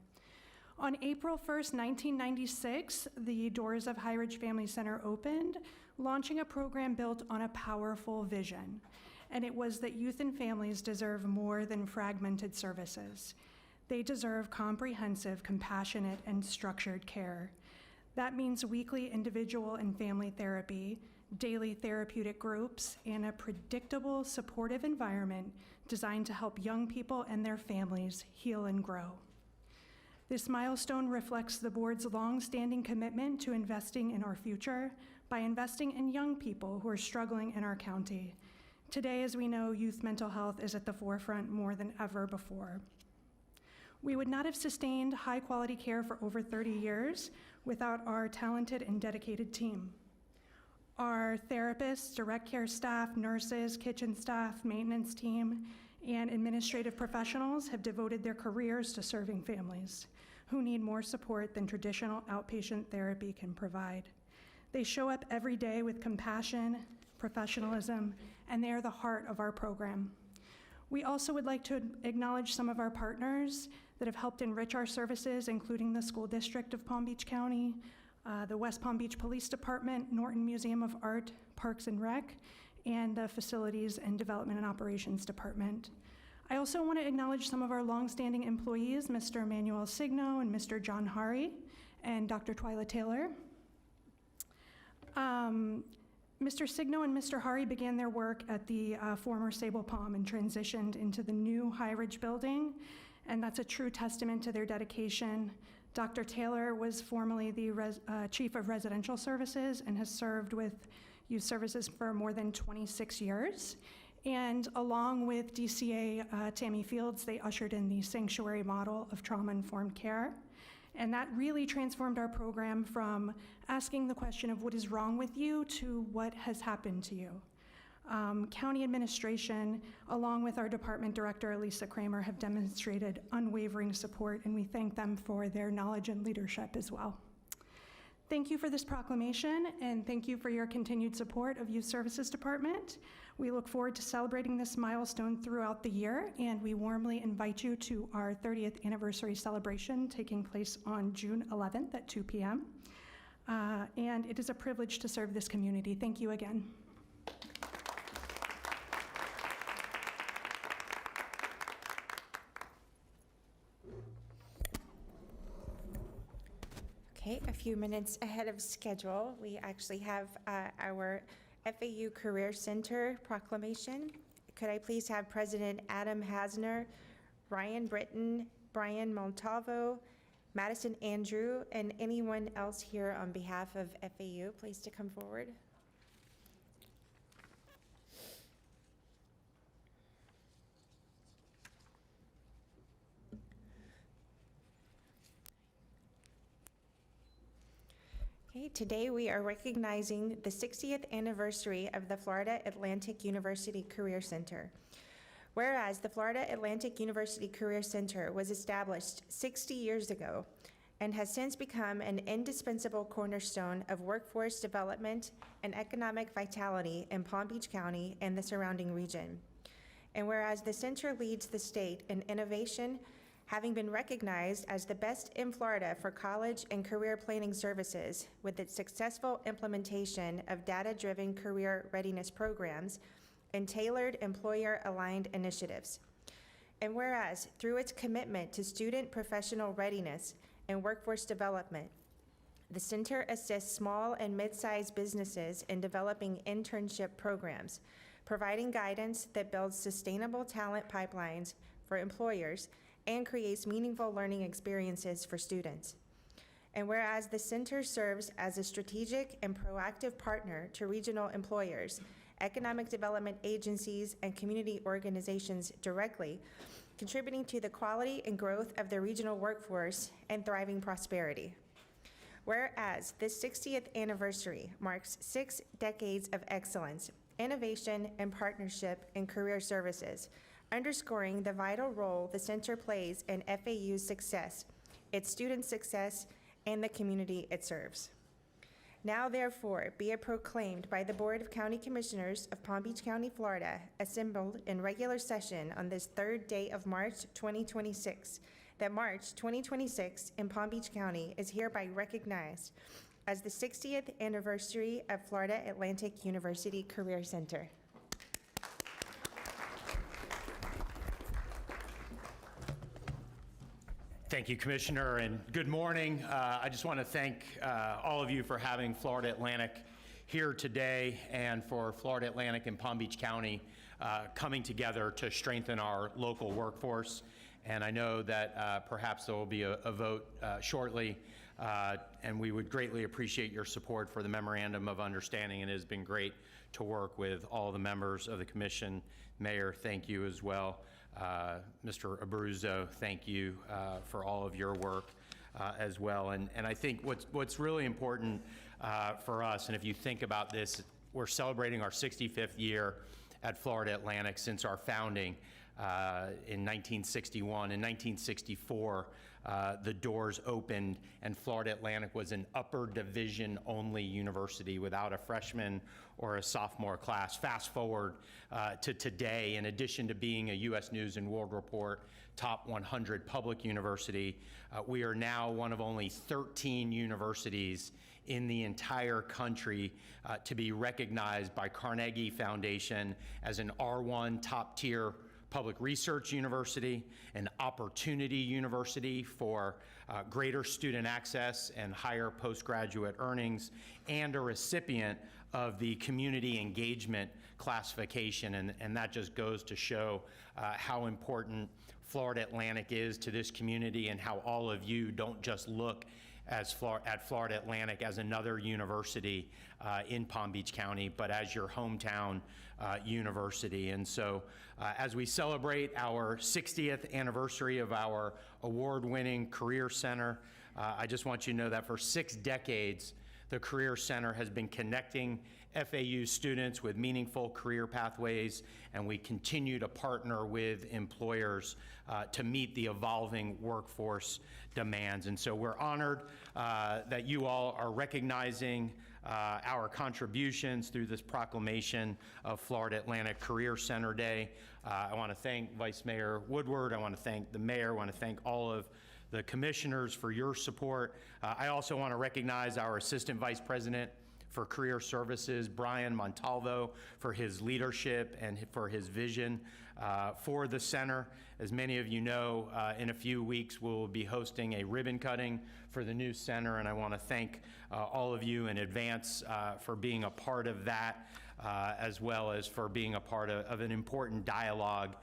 On April 1st, 1996, the doors of High Ridge Family Center opened, launching a program built on a powerful vision. And it was that youth and families deserve more than fragmented services. They deserve comprehensive, compassionate, and structured care. That means weekly individual and family therapy, daily therapeutic groups, and a predictable, supportive environment designed to help young people and their families heal and grow. This milestone reflects the board's long-standing commitment to investing in our future by investing in young people who are struggling in our county. Today, as we know, youth mental health is at the forefront more than ever before. We would not have sustained high-quality care for over 30 years without our talented and dedicated team. Our therapists, direct care staff, nurses, kitchen staff, maintenance team, and administrative professionals have devoted their careers to serving families who need more support than traditional outpatient therapy can provide. They show up every day with compassion, professionalism, and they are the heart of our program. We also would like to acknowledge some of our partners that have helped enrich our services, including the School District of Palm Beach County, the West Palm Beach Police Department, Norton Museum of Art, Parks and Rec, and the Facilities and Development and Operations Department. I also want to acknowledge some of our longstanding employees, Mr. Emmanuel Signo and Mr. John Hari, and Dr. Twyla Taylor. Mr. Signo and Mr. Hari began their work at the former Sable Palm and transitioned into the new High Ridge building, and that's a true testament to their dedication. Dr. Taylor was formerly the Chief of Residential Services and has served with youth services for more than 26 years. And along with DCA Tammy Fields, they ushered in the sanctuary model of trauma-informed care. And that really transformed our program from asking the question of what is wrong with you to what has happened to you. County administration, along with our department director, Elisa Kramer, have demonstrated unwavering support, and we thank them for their knowledge and leadership as well. Thank you for this proclamation, and thank you for your continued support of Youth Services Department. We look forward to celebrating this milestone throughout the year, and we warmly invite you to our 30th anniversary celebration taking place on June 11th at 2 p.m. And it is a privilege to serve this community. Thank you again. Okay, a few minutes ahead of schedule, we actually have our FAU Career Center proclamation. Could I please have President Adam Hasner, Ryan Britton, Brian Montalvo, Madison Andrew, and anyone else here on behalf of FAU, please to come forward. Okay, today we are recognizing the 60th anniversary of the Florida Atlantic University Career Center. Whereas the Florida Atlantic University Career Center was established 60 years ago and has since become an indispensable cornerstone of workforce development and economic vitality in Palm Beach County and the surrounding region. And whereas the center leads the state in innovation, having been recognized as the best in Florida for college and career planning services with its successful implementation of data-driven career readiness programs and tailored employer-aligned initiatives. And whereas through its commitment to student professional readiness and workforce development, the center assists small and mid-sized businesses in developing internship programs, providing guidance that builds sustainable talent pipelines for employers and creates meaningful learning experiences for students. And whereas the center serves as a strategic and proactive partner to regional employers, economic development agencies, and community organizations directly, contributing to the quality and growth of the regional workforce and thriving prosperity. Whereas this 60th anniversary marks 6 decades of excellence, innovation, and partnership in career services, underscoring the vital role the center plays in FAU's success, its student success, and the community it serves. Now therefore be it proclaimed by the Board of County Commissioners of Palm Beach County, Florida, assembled in regular session on this 3rd day of March 2026, that March 2026 in Palm Beach County is hereby recognized as the 60th anniversary of Florida Atlantic University Career Center. Thank you, Commissioner, and good morning. I just want to thank all of you for having Florida Atlantic here today and for Florida Atlantic and Palm Beach County coming together to strengthen our local workforce. And I know that perhaps there will be a vote shortly, and we would greatly appreciate your support for the Memorandum of Understanding. And it has been great to work with all the members of the commission. Mayor, thank you as well. Mr. Abruzzo, thank you for all of your work as well. And I think what's really important for us, and if you think about this, we're celebrating our 65th year at Florida Atlantic since our founding in 1961. In 1964, the doors opened and Florida Atlantic was an upper division only university without a freshman or a sophomore class. Fast forward to today, in addition to being a U.S. News and World Report top 100 public university, we are now one of only 13 universities in the entire country to be recognized by Carnegie Foundation as an R1 top tier public research university, an opportunity university for greater student access and higher postgraduate earnings, and a recipient of the community engagement classification. And that just goes to show how important Florida Atlantic is to this community, and how all of you don't just look at Florida Atlantic as another university in Palm Beach County, but as your hometown university. And so as we celebrate our 60th anniversary of our award-winning Career Center, I just want you to know that for 6 decades, the Career Center has been connecting FAU students with meaningful career pathways, and we continue to partner with employers to meet the evolving workforce demands. And so we're honored that you all are recognizing our contributions through this proclamation of Florida Atlantic Career Center Day. I want to thank Vice Mayor Woodward. I want to thank the mayor. I want to thank all of the commissioners for your support. I also want to recognize our Assistant Vice President for Career Services, Brian Montalvo, for his leadership and for his vision for the center. As many of you know, in a few weeks we'll be hosting a ribbon cutting for the new center, and I want to thank all of you in advance for being a part of that, as well as for being a part of an important dialogue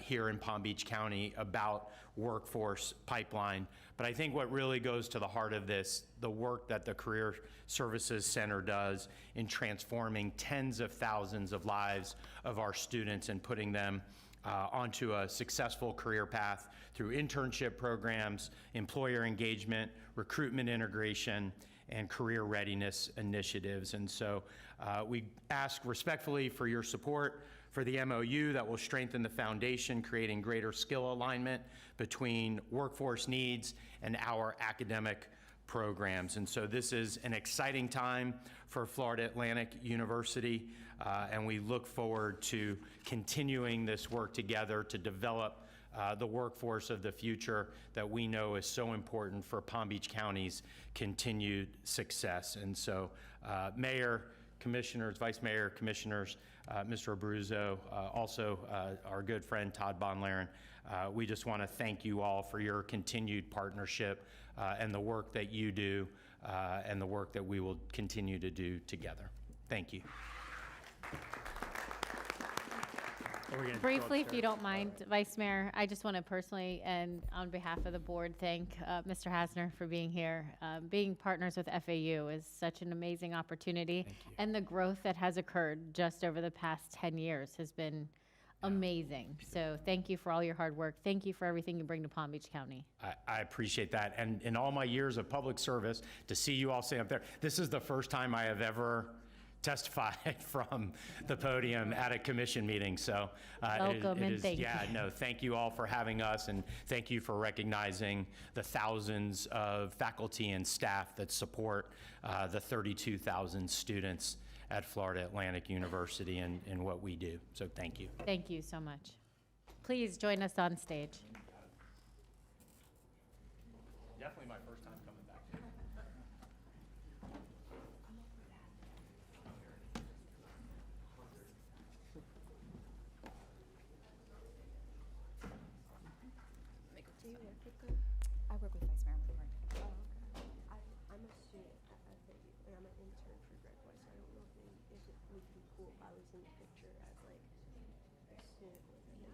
here in Palm Beach County about workforce pipeline. But I think what really goes to the heart of this, the work that the Career Services Center does in transforming tens of thousands of lives of our students and putting them onto a successful career path through internship programs, employer engagement, recruitment integration, and career readiness initiatives. And so we ask respectfully for your support for the MOU that will strengthen the foundation, creating greater skill alignment between workforce needs and our academic programs. And so this is an exciting time for Florida Atlantic University, and we look forward to continuing this work together to develop the workforce of the future that we know is so important for Palm Beach County's continued success. And so, Mayor, Commissioners, Vice Mayor, Commissioners, Mr. Abruzzo, also our good friend Todd Bonlaren, we just want to thank you all for your continued partnership and the work that you do and the work that we will continue to do together. Thank you. Briefly, if you don't mind, Vice Mayor, I just want to personally and on behalf of the board thank Mr. Hasner for being here. Being partners with FAU is such an amazing opportunity, and the growth that has occurred just over the past 10 years has been amazing. So thank you for all your hard work. Thank you for everything you bring to Palm Beach County. I appreciate that. And in all my years of public service, to see you all stand up there, this is the first time I have ever testified from the podium at a commission meeting. So welcome and thank you. Thank you all for having us, and thank you for recognizing the thousands of faculty and staff that support the 32,000 students at Florida Atlantic University and what we do. So thank you. Thank you so much. Please join us on stage. Definitely my first time coming back. I work with Vice Mayor Woodward. Oh, okay. I'm a student at FAU, and I'm an intern for Greg Weiss. I don't know if would be cool if I was in the picture as like a student with me.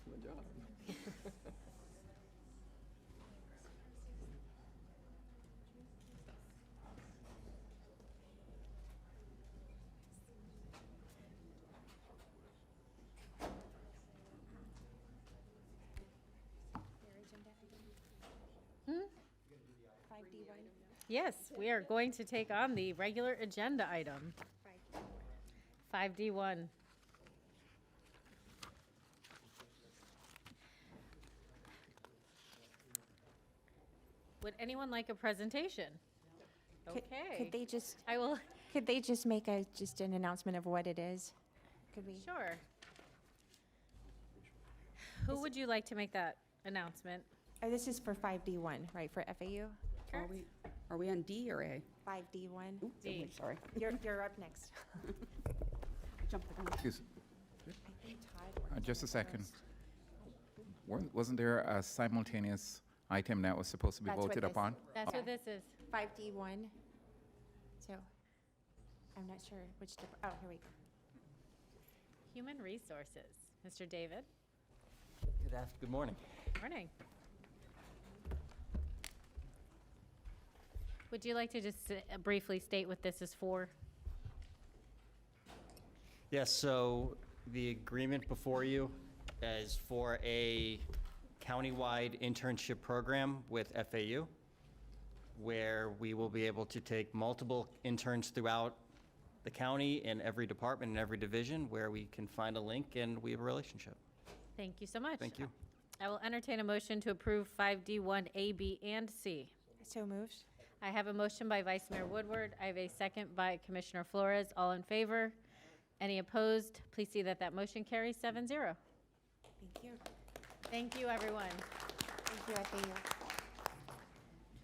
Good job. Hmm? 5D1. Yes, we are going to take on the regular agenda item. 5D1. Would anyone like a presentation? Okay. Could they just, I will. could they just make just an announcement of what it is? Could we? Sure. Who would you like to make that announcement? Oh, this is for 5D1, right, for FAU? Are we on D or A? 5D1. D. Sorry. You're up next. Jumped the gun. Excuse, I think Todd. just a second. Wasn't there a simultaneous item that was supposed to be That's what voted this- upon? That's what this is. 5D1. So, I'm not sure which, oh, here we go. Human Resources. Mr. David. Good morning. Morning. Would you like to just briefly state what this is for? Yes, so the agreement before you is for a countywide internship program with FAU, where we will be able to take multiple interns throughout the county in every department and every division where we can find a link and we have a relationship. Thank you so much. Thank you. I will entertain a motion to approve 5D1 A, B, and C. So moved. I have a motion by Vice Mayor Woodward. I have a second by Commissioner Flores. All in favor? Any opposed? Please see that that motion carries 7-0. Thank you. Thank you, everyone. Thank you, FAU.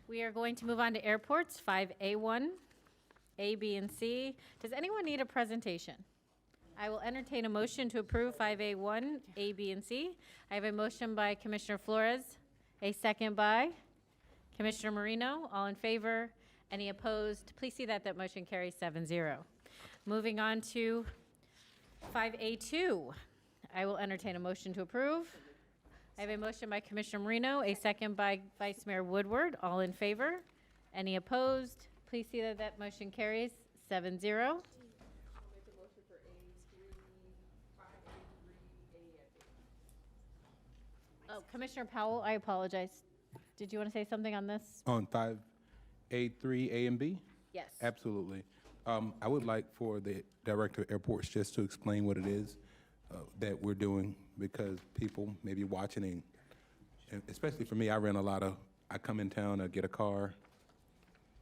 We are going to move on to airports, 5A1, A, B, and C. Does anyone need a presentation? I will entertain a motion to approve 5A1, A, B, and C. I have a motion by Commissioner Flores, a second by Commissioner Marino. All in favor? Any opposed? Please see that that motion carries 7-0. Moving on to 5A2. I will entertain a motion to approve. I have a motion by Commissioner Marino, a second by Vice Mayor Woodward. All in favor? Any opposed? Please see that that motion carries 7-0. Oh, Commissioner Powell, I apologize. Did you want to say something on this? On 5A3, A and B? Yes. Absolutely. I would like for the Director of Airports just to explain what it is that we're doing, because people may be watching, and especially for me, I come in town, I get a car,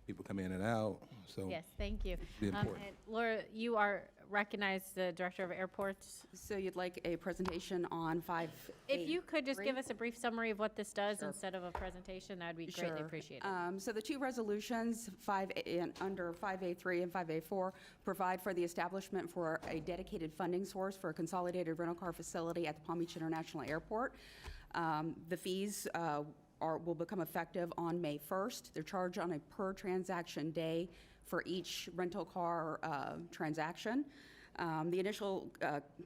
people come in and out, so. Yes, thank you. Be important. And Laura, you are recognized the Director of Airports. So you'd like a presentation on 5A? If you could just give us a brief summary of what this does instead of a presentation, that would be greatly Sure. appreciated. So the two resolutions, under 5A3 and 5A4, provide for the establishment for a dedicated funding source for a consolidated rental car facility at the Palm Beach International Airport. The fees will become effective on May 1st. They're charged on a per transaction day for each rental car transaction. The initial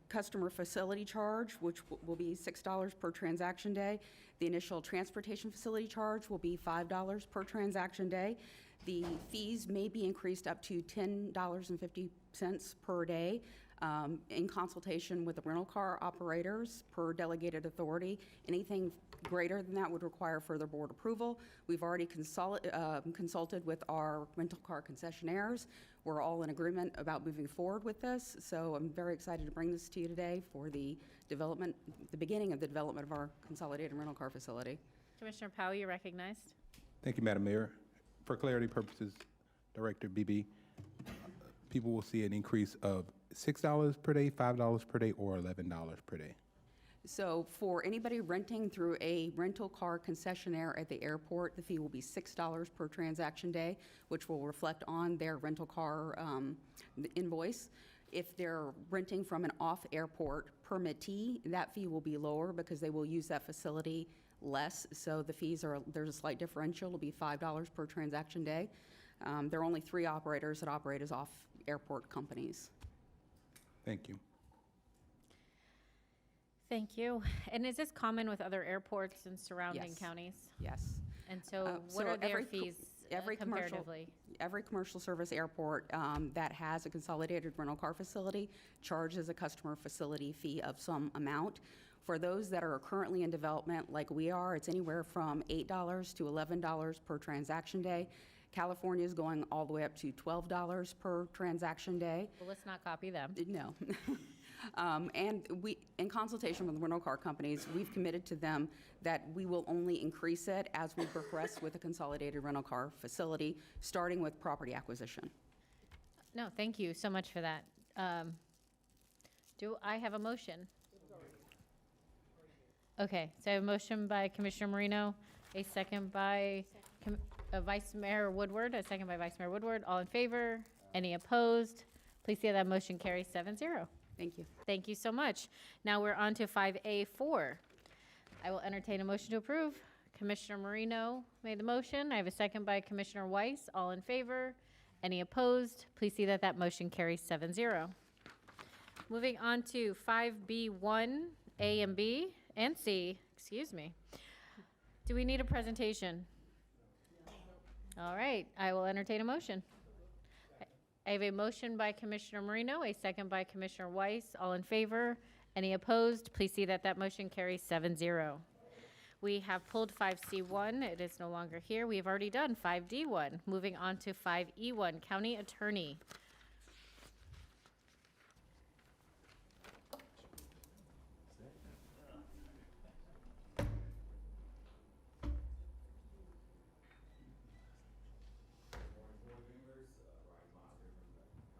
customer facility charge, which will be $6 per transaction day. The initial transportation facility charge will be $5 per transaction day. The fees may be increased up to $10.50 per day. in consultation with the rental car operators per delegated authority. Anything greater than that would require further board approval. We've already consulted with our rental car concessionaires. We're all in agreement about moving forward with this, so I'm very excited to bring this to you today for the development, the beginning of the development of our consolidated rental car facility. Commissioner Powell, you're recognized. Thank you, Madam Mayor. For clarity purposes, Director Beebe, people will see an increase of $6 per day, $5 per day, or $11 per day. So for anybody renting through a rental car concessionaire at the airport, the fee will be $6 per transaction day, which will reflect on their rental car invoice. If they're renting from an off-airport permittee, that fee will be lower because they will use that facility less. So the fees there's a slight differential. It'll be $5 per transaction day. There are only 3 operators that operate as off-airport companies. Thank you. Thank you. And is this common with other airports and surrounding Yes. counties? Yes. And so what are their fees comparatively? Every commercial service airport that has a consolidated rental car facility charges a customer facility fee of some amount. For those that are currently in development, like we are, it's anywhere from $8 to $11 per transaction day. California is going all the way up to $12 per transaction day. Well, let's not copy them. No. And we, in consultation with the rental car companies, we've committed to them that we will only increase it as we progress with a consolidated rental car facility, starting with property acquisition. No, thank you so much for that. Do I have a motion? Okay, so I have a motion by Commissioner Marino, a second by Vice Mayor Woodward, a second by Vice Mayor Woodward. All in favor? Any opposed? Please see that motion carries 7-0. Thank you. Thank you so much. Now we're on to 5A4. I will entertain a motion to approve. Commissioner Marino made the motion. I have a second by Commissioner Weiss. All in favor? Any opposed? Please see that that motion carries 7-0. Moving on to 5B1, A and B, and C, excuse me. Do we need a presentation? All right, I will entertain a motion. I have a motion by Commissioner Marino, a second by Commissioner Weiss. All in favor? Any opposed? Please see that that motion carries 7-0. We have pulled 5C1. It is no longer here. We have already done 5D1. Moving on to 5E1, County Attorney.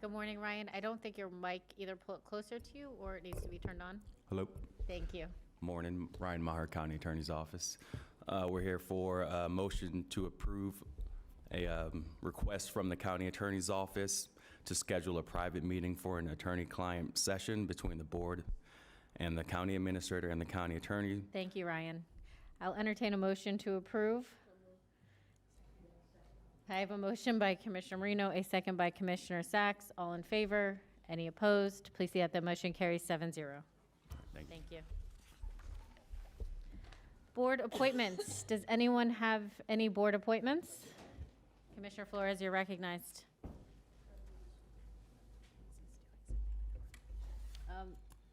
Good morning, Ryan. I don't think your mic either pull it closer to you or it needs to be turned on. Hello. Thank you. Morning, Ryan Maher, County Attorney's Office. We're here for a motion to approve a request from the County Attorney's Office to schedule a private meeting for an attorney-client session between the board and the county administrator and the county attorney. Thank you, Ryan. I'll entertain a motion to approve. I have a motion by Commissioner Marino, a second by Commissioner Sacks. All in favor? Any opposed? Please see that the motion carries 7-0. Thank you. Board appointments. Does anyone have any board appointments? Commissioner Flores, you're recognized.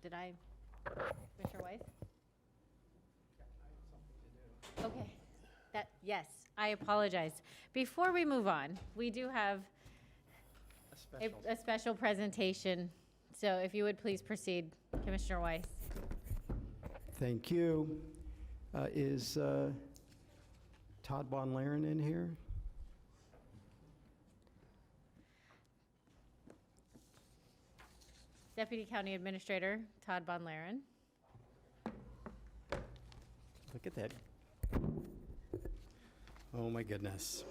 Did I? Commissioner Weiss? Okay. Yes, I apologize. Before we move on, we do have a special presentation. So if you would please proceed, Commissioner Weiss. Thank you. Is Todd Von Laren in here? Deputy County Administrator Todd Von Laren. Look at that. Oh my goodness.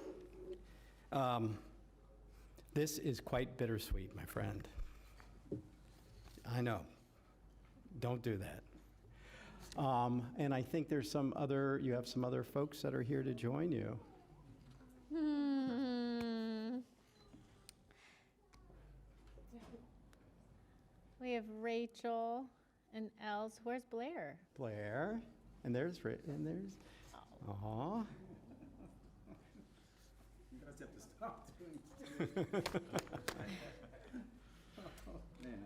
This is quite bittersweet, my friend. I know. Don't do that. And I think there's you have some other folks that are here to join you. We have Rachel and Els. Where's Blair? Blair, and there's. Aw. You guys have to stop doing Oh, man.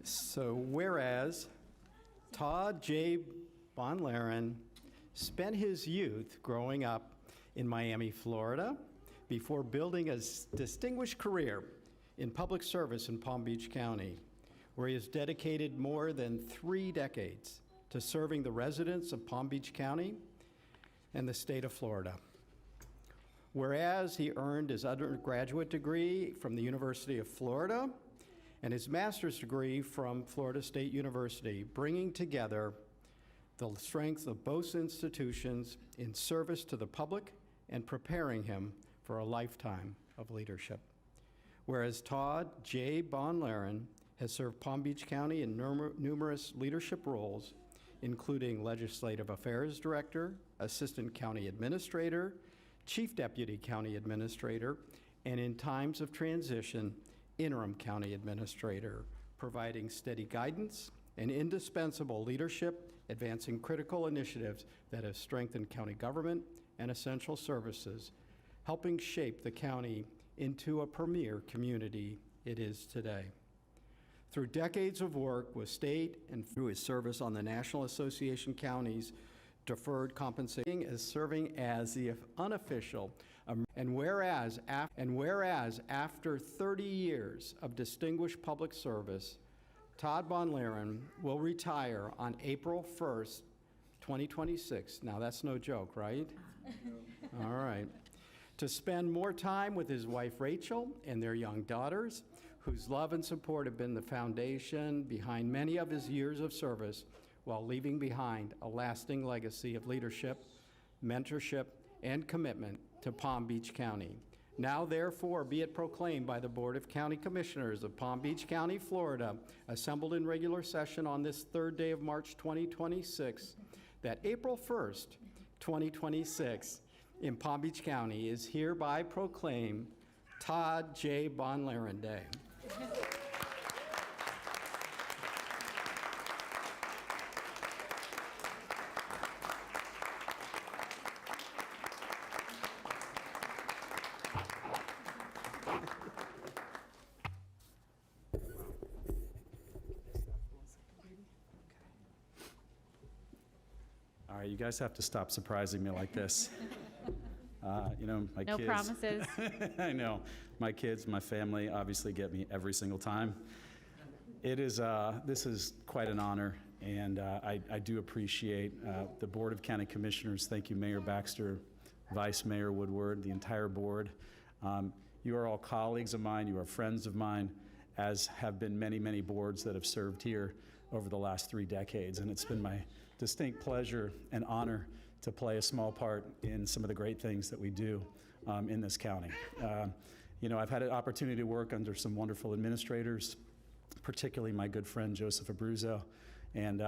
So whereas Todd J. Bonlaren spent his youth growing up in Miami, Florida, before building a distinguished career in public service in Palm Beach County, where he has dedicated more than 3 decades to serving the residents of Palm Beach County and the state of Florida. Whereas he earned his undergraduate degree from the University of Florida and his master's degree from Florida State University, bringing together the strengths of both institutions in service to the public and preparing him for a lifetime of leadership. Whereas Todd J. Bonlaren has served Palm Beach County in numerous leadership roles, including Legislative Affairs Director, Assistant County Administrator, Chief Deputy County Administrator, and in times of transition, Interim County Administrator, providing steady guidance and indispensable leadership, advancing critical initiatives that have strengthened county government and essential services, helping shape the county into a premier community it is today. Through decades of work with state and through his service on the National Association Counties Deferred Compensation, as serving as the unofficial, and whereas after 30 years of distinguished public service, Todd Bonlaren will retire on April 1st, 2026. Now that's no joke, right? All right. To spend more time with his wife Rachel and their young daughters, whose love and support have been the foundation behind many of his years of service, while leaving behind a lasting legacy of leadership, mentorship, and commitment to Palm Beach County. Now, therefore, be it proclaimed by the Board of County Commissioners of Palm Beach County, Florida, assembled in regular session on this 3rd day of March 2026, that April 1st, 2026, in Palm Beach County is hereby proclaimed Todd J. Bonlaren Day. All right, you guys have to stop surprising me like this. You know, my No kids. promises. I know. My kids, my family obviously get me every single time. This is quite an honor, and I do appreciate the Board of County Commissioners. Thank you, Mayor Baxter, Vice Mayor Woodward, the entire board. You are all colleagues of mine. You are friends of mine, as have been many, many boards that have served here over the last 3 decades, and it's been my distinct pleasure and honor to play a small part in some of the great things that we do in this county. You know, I've had an opportunity to work under some wonderful administrators, particularly my good friend Joseph Abruzzo, and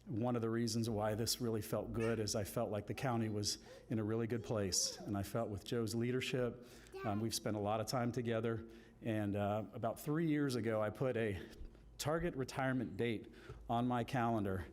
one of the reasons why this really felt good is I felt like the county was in a really good place, and I felt with Joe's leadership, we've spent a lot of time together, and about 3 years ago I put a target retirement date on my calendar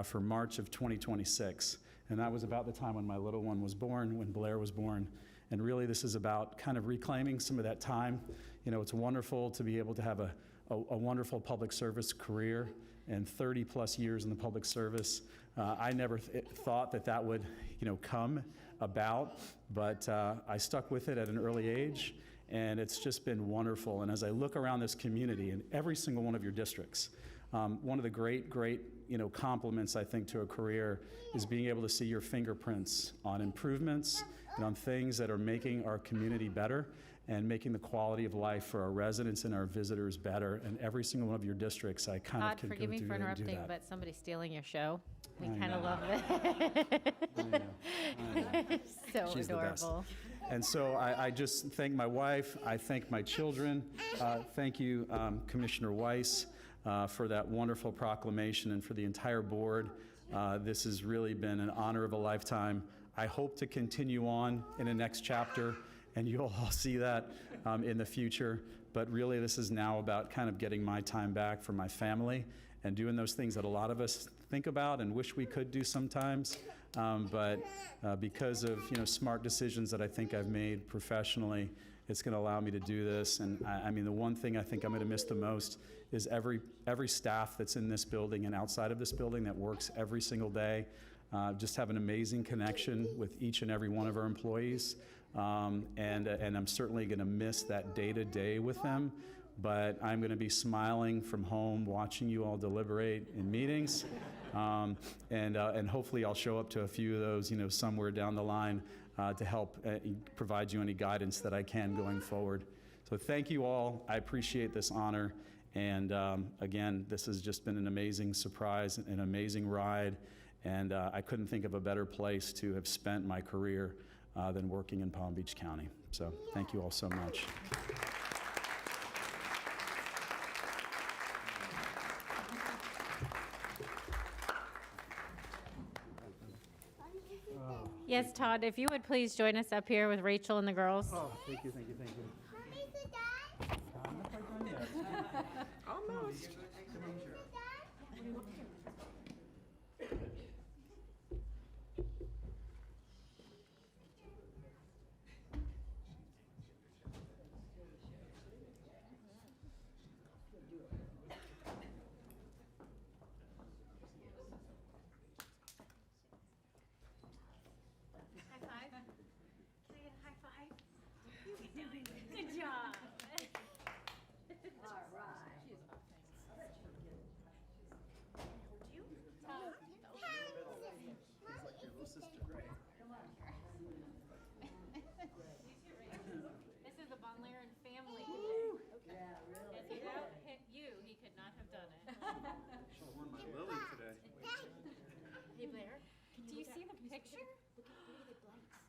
for March of 2026. And that was about the time when my little one was born, when Blair was born. And really this is about kind of reclaiming some of that time. You know, it's wonderful to be able to have a wonderful public service career and 30 plus years in the public service. I never thought that would, you know, come about, but I stuck with it at an early age, and it's just been wonderful. And as I look around this community in every single one of your districts, one of the great, you know, compliments, I think, to a career is being able to see your fingerprints on improvements and on things that are making our community better and making the quality of life for our residents and our visitors better. And every single one of your districts, I kind of Todd, can forgive go me through for there and do interrupting, that. but somebody's stealing your show. We I kind of know. love it. I know. So She's the best. adorable. And so I just thank my wife, I thank my children. Thank you, Commissioner Weiss, for that wonderful proclamation, and for the entire board. This has really been an honor of a lifetime. I hope to continue on in the next chapter, and you'll all see that in the future. But really, this is now about kind of getting my time back for my family and doing those things that a lot of us think about and wish we could do sometimes. But because of, you know, smart decisions that I think I've made professionally It's going to allow me to do this. And I mean, the one thing I think I'm going to miss the most is every staff that's in this building and outside of this building that works every single day. Just have an amazing connection with each and every one of our employees. And I'm certainly going to miss that day-to-day with them. But I'm going to be smiling from home, watching you all deliberate in meetings. And hopefully I'll show up to a few of those, somewhere down the line to help provide you any guidance that I can going forward. So thank you all. I appreciate this honor. And again, this has just been an amazing surprise, an amazing ride. And I couldn't think of a better place to have spent my career than working in Palm Beach County. So thank you all so much. Yes, Todd, if you would please join us up here with Rachel and the girls. Oh, thank you, thank you, thank you. Almost.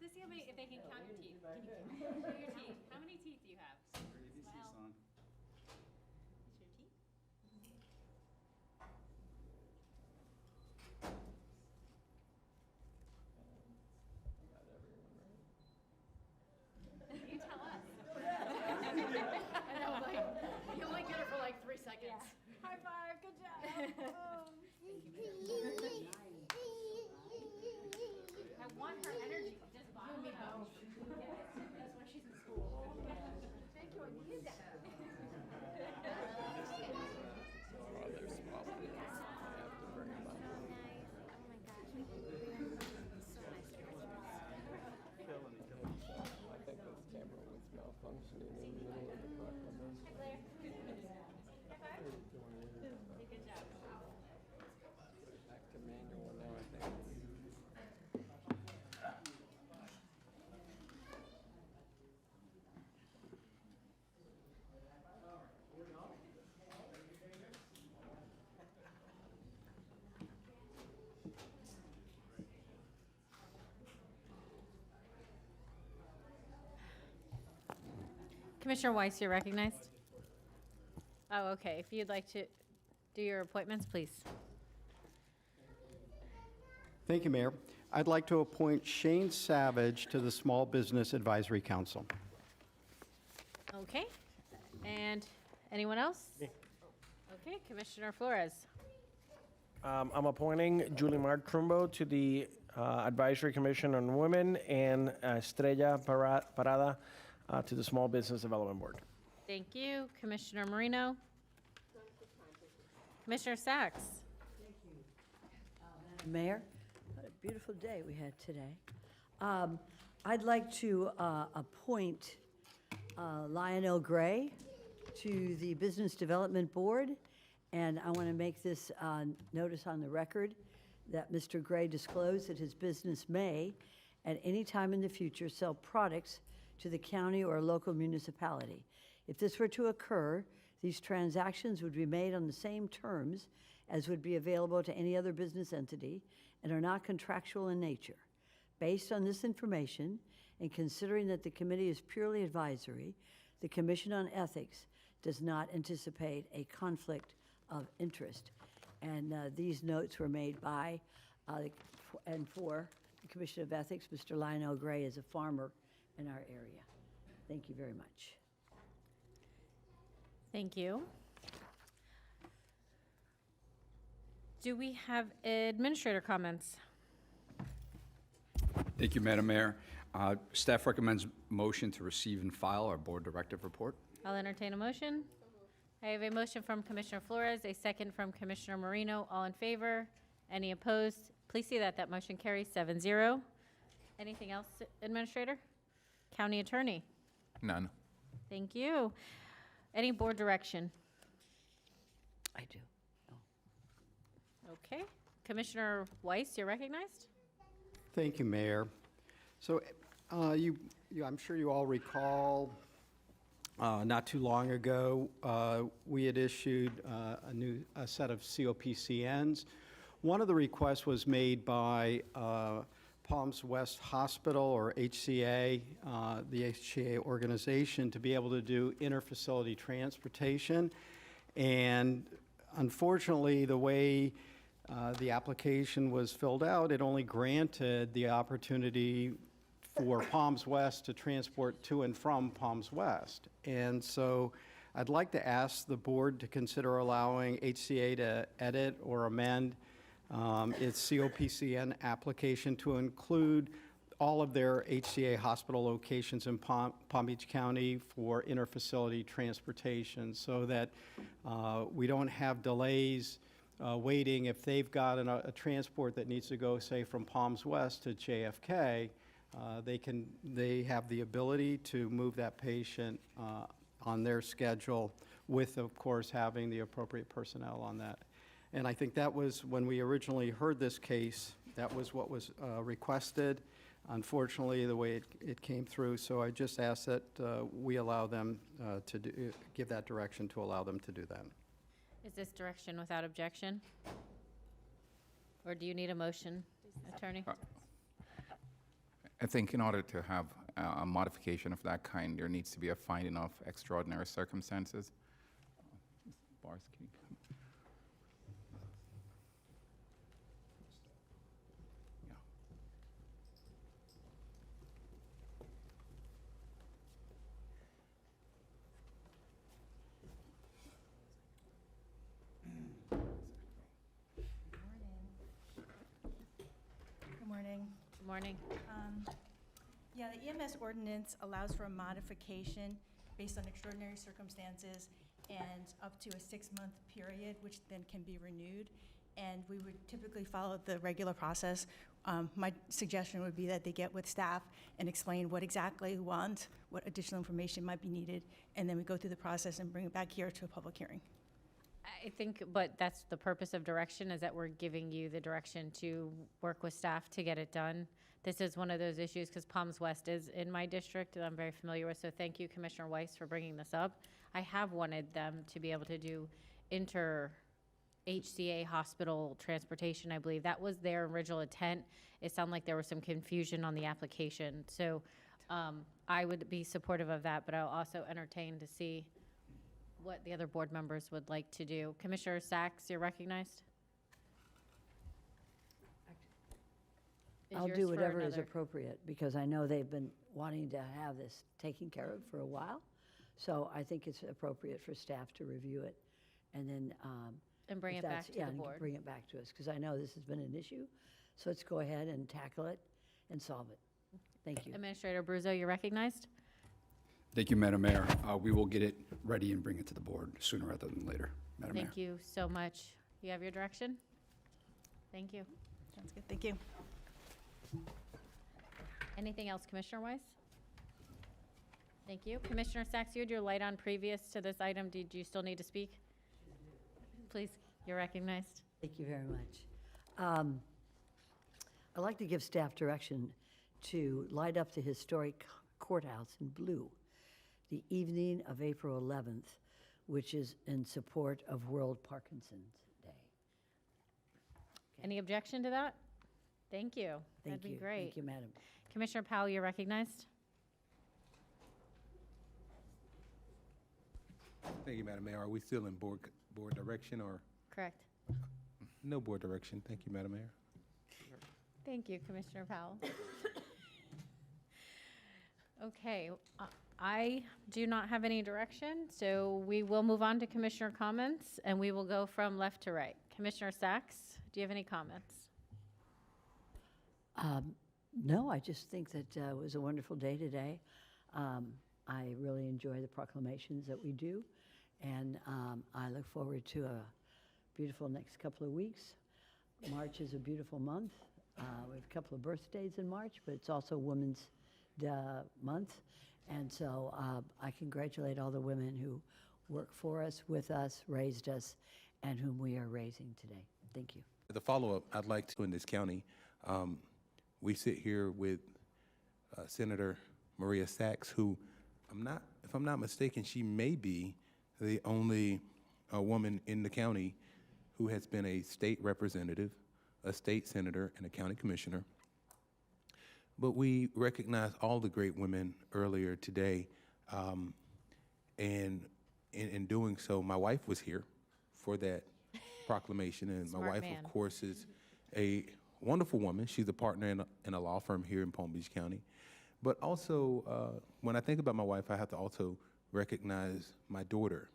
Let's see if they can count your teeth. Can you count your teeth? How many teeth do you have? Smile. It's your teeth? You tell us. I know, like, you only get it for like 3 seconds. Yeah. High five, good job. I want her energy. Just bottom me out. That's when she's in school. Thank you, I needed that. Commissioner Weiss, you're recognized. Oh, okay. If you'd like to do your appointments, please. Thank you, Mayor. I'd like to appoint Shane Savage to the Small Business Advisory Council. Okay. And anyone else? Okay, Commissioner Flores. I'm appointing Julie Mark Trumbo to the Advisory Commission on Women and Estrella Parada to the Small Business Development Board. Thank you. Commissioner Marino. Commissioner Sachs. Mayor, what a beautiful day we had today. I'd like to appoint Lionel Gray to the Business Development Board, and I want to make this notice on the record that Mr. Gray disclosed that his business may, at any time in the future, sell products to the county or a local municipality. If this were to occur, these transactions would be made on the same terms as would be available to any other business entity and are not contractual in nature. Based on this information, and considering that the committee is purely advisory, the Commission on Ethics does not anticipate a conflict of interest. And these notes were made by and for the Commission of Ethics. Mr. Lionel Gray is a farmer in our area. Thank you very much. Thank you. Do we have administrator comments? Thank you, Madam Mayor. Staff recommends motion to receive and file our board directive report. I'll entertain a motion. I have a motion from Commissioner Flores, a second from Commissioner Marino. All in favor? Any opposed? Please see that that motion carries 7-0. Anything else, Administrator? County Attorney? None. Thank you. Any board direction? I do. Okay. Commissioner Weiss, you're recognized. Thank you, Mayor. So I'm sure you all recall, not too long ago, we had issued a set of COPCNs. One of the requests was made by Palms West Hospital, or HCA, the HCA organization, to be able to do interfacility transportation. And unfortunately, the way the application was filled out, it only granted the opportunity for Palms West to transport to and from Palms West. And so I'd like to ask the board to consider allowing HCA to edit or amend its COPCN application to include all of their HCA hospital locations in Palm Beach County for interfacility transportation, so that we don't have delays waiting. If they've got a transport that needs to go, say, from Palms West to JFK, they have the ability to move that patient on their schedule with, of course, having the appropriate personnel on that. And I think that was, when we originally heard this case, that was what was requested. Unfortunately, the way it came through, so I just ask that we allow them to give that direction to allow them to do that. Is this direction without objection? Or do you need a motion, Attorney? I think in order to have a modification of that kind, there needs to be a finding of extraordinary circumstances. Boris, can you come? Yeah. Good morning. Good morning. Yeah, the EMS ordinance allows for a modification based on extraordinary circumstances and up to a 6-month period, which then can be renewed. And we would typically follow the regular process. My suggestion would be that they get with staff and explain what exactly we want, what additional information might be needed, and then we go through the process and bring it back here to a public hearing. I think, but that's the purpose of direction, is that we're giving you the direction to work with staff to get it done. This is one of those issues, because Palms West is in my district that I'm very familiar with, so thank you, Commissioner Weiss, for bringing this up. I have wanted them to be able to do inter-HCA hospital transportation, I believe. That was their original intent. It sounded like there was some confusion on the application. So I would be supportive of that, but I'll also entertain to see what the other board members would like to do. Commissioner Sachs, you're recognized. I'll do whatever is appropriate, because I know they've been wanting to have this taken care of for a while. So I think it's appropriate for staff to review it and then and bring it back to the board. Bring it back to us, because I know this has been an issue. So let's go ahead and tackle it and solve it. Thank you. Administrator Abruzzo, you're recognized. Thank you, Madam Mayor. We will get it ready and bring it to the board sooner rather than later, Madam Mayor. Thank you so much. You have your direction? Thank you. Sounds good. Thank you. Anything else, Commissioner Weiss? Thank you. Commissioner Sachs, you had your light on previous to this item. Did you still need to speak? Please, you're recognized. Thank you very much. I'd like to give staff direction to light up the historic courthouse in blue the evening of April 11th, which is in support of World Parkinson's Day. Any objection to that? Thank you. Thank That'd you. be great. Thank you, Madam. Commissioner Powell, you're recognized. Thank you, Madam Mayor. Are we still in board direction or? Correct. No board direction. Thank you, Madam Mayor. Thank you, Commissioner Powell. Okay, I do not have any direction, so we will move on to commissioner comments, and we will go from left to right. Commissioner Sachs, do you have any comments? No, I just think that it was a wonderful day today. I really enjoy the proclamations that we do, and I look forward to a beautiful next couple of weeks. March is a beautiful month. We have a couple of birthdays in March, but it's also Women's Month, and so I congratulate all the women who work for us, with us, raised us, and whom we are raising today. Thank you. The follow-up I'd like to in this county, we sit here with Senator Maria Sachs, who if I'm not mistaken, she may be the only woman in the county who has been a state representative, a state senator, and a county commissioner. But we recognize all the great women earlier today, and in doing so, my wife was here for that proclamation, and my wife, of course, is a wonderful woman. She's a partner in a law firm here in Palm Beach County. But also, when I think about my wife, I have to also recognize my daughter.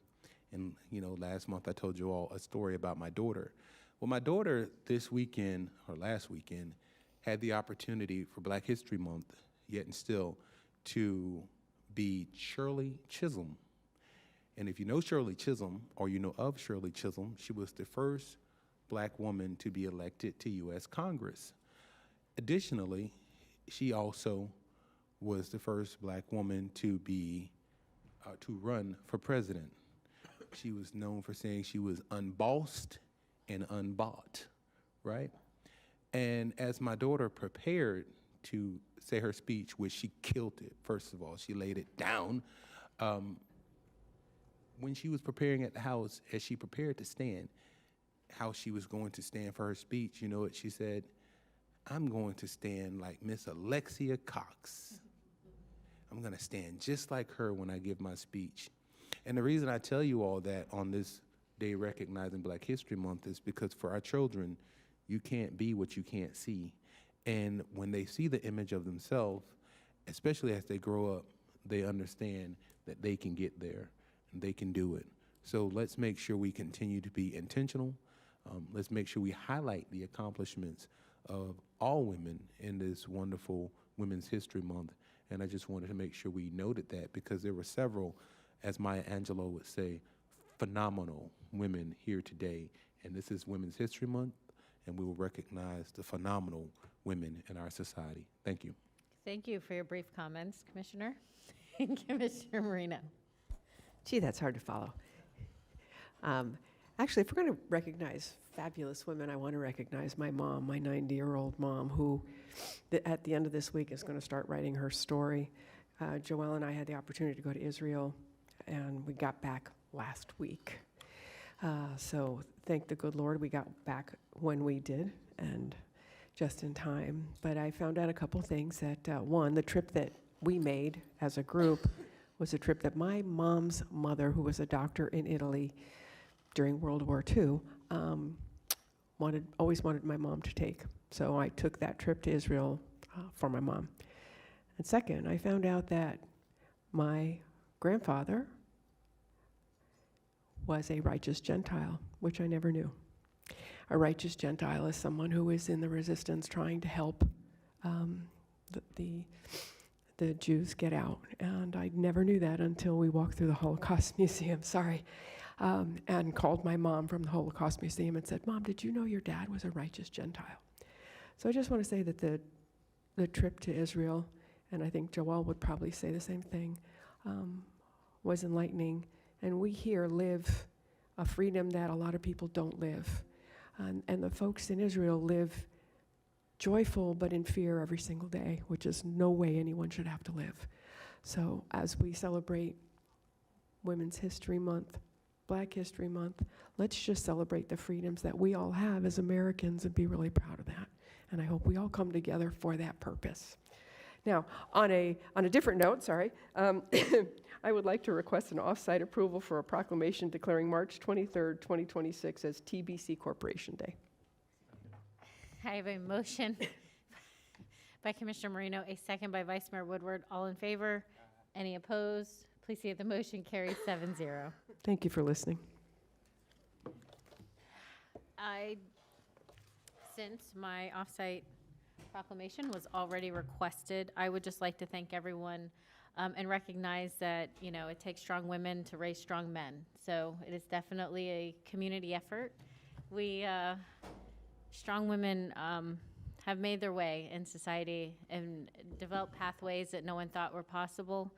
And, you know, last month I told you all a story about my daughter. Well, my daughter this weekend, or last weekend, had the opportunity for Black History Month, yet and still, to be Shirley Chisholm. And if you know Shirley Chisholm, or you know of Shirley Chisholm, she was the first Black woman to be elected to U.S. Congress. Additionally, she also was the first Black woman to run for president. She was known for saying she was unbossed and unbought, right? And as my daughter prepared to say her speech, which she killed it, first of all, she laid it down. When she was preparing at the house, as she prepared to stand, how she was going to stand for her speech, you know what she said? I'm going to stand like Miss Alexia Cox. I'm going to stand just like her when I give my speech. And the reason I tell you all that on this day recognizing Black History Month is because for our children, you can't be what you can't see. And when they see the image of themselves, especially as they grow up, they understand that they can get there and they can do it. So let's make sure we continue to be intentional. Let's make sure we highlight the accomplishments of all women in this wonderful Women's History Month. And I just wanted to make sure we noted that because there were several, as Maya Angelou would say, phenomenal women here today. And this is Women's History Month, and we will recognize the phenomenal women in our society. Thank you. Thank you for your brief comments, Commissioner. Commissioner Marino. Gee, that's hard to follow. Actually, if we're going to recognize fabulous women, I want to recognize my mom, my 90-year-old mom, who at the end of this week is going to start writing her story. Joelle and I had the opportunity to go to Israel, and we got back last week. So thank the good Lord we got back when we did, and just in time. But I found out a couple things that, one, the trip that we made as a group was a trip that my mom's mother, who was a doctor in Italy during World War II, always wanted my mom to take. So I took that trip to Israel for my mom. And second, I found out that my grandfather was a righteous Gentile, which I never knew. A righteous Gentile is someone who is in the resistance trying to help the Jews get out. And I never knew that until we walked through the Holocaust Museum, and called my mom from the Holocaust Museum and said, Mom, did you know your dad was a righteous Gentile? So I just want to say that the trip to Israel, and I think Joelle would probably say the same thing, was enlightening. And we here live a freedom that a lot of people don't live. And the folks in Israel live joyful but in fear every single day, which is no way anyone should have to live. So as we celebrate Women's History Month, Black History Month, let's just celebrate the freedoms that we all have as Americans and be really proud of that. And I hope we all come together for that purpose. Now, on a different note, I would like to request an off-site approval for a proclamation declaring March 23rd, 2026 as TBC Corporation Day. I have a motion by Commissioner Marino, a second by Vice Mayor Woodward. All in favor? Any opposed? Please see that the motion carries 7-0. Thank you for listening. Since my off-site proclamation was already requested. I would just like to thank everyone and recognize that, you know, it takes strong women to raise strong men. So it is definitely a community effort. We, strong women have made their way in society and developed pathways that no one thought were possible.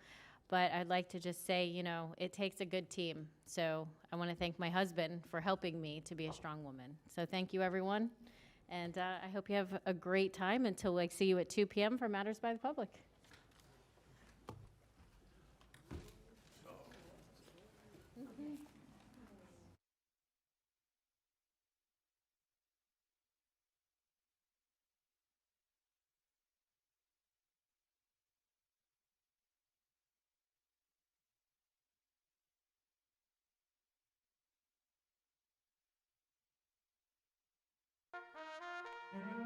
But I'd like to just say, you know, it takes a good team. So I want to thank my husband for helping me to be a strong woman. So thank you, everyone. And I hope you have a great time until I see you at 2 p.m. for Matters by the Public. Thank you.